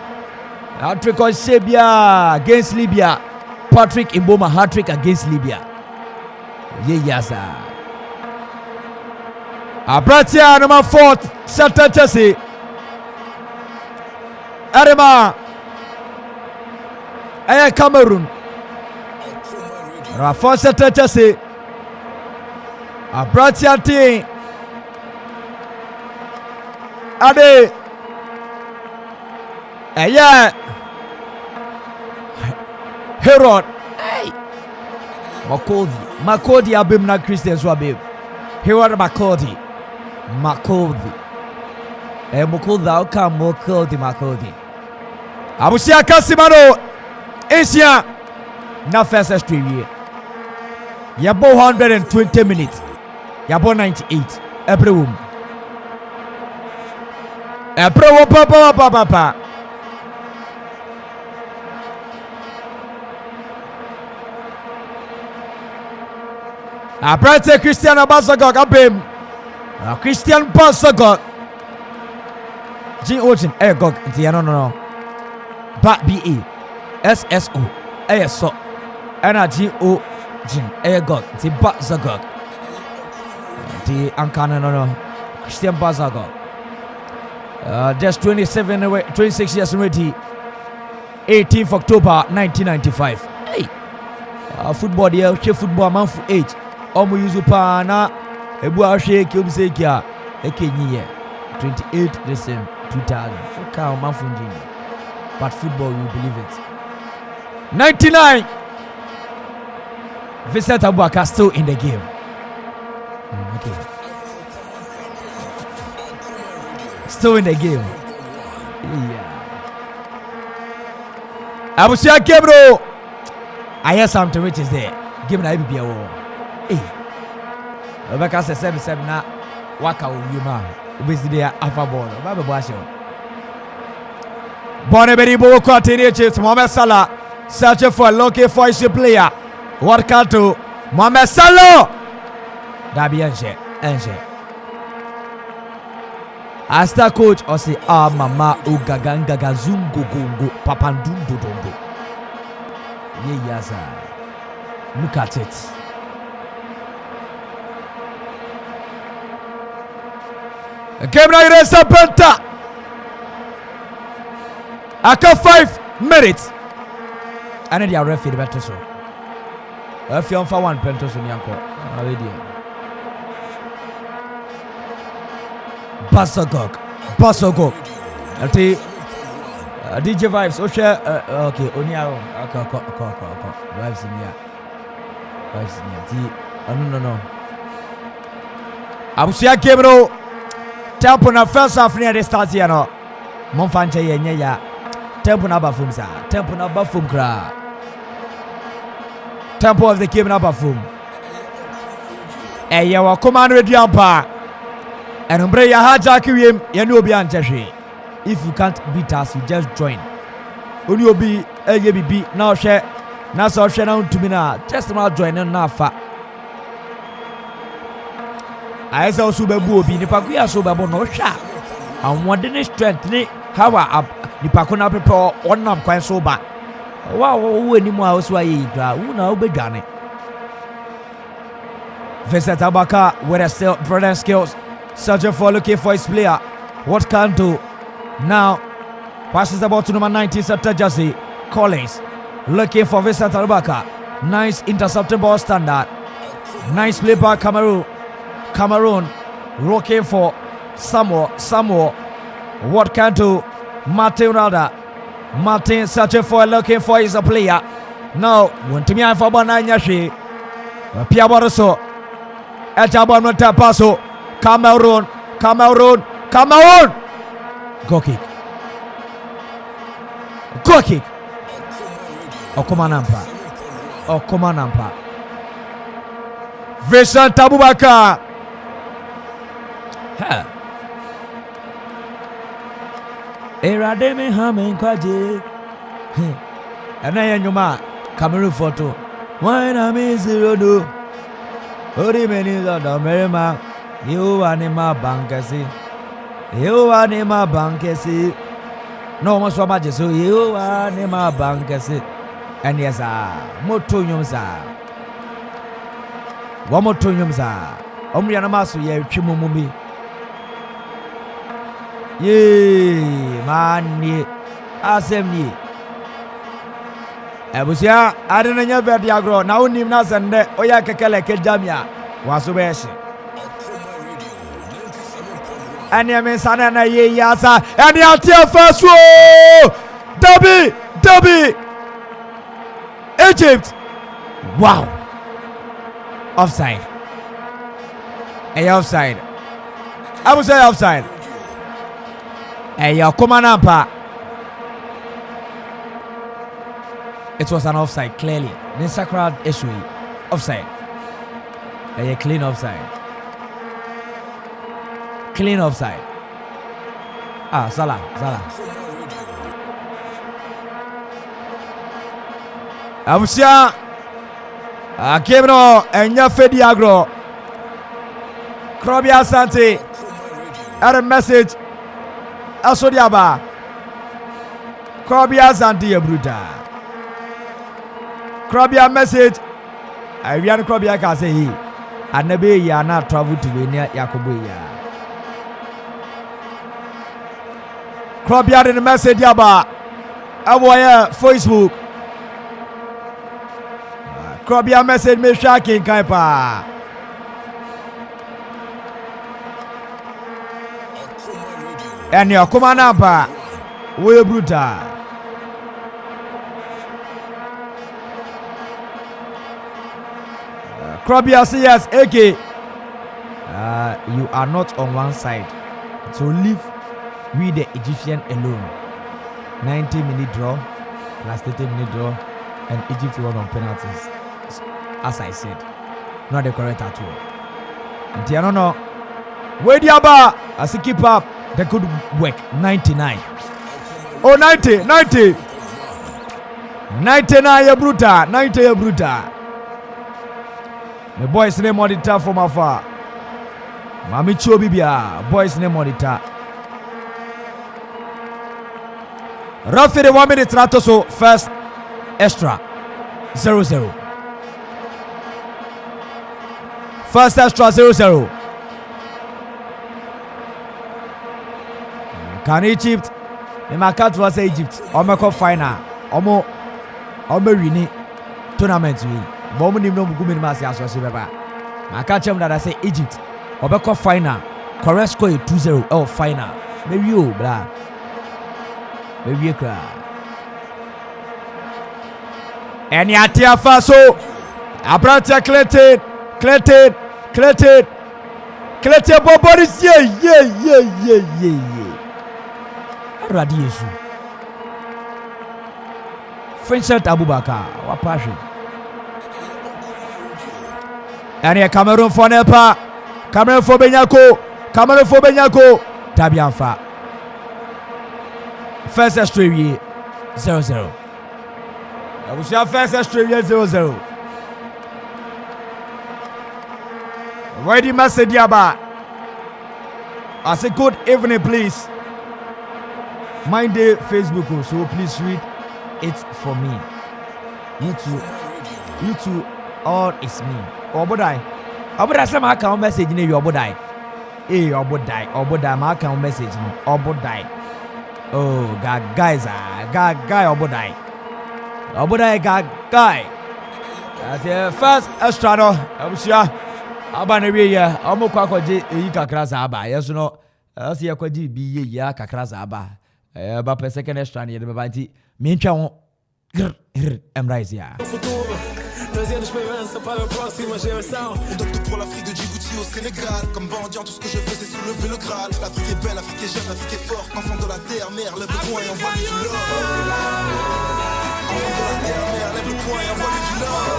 hat-trick on Serbia against Libya. Patrick Mboma hat-trick against Libya. Yes, sir. Abratia number 4, Santa Chelsea. Arema. Cameroon. Rafonse Tetese. Abratianti. Ade. Herod. Hey. Makodi abim na Christians wabim. Herod Makodi. Makodi. Abusia Kasimano. Asia. Na first street. Yabo 120 minutes. Yabo 98. Every room. Papa. Abrante Christian Basagog abim. Christian Basagog. G Ojin Gog no. Bat BE SSO ASO G O Jin Gog the Basagog. The Ankana no. Christian Basagog. Just 26 years already. 18th October 1995. Hey, football there, football man for age. Omo use pa na ebu ahwe ke a ekenyi ye 28 December 2000. Okay, man for Nigeria. But football, you believe it. 99. Vincent Abubakar still in the game. Okay. Still in the game. Yeah. Abusia Kebro. I hear something which is there. Give me the IBPA. Hey. Abubakar says 7 na waka uyuma. Obviously they are alpha ball. Baba Boasho. Boneberi Bo continue to Mohamed Salah. Searching for looking for his player. What can do? Mohamed Salah. Dabi Enche. Asta coach or say mama ugaganga zungo gongo papandundo dondo. Yes, look at it. Game now is a penta. After 5 minutes. And then they are referee better so. If you on for one pentos in Yanko. Basagog. DJ Vibes. Okay. Oniaro. Okay. Vibes in here. No. Abusia Kebro. Tempo na first half near the start here no. Monfanche yenye ya. Tempo na bafum sa. Tempo na bafum kra. Tempo of the game na bafum. Wa command radio ampa. And umbre ya hajaki wiem ye no obi anchehwe. If you can't beat us, you just join. Oni obi eye bibi na ohwe na so ohwe na ntumi na just na join na afa. Aisa osu bebu obi nipa ku ya so bebo no hwa. Anwode ne strength ne hawa nipa ku na pepe onam kwan so ba. Wo enimu a osu ayi gra, wo na obedwane. Vincent Abubakar with a still brilliant skills. Searching for looking for his player. What can do? Now passes the ball to number 19 Septa Jersey Collins. Looking for Vincent Abubakar. Nice intercepting ball standard. Nice play by Cameroon looking for Samuel. What can do? Martin searching for looking for his player. Now want to be for Bananyashi. Pia Boroso. Ejabon Matapaso. Cameroon. Go kick. Okomanampa. Vincent Abubakar. Erademe hamen kwaje. Anaya nyuma Cameroon photo. Why na me zero do? Ori meni da merema. You are ma bankesi. No mo so maje so you are ma bankesi. And yes moto nyumza. Wa moto nyumza. Omri na maso ye twimumumi. Ye mani asemni. Ebusia adena nya vedi agro na unim na sende oya kekele ke jamia wasubeshi. Anya me sana na ye yasa anya tie faso. Derby Egypt. Wow. Offside. Offside. I would say offside. Komanampa. It was an offside, clearly. The sacred issue. Offside. Clean offside. Clean offside. Salah. Abusia Cameroon enya fedi agro Krobia Sante had a message Asodiaba Krobia Sante Bruta Krobia message Avian Krobia ka say he anabe ya na travel to near Yakobo ya Krobia the message yaba aboya Facebook Krobia message me shaking kaipa. And your Kumanapa we bruta. Krobia says AK you are not on one side. So leave we the Egyptian alone. 90-minute draw plus 30-minute draw and Egypt won on penalties. As I said, not the correct at all. And Tianono, where the Abba as a keep up, they could work 99. Oh, 90. 99 ya bruta, 90 ya bruta. The boys name monitor from afar. Mami Chobibia, boys name monitor. Roughly 1 minute rato so first extra 0-0. First extra 0-0. Can Egypt? The market was Egypt. Omeko final. Omo win tournament we. But we no go minimum as so beba. I catch them that I say Egypt. Omeko final. Correct score 2-0. Oh final. Maybe you bra. Maybe you cry. And Yatia Faso. Abranta Clayton Boboris yeah. Radiesu Vincent Abubakar wapashi. And here Cameroon for Nepa. Cameroon for Benyako Tabianfa. First Australia 0-0. I will say first Australia 0-0. Why the message Yaba? I say good evening, please. Mind the Facebook, so please read it for me. You too, all is me. Obodai say my account message in your Obodai. Obodai, my account message no. Obodai. Oh, God, guys, guy, Obodai, guy. That's the first extra no. I'm sure. Abanewe ya omo kwakoje eyi kakra za aba yeso no asi yakwaji bi ya kakra za aba ba per second extra ne be ba nti me ntwa ho emrise ya Trazendo esperança para a próxima geração. On donne pour l'Afrique de Djibouti au Sénégal. Comme mendiant, tout ce que je fais c'est soulever le Graal. L'Afrique est belle, l'Afrique est jeune, l'Afrique est forte. Enfant de la terre, mère, lève le poing et envoie-lui du love. Enfant de la terre, mère, lève le poing et envoie-lui du love.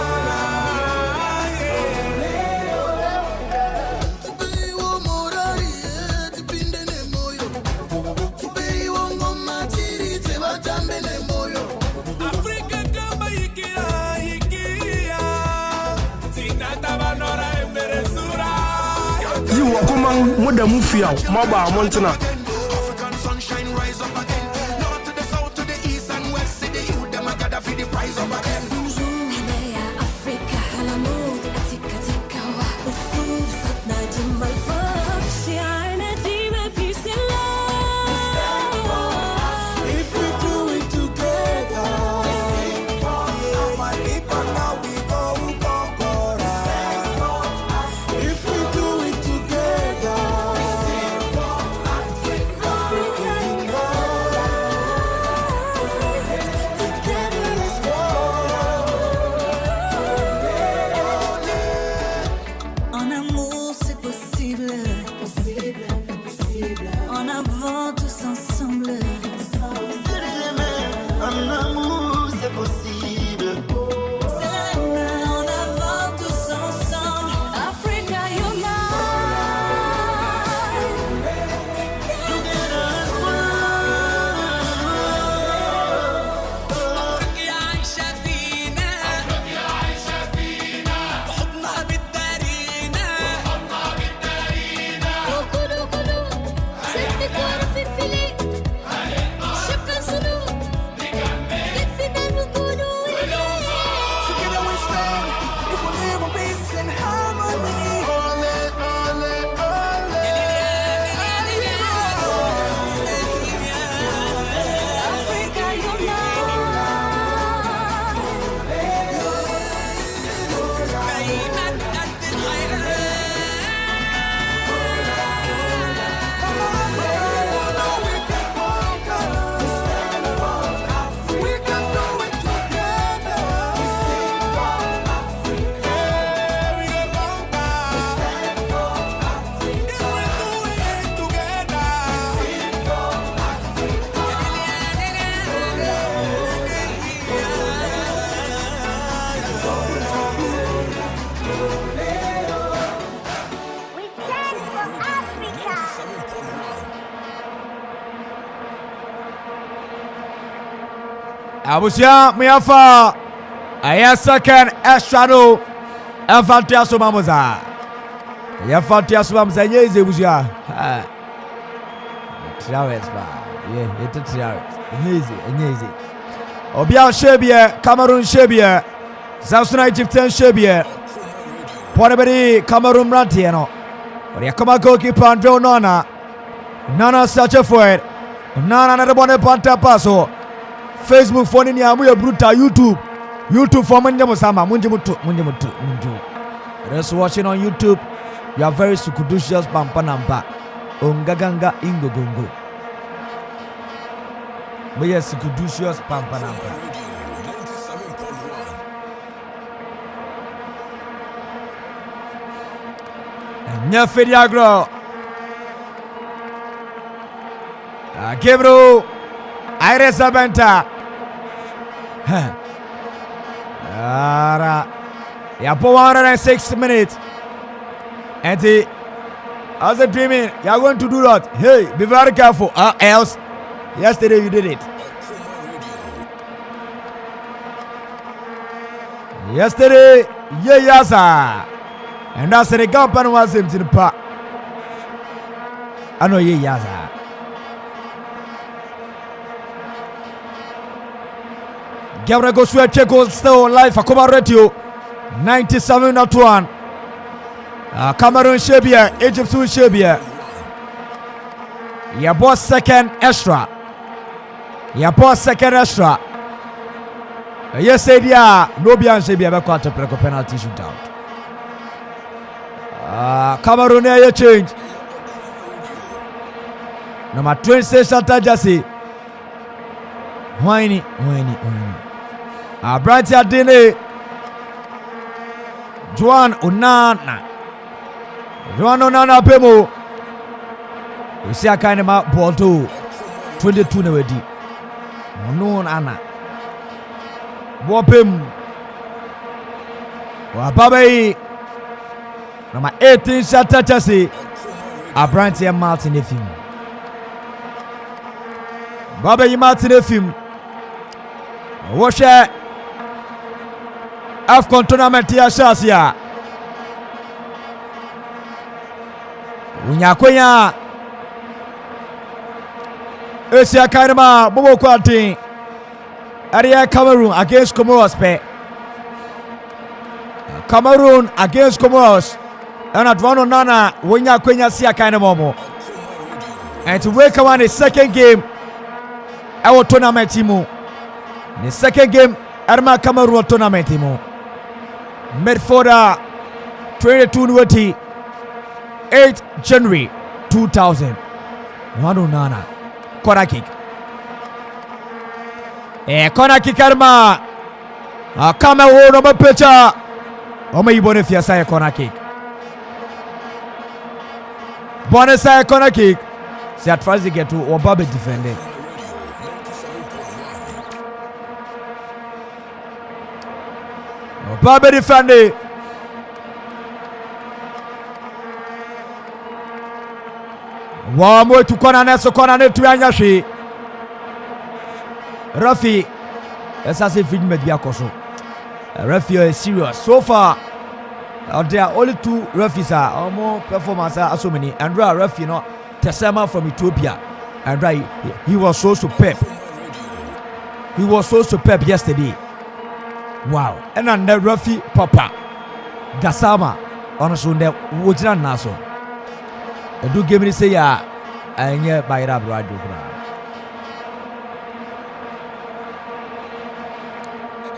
You walk among Muda Mufia, Maba Montana. African sunshine rise up again. North to the south to the east and west. See the youth them a gather for the prize up again. Abusia Miafa. Aya second extra no. Afantia Somamoza. Yafantia Somamoza nyeze busia. Travis ba. Yeah, it Travis. Nyeze. Obia Shebie, Cameroon Shebie. Southern Egyptian Shebie. Poneberi Cameroon Rantiano. Oriakama goalkeeper Andrew Nana. Nana search for it. Nana na bone panta paso. Facebook phone ni amu ya bruta YouTube for munjemu sama munjemu. Those watching on YouTube, you are very sukuducious pampanampa. Ongaganga ingogongo. We are sukuducious pampanampa. Nyafediagro. Gabriel Iresa Benta. Yeah, 106 minutes. And he as a dreaming, you are going to do that. Hey, be very careful. Else, yesterday you did it. Yesterday, yeah, sir. And that's the company was him to the park. I know yeah, sir. Gabriel Gosua Cheko still live for Koba Radio 97.1. Cameroon Shebia, Egypt Shebia. Your boss second extra. Yes, said yeah. No beyond Shebia back to play penalty shootout. Cameroon air change. Number 26 Jesse. Whiny. Brighty Adine. Juan Onana Pemo. We see a kind of ball to 22 already. No Anna. Wapim. Wababe. Number 18 Shatta Chelsea. Brighty Martin Efim. Babe Martin Efim. Watch it. AFCON tournament ya Shasia. Unyakwenya. Asia Kairama Bobo Kwati. Area Cameroon against Comoros. Cameroon against Comoros. And at one Nana Unyakwenya Sia Kainamomo. And to wake up on the second game. Our tournament team. The second game, Arma Cameroon tournament team. Medford 22 8 January 2000. Nana. Corner kick. Corner kick Arma. Cameroon on the pitcher. Ome Ibonifia say corner kick. Bonesa corner kick. See at first they get to Obabe defending. Obabe defending. One more to corner net, so corner net to Anyashi. Rafi, let's say film media koso. Rafi is serious so far. There are only two referees are more performance are so many. And Rafi, you know, Tessema from Ethiopia, and he was so superb. He was so superb yesterday. Wow. And then the Rafi Papa Gasama on Sunday Wujran Naso. Do give me say ya and yeah by Rab Radio.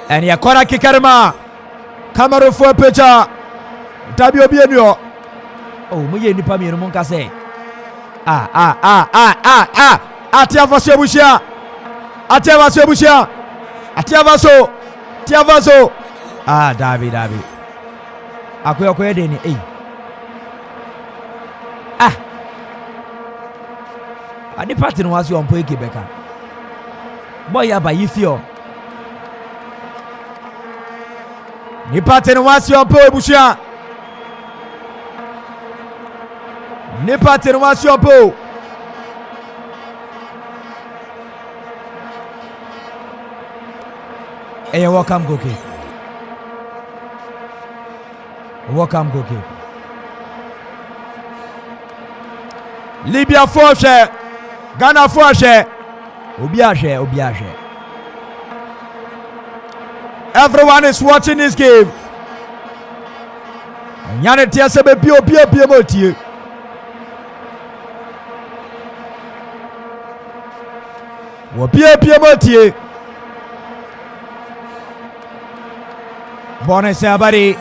And ya corner kikarma Cameroon for a pitcher. WBNO. Oh, Muye Nipa mi no say. Atiavaso Bushia. Atiavaso. Tiavaso. Davi. Akoya deni Adi party no was you on Poike Beka. Boy ya ba yifio. Ni party no was you on Poike Bushia. Ni party no was you on Poike. a welcome goal kick. Welcome goal kick. Libya for share. Ghana for share. Obiashe. Everyone is watching this game. Nyane tiase be bio motie. Wo bio motie. Bonne Sabari.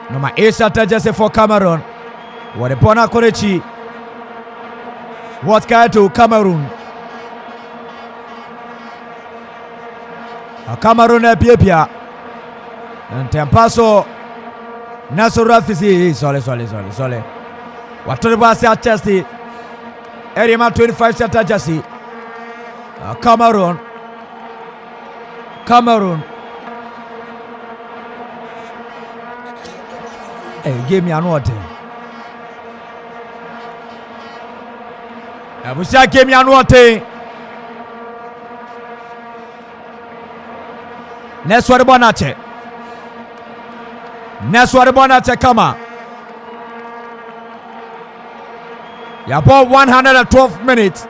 Number 8 starter just for Cameroon. What a Bona Korechi. What guy to Cameroon? A Cameroon Pia. And Tempaso Nasura Fisi. Sorry. What to the Bass at Chelsea? Erima 25 starter Jesse. Cameroon. Hey, give me an order. Abusia give me an order. Next one Bonache. Come on. You about 112 minutes.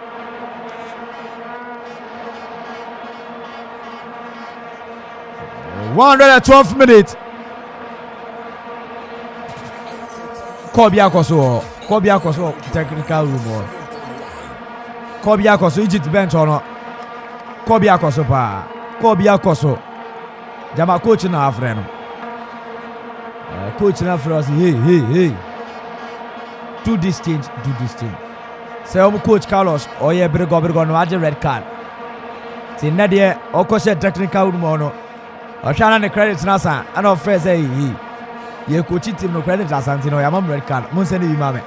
Kobia Koso technical room. Kobia Koso Egypt bench or not. Kobia Koso. Jama coach na friend. Coach na for us. Hey. Do this thing. Say coach Carlos oye brigo no aje red card. Ti na de okose technical room no. Oshana the credits na san. And of first say ye coach team no credit asante no yamam red card mun send bi mame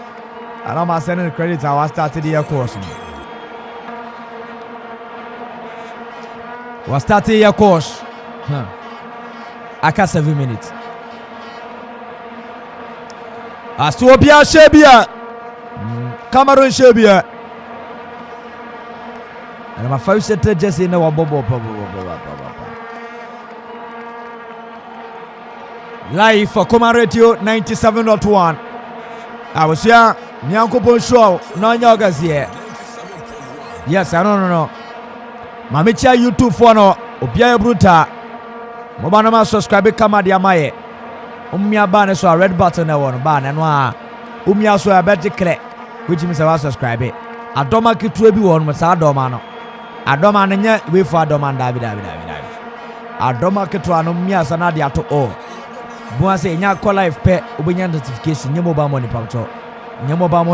and I'm sending the credit I was started the course aka 7 minutes Astuobia Shebia Cameroon Shebia and my first set just in our bobo live for Common Radio 97.1. I was here, Nyanko Show, no yogas here. Yes, I don't know. Mamicha YouTube for no, Obia Bruta. Mobanama subscribe, Kamadia Maye. Umia ban so a red button I want ban and Umia so a better click, which means I was subscribe. Adoma Kitwebi one with Adomano. Adoma Nanya, we for Adoman David. Adoma Kitwano Mia Sanadia to all. Buase nya call life pay ubenya notification nye mobile money pamcho nye mobile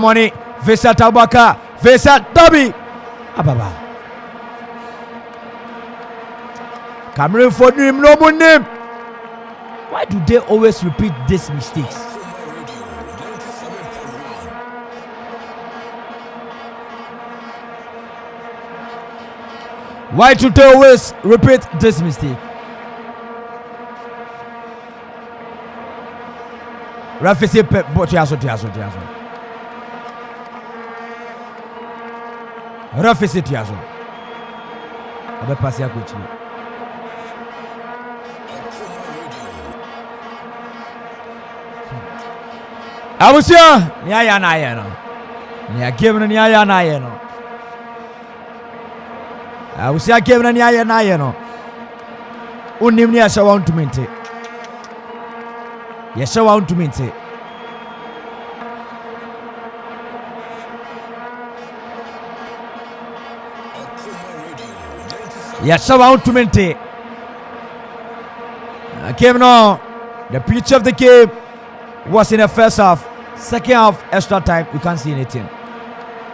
money Vesa Tabaka Vesa Dabi ababa Cameroon for name no more name. Why do they always repeat these mistakes? Why do they always repeat this mistake? Rafisi Tiaso. Rafisi Tiaso. Abe pasi ya kuchini. Abusia ni aya na aya no. Ni agem ni aya na aya no. Abusia agem ni aya na aya no. Unim ni asa want to mente. Yes, I want to meet it. Yes, I want to meet it. Game now. The pitch of the game was in the first half. Second half, extra time, you can't see anything.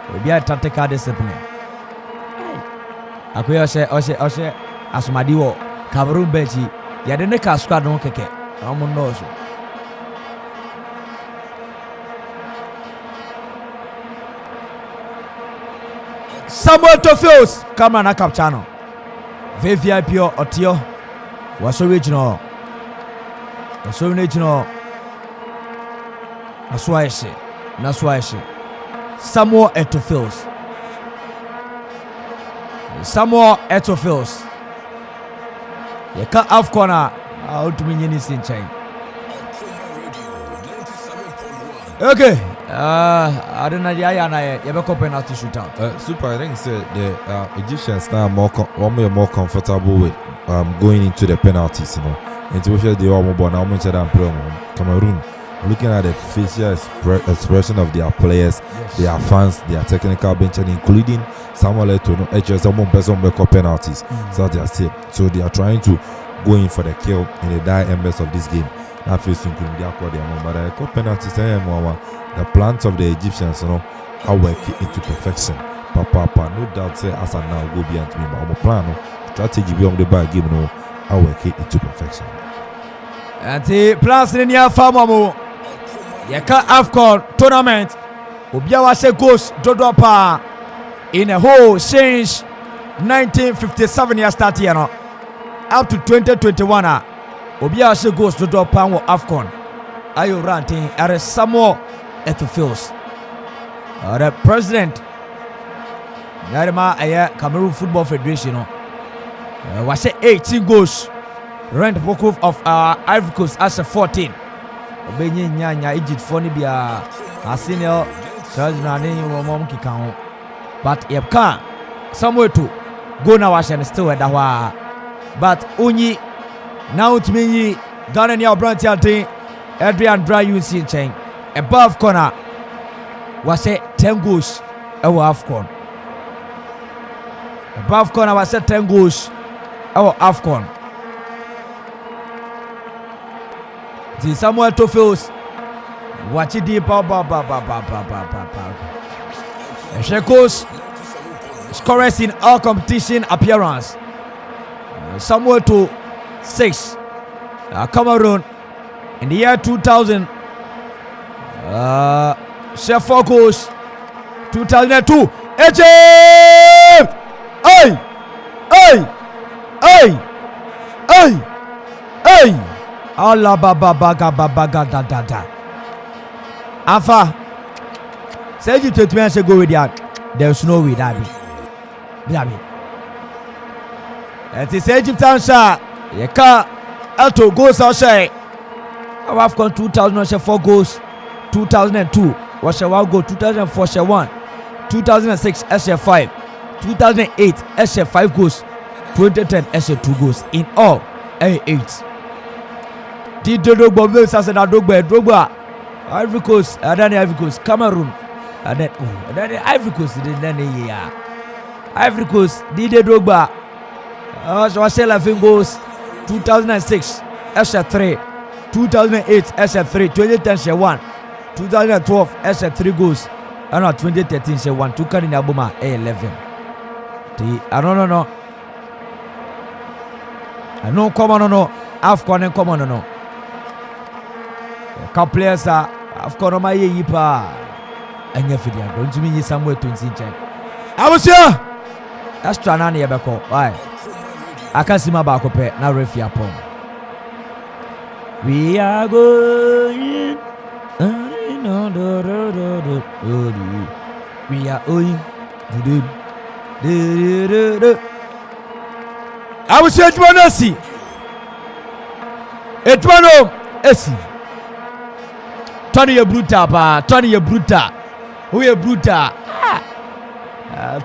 We'll be a tactical discipline. Akuya Ose Asmadiwo Cameroon Beji. Yadene ka squad no keke. Amon nozo. Samuel Tofios Cameroon na capchano. VVIP Otio was original. That's why I say. Samuel Etofios. Yeka AFCON out to me in chain. Okay. I don't know. You have a penalty shootout. Super. I think the Egyptians now more comfortable with going into the penalties. You know, and they are more now much than Cameroon. Looking at the facial expression of their players, their fans, their technical bench, and including Samuel Eto'o, someone person make up penalties. So they are still. So they are trying to go in for the kill in the dire embers of this game. Now facing but the penalties. The plans of the Egyptians, you know, are working into perfection. Papa, no doubt say as I now go beyond me, but our plan, strategy beyond the ball game, no, are working into perfection. And the plans in the farm. Yeka AFCON tournament Obiawa se goes Dodopa in a whole since 1957 year start here no up to 2021 Obiawa se goes Dodopa wo AFCON ayo ranting are Samuel Eto'o the president Narima Cameroon Football Federation was 18 goals rent book of Ivory Coast as a 14 Obenye nyanya Egypt for ni bia Arsenal Chelsea ni mom kika ho but yepka somewhere to go na wash and still da hwa but onyi now to me Ghana ni Obranti Ade Adrian Dry UC chain above corner was 10 goals our AFCON above corner was 10 goals our AFCON. The Samuel Eto'o watch it deep Shekos scorers in all competition appearance. Samuel Eto'o 6 Cameroon in the year 2000 share 4 goals 2002 Egypt Allah baba da Afa say you to me say go with that there's no way that be it is Egyptian sha Yeka Eto'o goals or say AFCON 2000 share 4 goals 2002 was a 1 goal 2004 share 1 2006 share 5 2008 share 5 goals 2010 share 2 goals in all 8 Di Drogba Wills as Drogba Ivory Coast Ivory Coast Cameroon and then Ivory Coast Ivory Coast Di Drogba was 11 goals 2006 share 3 2008 share 3 2010 share 1 2012 share 3 goals and 2013 share 1 to carry Abuma 11 no come on no AFCON come on no couple players AFCON my yipa anya fidia don't me somewhere to in I was here extra na na yebeko why akasima ba ko pe na refi apom we are going we are going I was here Edwanasi Edwano Esi Tony ye bruta pa Tony ye bruta who ye bruta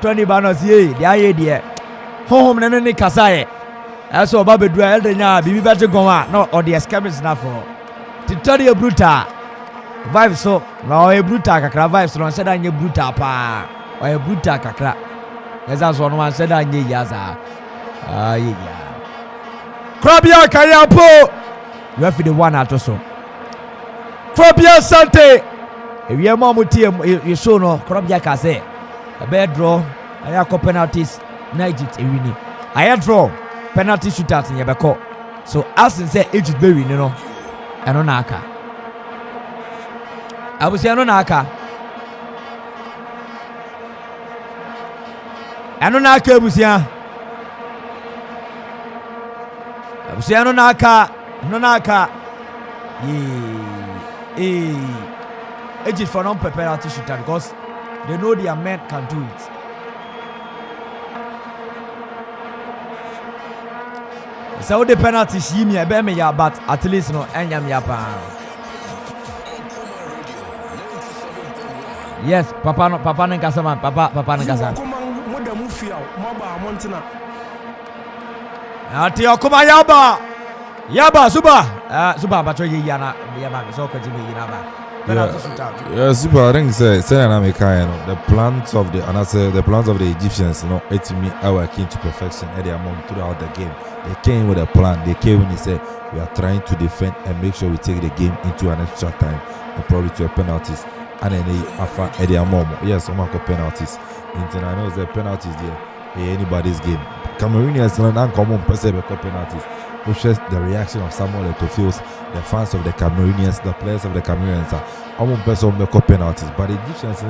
Tony Banos ye dia ye de home na ne kasaye eso ba bedua elde nya bibi bete gonwa no or the escamis na for Tony ye bruta vibes so na ye bruta kakra vibes no said anye bruta pa o ye bruta kakra eza so no said anye yaza yeah Krabia Kayapo you have the one at so Krabia Sante if you mom you show no Krabia ka say a bad draw I have penalties na Egypt winning I had draw penalty shootout in Yabeko so as in say Egypt be winning no eno na aka abusia no na aka eno na aka abusia Abusiano Naka Egypt for non penalty shooter because they know their men can do it. So the penalty she me be me ya, but at least no enya me apa. Yes, papa no nkasa man, papa no nkasa. Moda mufia, maba montena. Ati okuma Yaba Zuba bacho yana so continue yana. Yeah, super. I think say the plans of the Egyptians, it's me our king to perfection at their mom throughout the game. They came with a plan. They came when they said we are trying to defend and make sure we take the game into an extra time and probably to a penalties. And then they after at their mom. Yes, some are penalties. And I know the penalties there. Anybody's game. Cameroonians not uncommon person penalties. Which is the reaction of Samuel Eto'o's, the fans of the Cameroonians, the players of the Cameroonians are almost person make penalties. But the Egyptians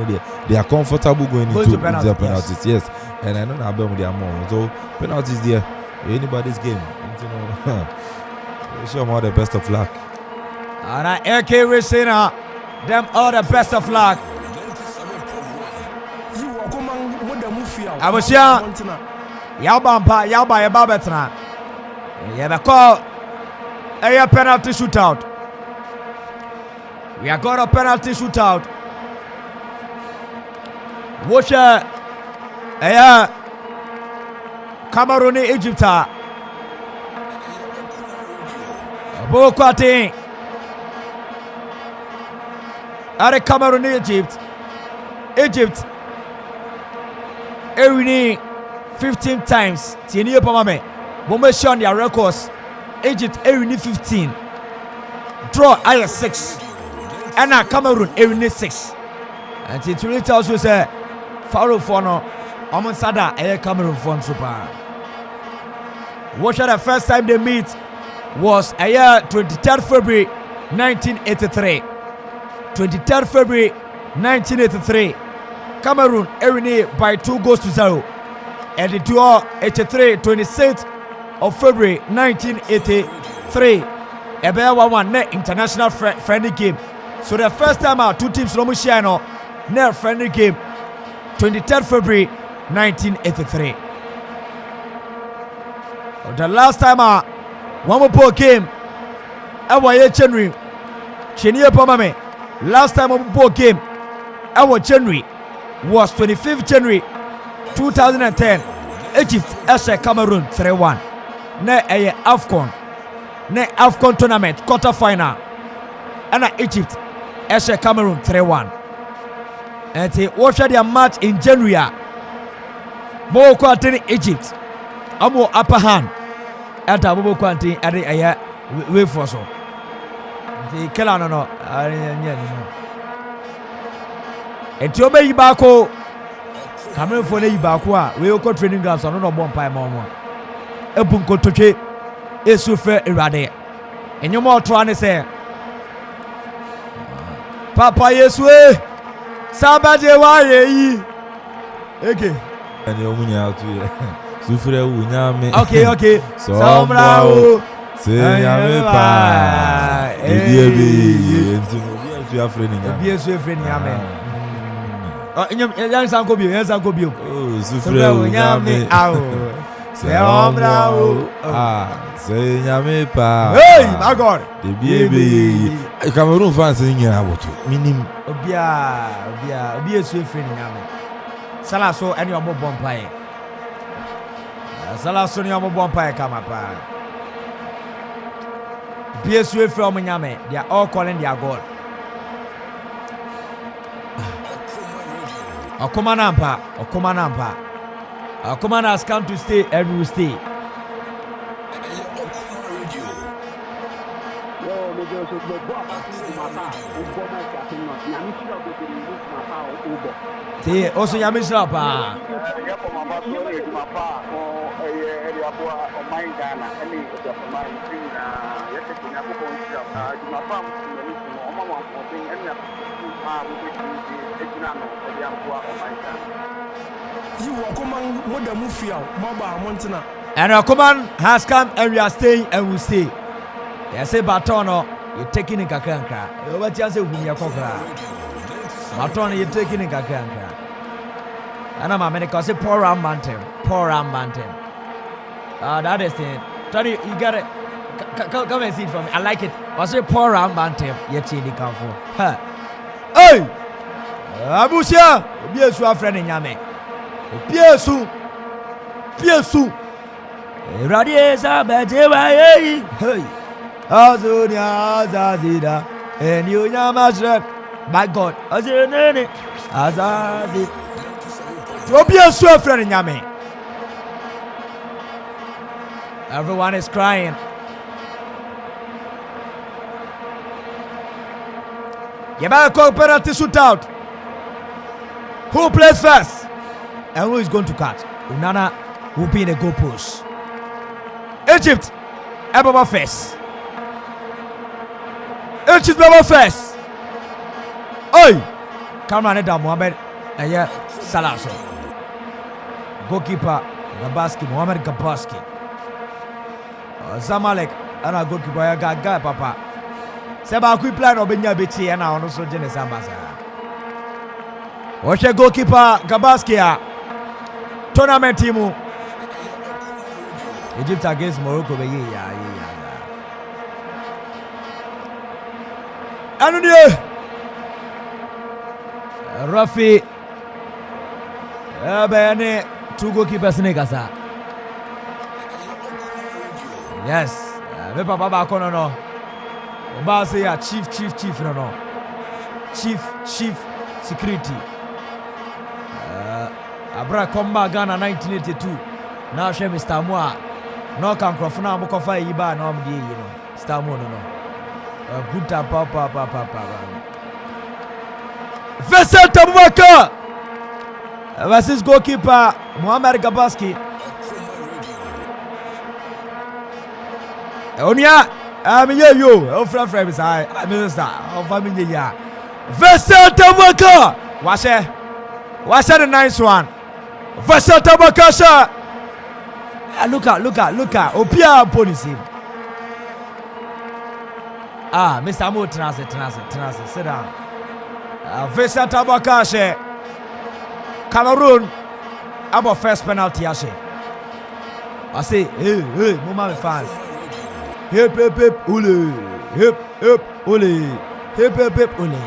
they are comfortable going into the penalties. Yes. And I know that they are more. So penalties there. Anybody's game. Wish them all the best of luck. Alright, AK Racina, them all the best of luck. I was here. Yaba Betra. Yeah, the call a penalty shootout. We are got a penalty shootout. Watch Cameroon Egypt. Bokwati. Are Cameroon Egypt. Every 15 times. Tieni Pamame. Bombe on their records. Egypt every 15. Draw I 6. And now Cameroon every 6. And it really tells you say Pharaoh Fono Amon Sada Cameroon Fon Super. Watch the first time they meet was a year 23rd February 1983. 23rd February 1983. Cameroon every by 2-0. And the duo 26th of February 1983. A bear one net international friendly game. So the first time our two teams no share no net friendly game. 23rd February 1983. The last time one more game. Our January. Chenier Pomame. Last time one more game. Our January was 25th January 2010. Egypt as Cameroon 3-1. Ne AFCON tournament quarter final. And Egypt as Cameroon 3-1. And they watched their match in January. More quarantine Egypt. Amo upper hand. At a more quarantine at the way for so. The Kelano. And to obey Bako. Cameroon for the Bakwa. We will go training grounds on no bomb pie more. A bunko toche. Esufe irade. And you more trying to say Papa Yesue Sabaje wa ye. Okay. And you munya out here. Sufre unyame. Okay. Sombrao. Say nyame pa. Ebi enti afre ni nyame. Ebi esu afre ni nyame. Yan san ko bio. Oh, sufre unyame. Say ombrao. Say nyame pa. Hey, my God. The baby. Cameroon fans in here about minim. Obi esu afre ni nyame. Sala so any omo bompae. Sala so ni omo bompae kama pa. Obi esu afre omo nyame. They are all calling their God. Okomanampa. Okoman has come to stay and will stay. See, also Yamisha pa. And Akuman has come and we are staying and will stay. They say Batono, you're taking in Kakanka. What you say when you're Kokra? Batono, you're taking in Kakanka. And I'm a man because poor Ram Bantam. That is it. Tony, you got it. Come and see it for me. I like it. Was it pour round bantem? Yet you come for. Hey! Abusia! Biesu a friend in Yame. Biesu! Radiesa Bejewa. Hey! Azunia Azazida. And you Yamasha. My God. Azunene. Azazi. Biesu a friend in Yame. Everyone is crying. You better call penalty shootout. Who plays first? And who is going to catch? Unana will be in a goal post. Egypt, Ebaba first. Egypt, Ebaba first. Oi! Cameroon and Mohamed. And yeah, Salaso. Goalkeeper, Gabaski, Mohamed Gabaski. Zamalek, and our goalkeeper, Gaga, Papa. Seba quick plan Obenya Bichi and I also Jenny Sambasa. Watch a goalkeeper Gabaskia. Tournament team. Egypt against Morocco. Anunie Rafi Bayane 2 goalkeepers Negasa. Yes, Papa Kono. Say a chief no chief security Abra Komba Ghana 1982 now she Mr. Moa no can crofuna Mokofa Iba no mdi you know Star Moa no Buta papa Vincent Abubakar versus goalkeeper Mohamed Gabaski. Onia I'm here, you. Oh, friend, I Minister. Oh, family, yeah. Vincent Abubakar. What's the nice one? Vincent Abubakar, sir. Look at. Opia police. Mr. Mo, Transit. Sit down. Vincent Abubakar, sir. Cameroon. About first penalty, I say, hey, Mama fans. Hip, ole. Hip, ole. Hip, ole.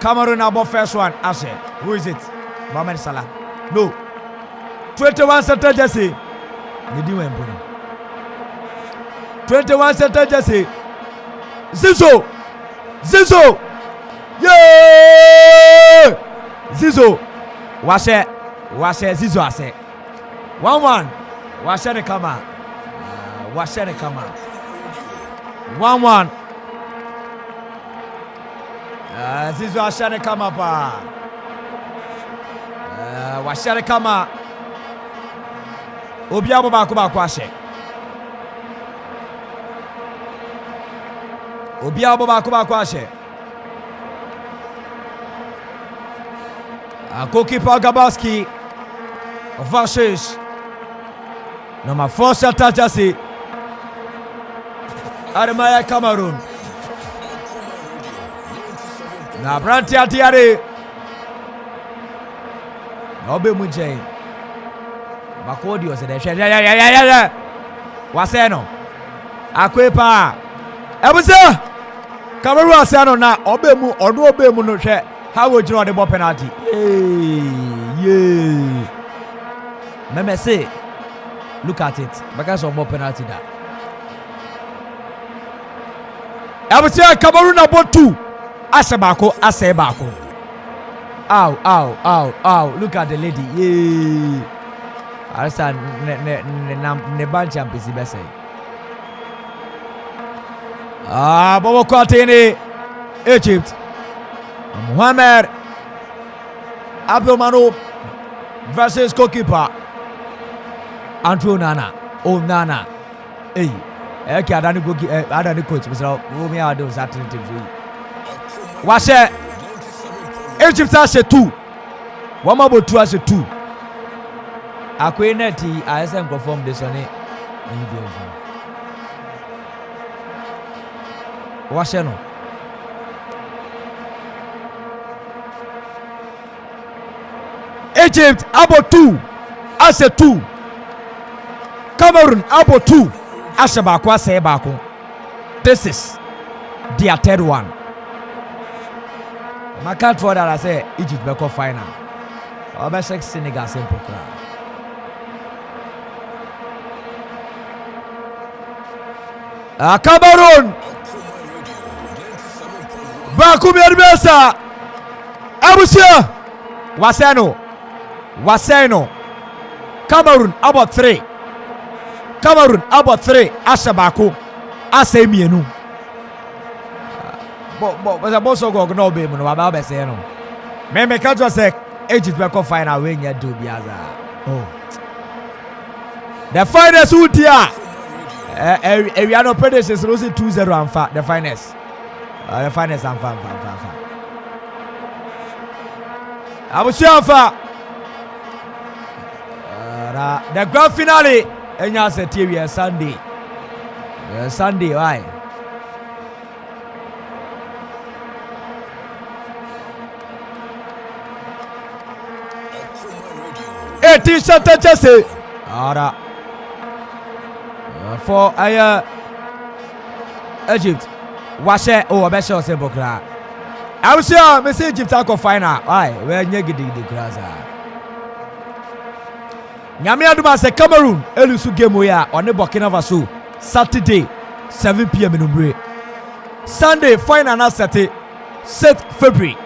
Cameroon about first one, Ashe. Who is it? Mohamed Salah. No. 21 center Jesse. You do 21 center Jesse. Zizo. Yeah! Zizo. Washe Zizo ase. 1-1. Washe the Kama. 1-1. Zizo ashane kama pa. Washane kama. Obiabo ba kwashe. Goalkeeper Gabaski versus number 4 Shata Jesse. Ademaya Cameroon. Na Branti Atiare. Obe Munjay. Makodi was there. Yeah. Waseno. Akwepa. Ebusa. Cameroon Waseno na obe mu odo obe mu no hwe. How would you know the ball penalty? Yeah. Meme say, look at it. Because of more penalty that. I would say Cameroon about 2. Asebako. Ow. Look at the lady. Yeah. I understand. Ne ban champions best. Bobo Kwatini, Egypt. Mohamed Abdulmanu versus goalkeeper Andrew Nana. Nana. Hey. Okay, I don't coach. Mr. Wumi Ado is at Watch it. Egypt has a 2. One more 2 has a 2. Akweneti ISM perform this on it. Watch it. Egypt about 2 as a 2. Cameroon abo 2 ashabako asay bako. This is their third one. I can't for that I say Egypt beko final. Obesek Senegal simple crowd. Cameroon Baku Bielsa Abusia Waseno Cameroon about 3 Ashabaku Asemienu but also go no be no about Beseno me catch us Egypt beko final win ya do biaza. Oh, the finest would here we are not predecessors losing 2-0 and far the finest and far I was sure for the grand finale and you said here Sunday why 18 Chelsea for Egypt washe obesho simple kra I was sure me see Egypt go final why we nyegidi kraza nyame aduma se Cameroon elusu game ya on Burkina Faso Saturday 7 p.m. in Sunday final na set 7 February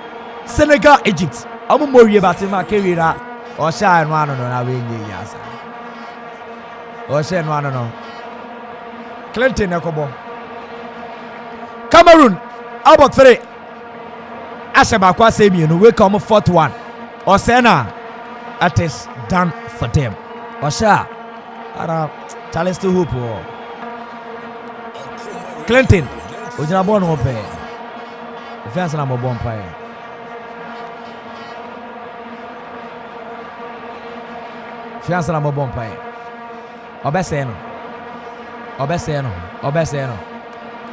Senegal Egypt amu morie batima kewira o sha enu anu no na we nyi yasa o sha enu anu no Clinton Ekobo Cameroon about 3 Ashabakwa Semienu we come 4th one Osena it is done for them Osha ara Charles to hope Clinton ojina bon ope defense na mo bon pae fiança na mo bon pae Obeseno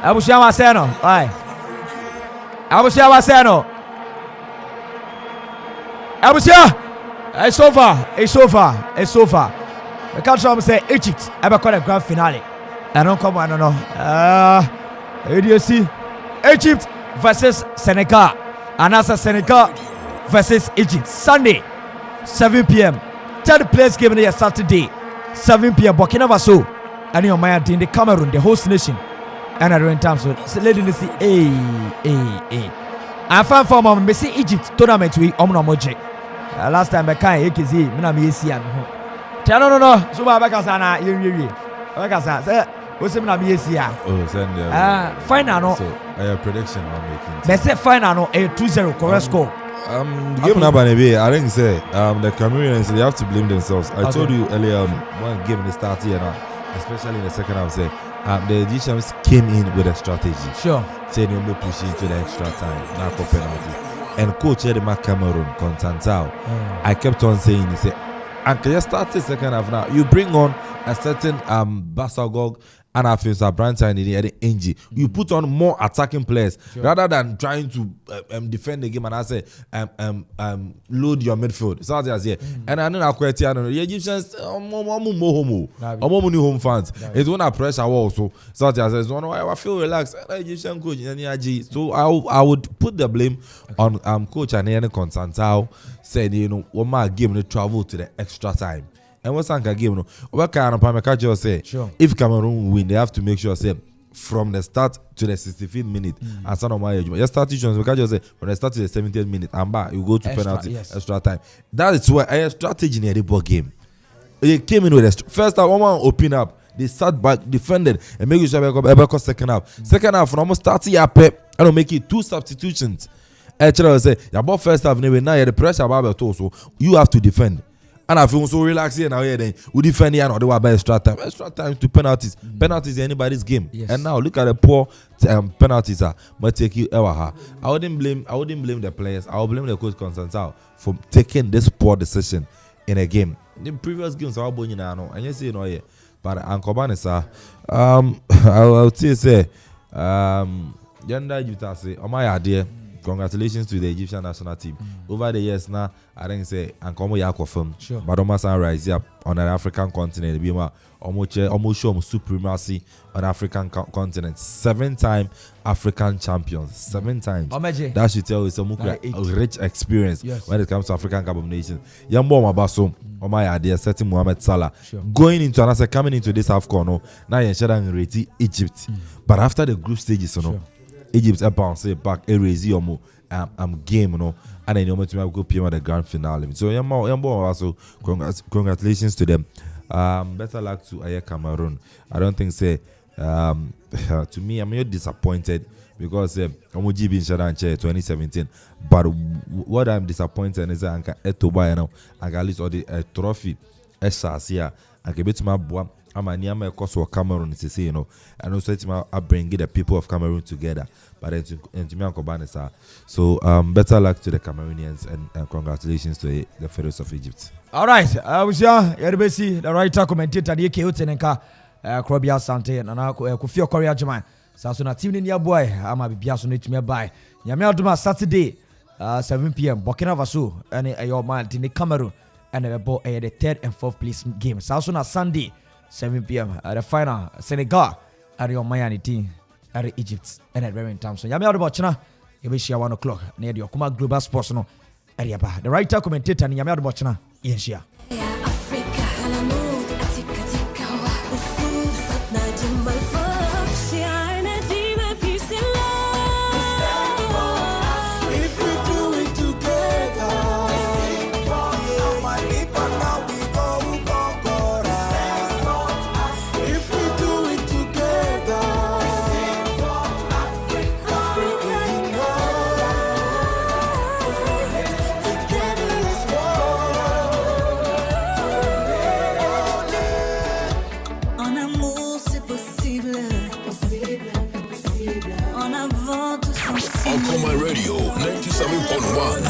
Abusia Waseno ai Abusia Waseno Abusia it's over the country say Egypt ever call the grand finale I don't come on no ADC Egypt versus Senegal and as Senegal versus Egypt Sunday 7 p.m. third place game here Saturday 7 p.m. Burkina Faso and your man in the Cameroon, the host nation, and I in terms of lady to see I found for my Messi Egypt tournament we moje. Last time I can't see me me see am ho. No. So ba ka sana ye. Ba ka sa say we say me me see am. Oh, send there. Final no. So your prediction I'm making. They say final no a 2-0 correct score. The game number I think say the Cameroonians they have to blame themselves. I told you earlier on one game they started here now. Especially in the second half, say the Egyptians came in with a strategy. Sure. Saying you'll be pushing to the extra time, now for penalty. And coach had the Cameroon, Constantao. I kept on saying, he said, and can you start the second half now? You bring on a certain Basagog and I feel Sabranta and the NG. You put on more attacking players rather than trying to defend the game. And I say, load your midfield. So I say, and I know the Egyptians, home fans. It's one pressure also. So I say, I feel relaxed. Egyptian coach, so I would put the blame on coach and Constantao. Said, one more game to travel to the extra time. And what's the game? What kind of Pamekajo say? Sure. If Cameroon win, they have to make sure say from the start to the 65th minute. And some of my age, just start teaching. Pamekajo say from the start to the 70th minute, and back you go to extra, penalty, extra time. That is why a strategy in the ball game. They came in with a first half, one open up. They sat back, defended, and make sure ever second half. Second half, from almost 30 up, and make it 2 substitutions. Actually, say about first half, now the pressure about so you have to defend. And I feel so relaxed here now. Then we defend here and they by extra time to penalties. Penalties is anybody's game. Yes. And now look at the poor penalties but take you ever. I wouldn't blame the players. I would blame the coach Constantao for taking this poor decision in a game. The previous games are going now, and you see here. But Ankoban is I would say yonder you say my idea. congratulations to the Egyptian national team. Over the years now, I think say and come Yako firm. Sure. But almost rise up on an African continent. Be almost show supremacy on African continent. 7-time African champions. 7 times. That should tell you some rich experience when it comes to African Cup of Nations. Yambo Mabaso, my idea setting Mohamed Salah. Going into another coming into this AFCON, now you're sharing rate Egypt. But after the group stages, Egypt bounce back, erase game, and then you to go PM at the grand finale. So Yambo also congratulations to them. Better luck to Cameroon. I don't think say to me I'm not disappointed because Omoji been shut down 2017. But what I'm disappointed is that Etoba and at least all the trophy here and get to my boy. I'm a near course for Cameroon to say, and also I bring the people of Cameroon together. But to me, so better luck to the Cameroonians and congratulations to the Pharaohs of Egypt. All right, I was the writer commentator, the Keutenenka, Krobia Sante, and I could feel Korea Jaman. So na team in your boy, I'm a Biaso need to me by Yamelduma Saturday, 7 p.m. Burkina Faso, and your man in the Cameroon, and the 3rd and 4th place game. So na Sunday. 7 p.m. at the final Senegal at your Miami team at Egypt and at very time. So Yami about China, you wish you 1 o'clock near the Okuma Global Sports no area. The writer commentator Yami about China in Shia. Radio 97.1.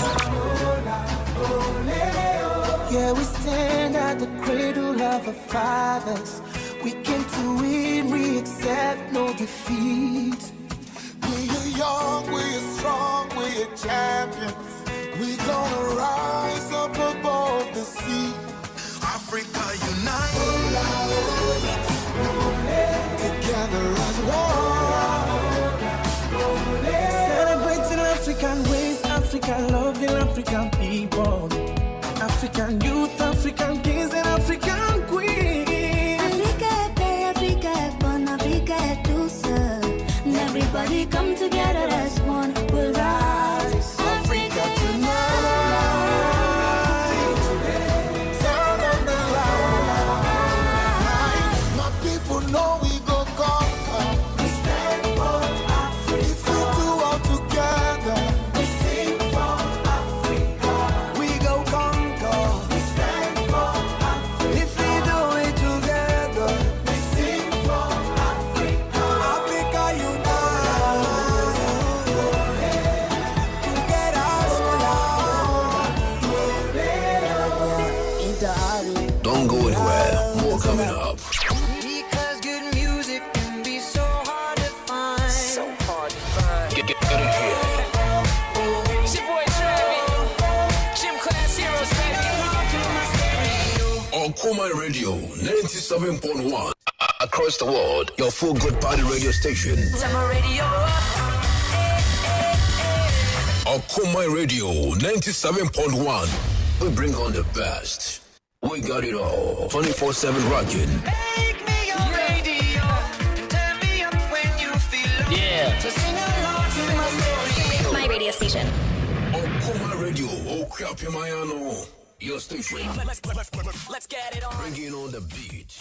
Yeah, we stand at the cradle of our fathers. We came to win, we accept no defeat. We are young, we are strong, we are champions. We gonna rise up above the sea. Africa unite. Together as one. Celebrating African ways, African loving African people, African youth, African kings and African queens. Africa est bonne, Africa est douce. And everybody come together as one, we'll rise. Africa tonight. Sound of the line. My people know we go conquer. We stand for Africa. If we do all together, we sing for Africa. We go conquer. We stand for Africa. If we do it together, we sing for Africa. Africa unite. To get us along. Don't go anywhere. More coming up. Because good music can be so hard to find. So hard to find. Get it here. It's your boy Travis. Gym Class Heroes, baby. On Koma Radio 97.1. Across the world, your full good party radio station. Summer radio. On Koma Radio 97.1. We bring on the best. We got it all. 24/7 rocking. Make me your radio. Turn me up when you feel low. Yeah. So sing along to my story. My radio station. On Koma Radio, Okyapimayano, your station. Let's get it on. Bringing on the beat.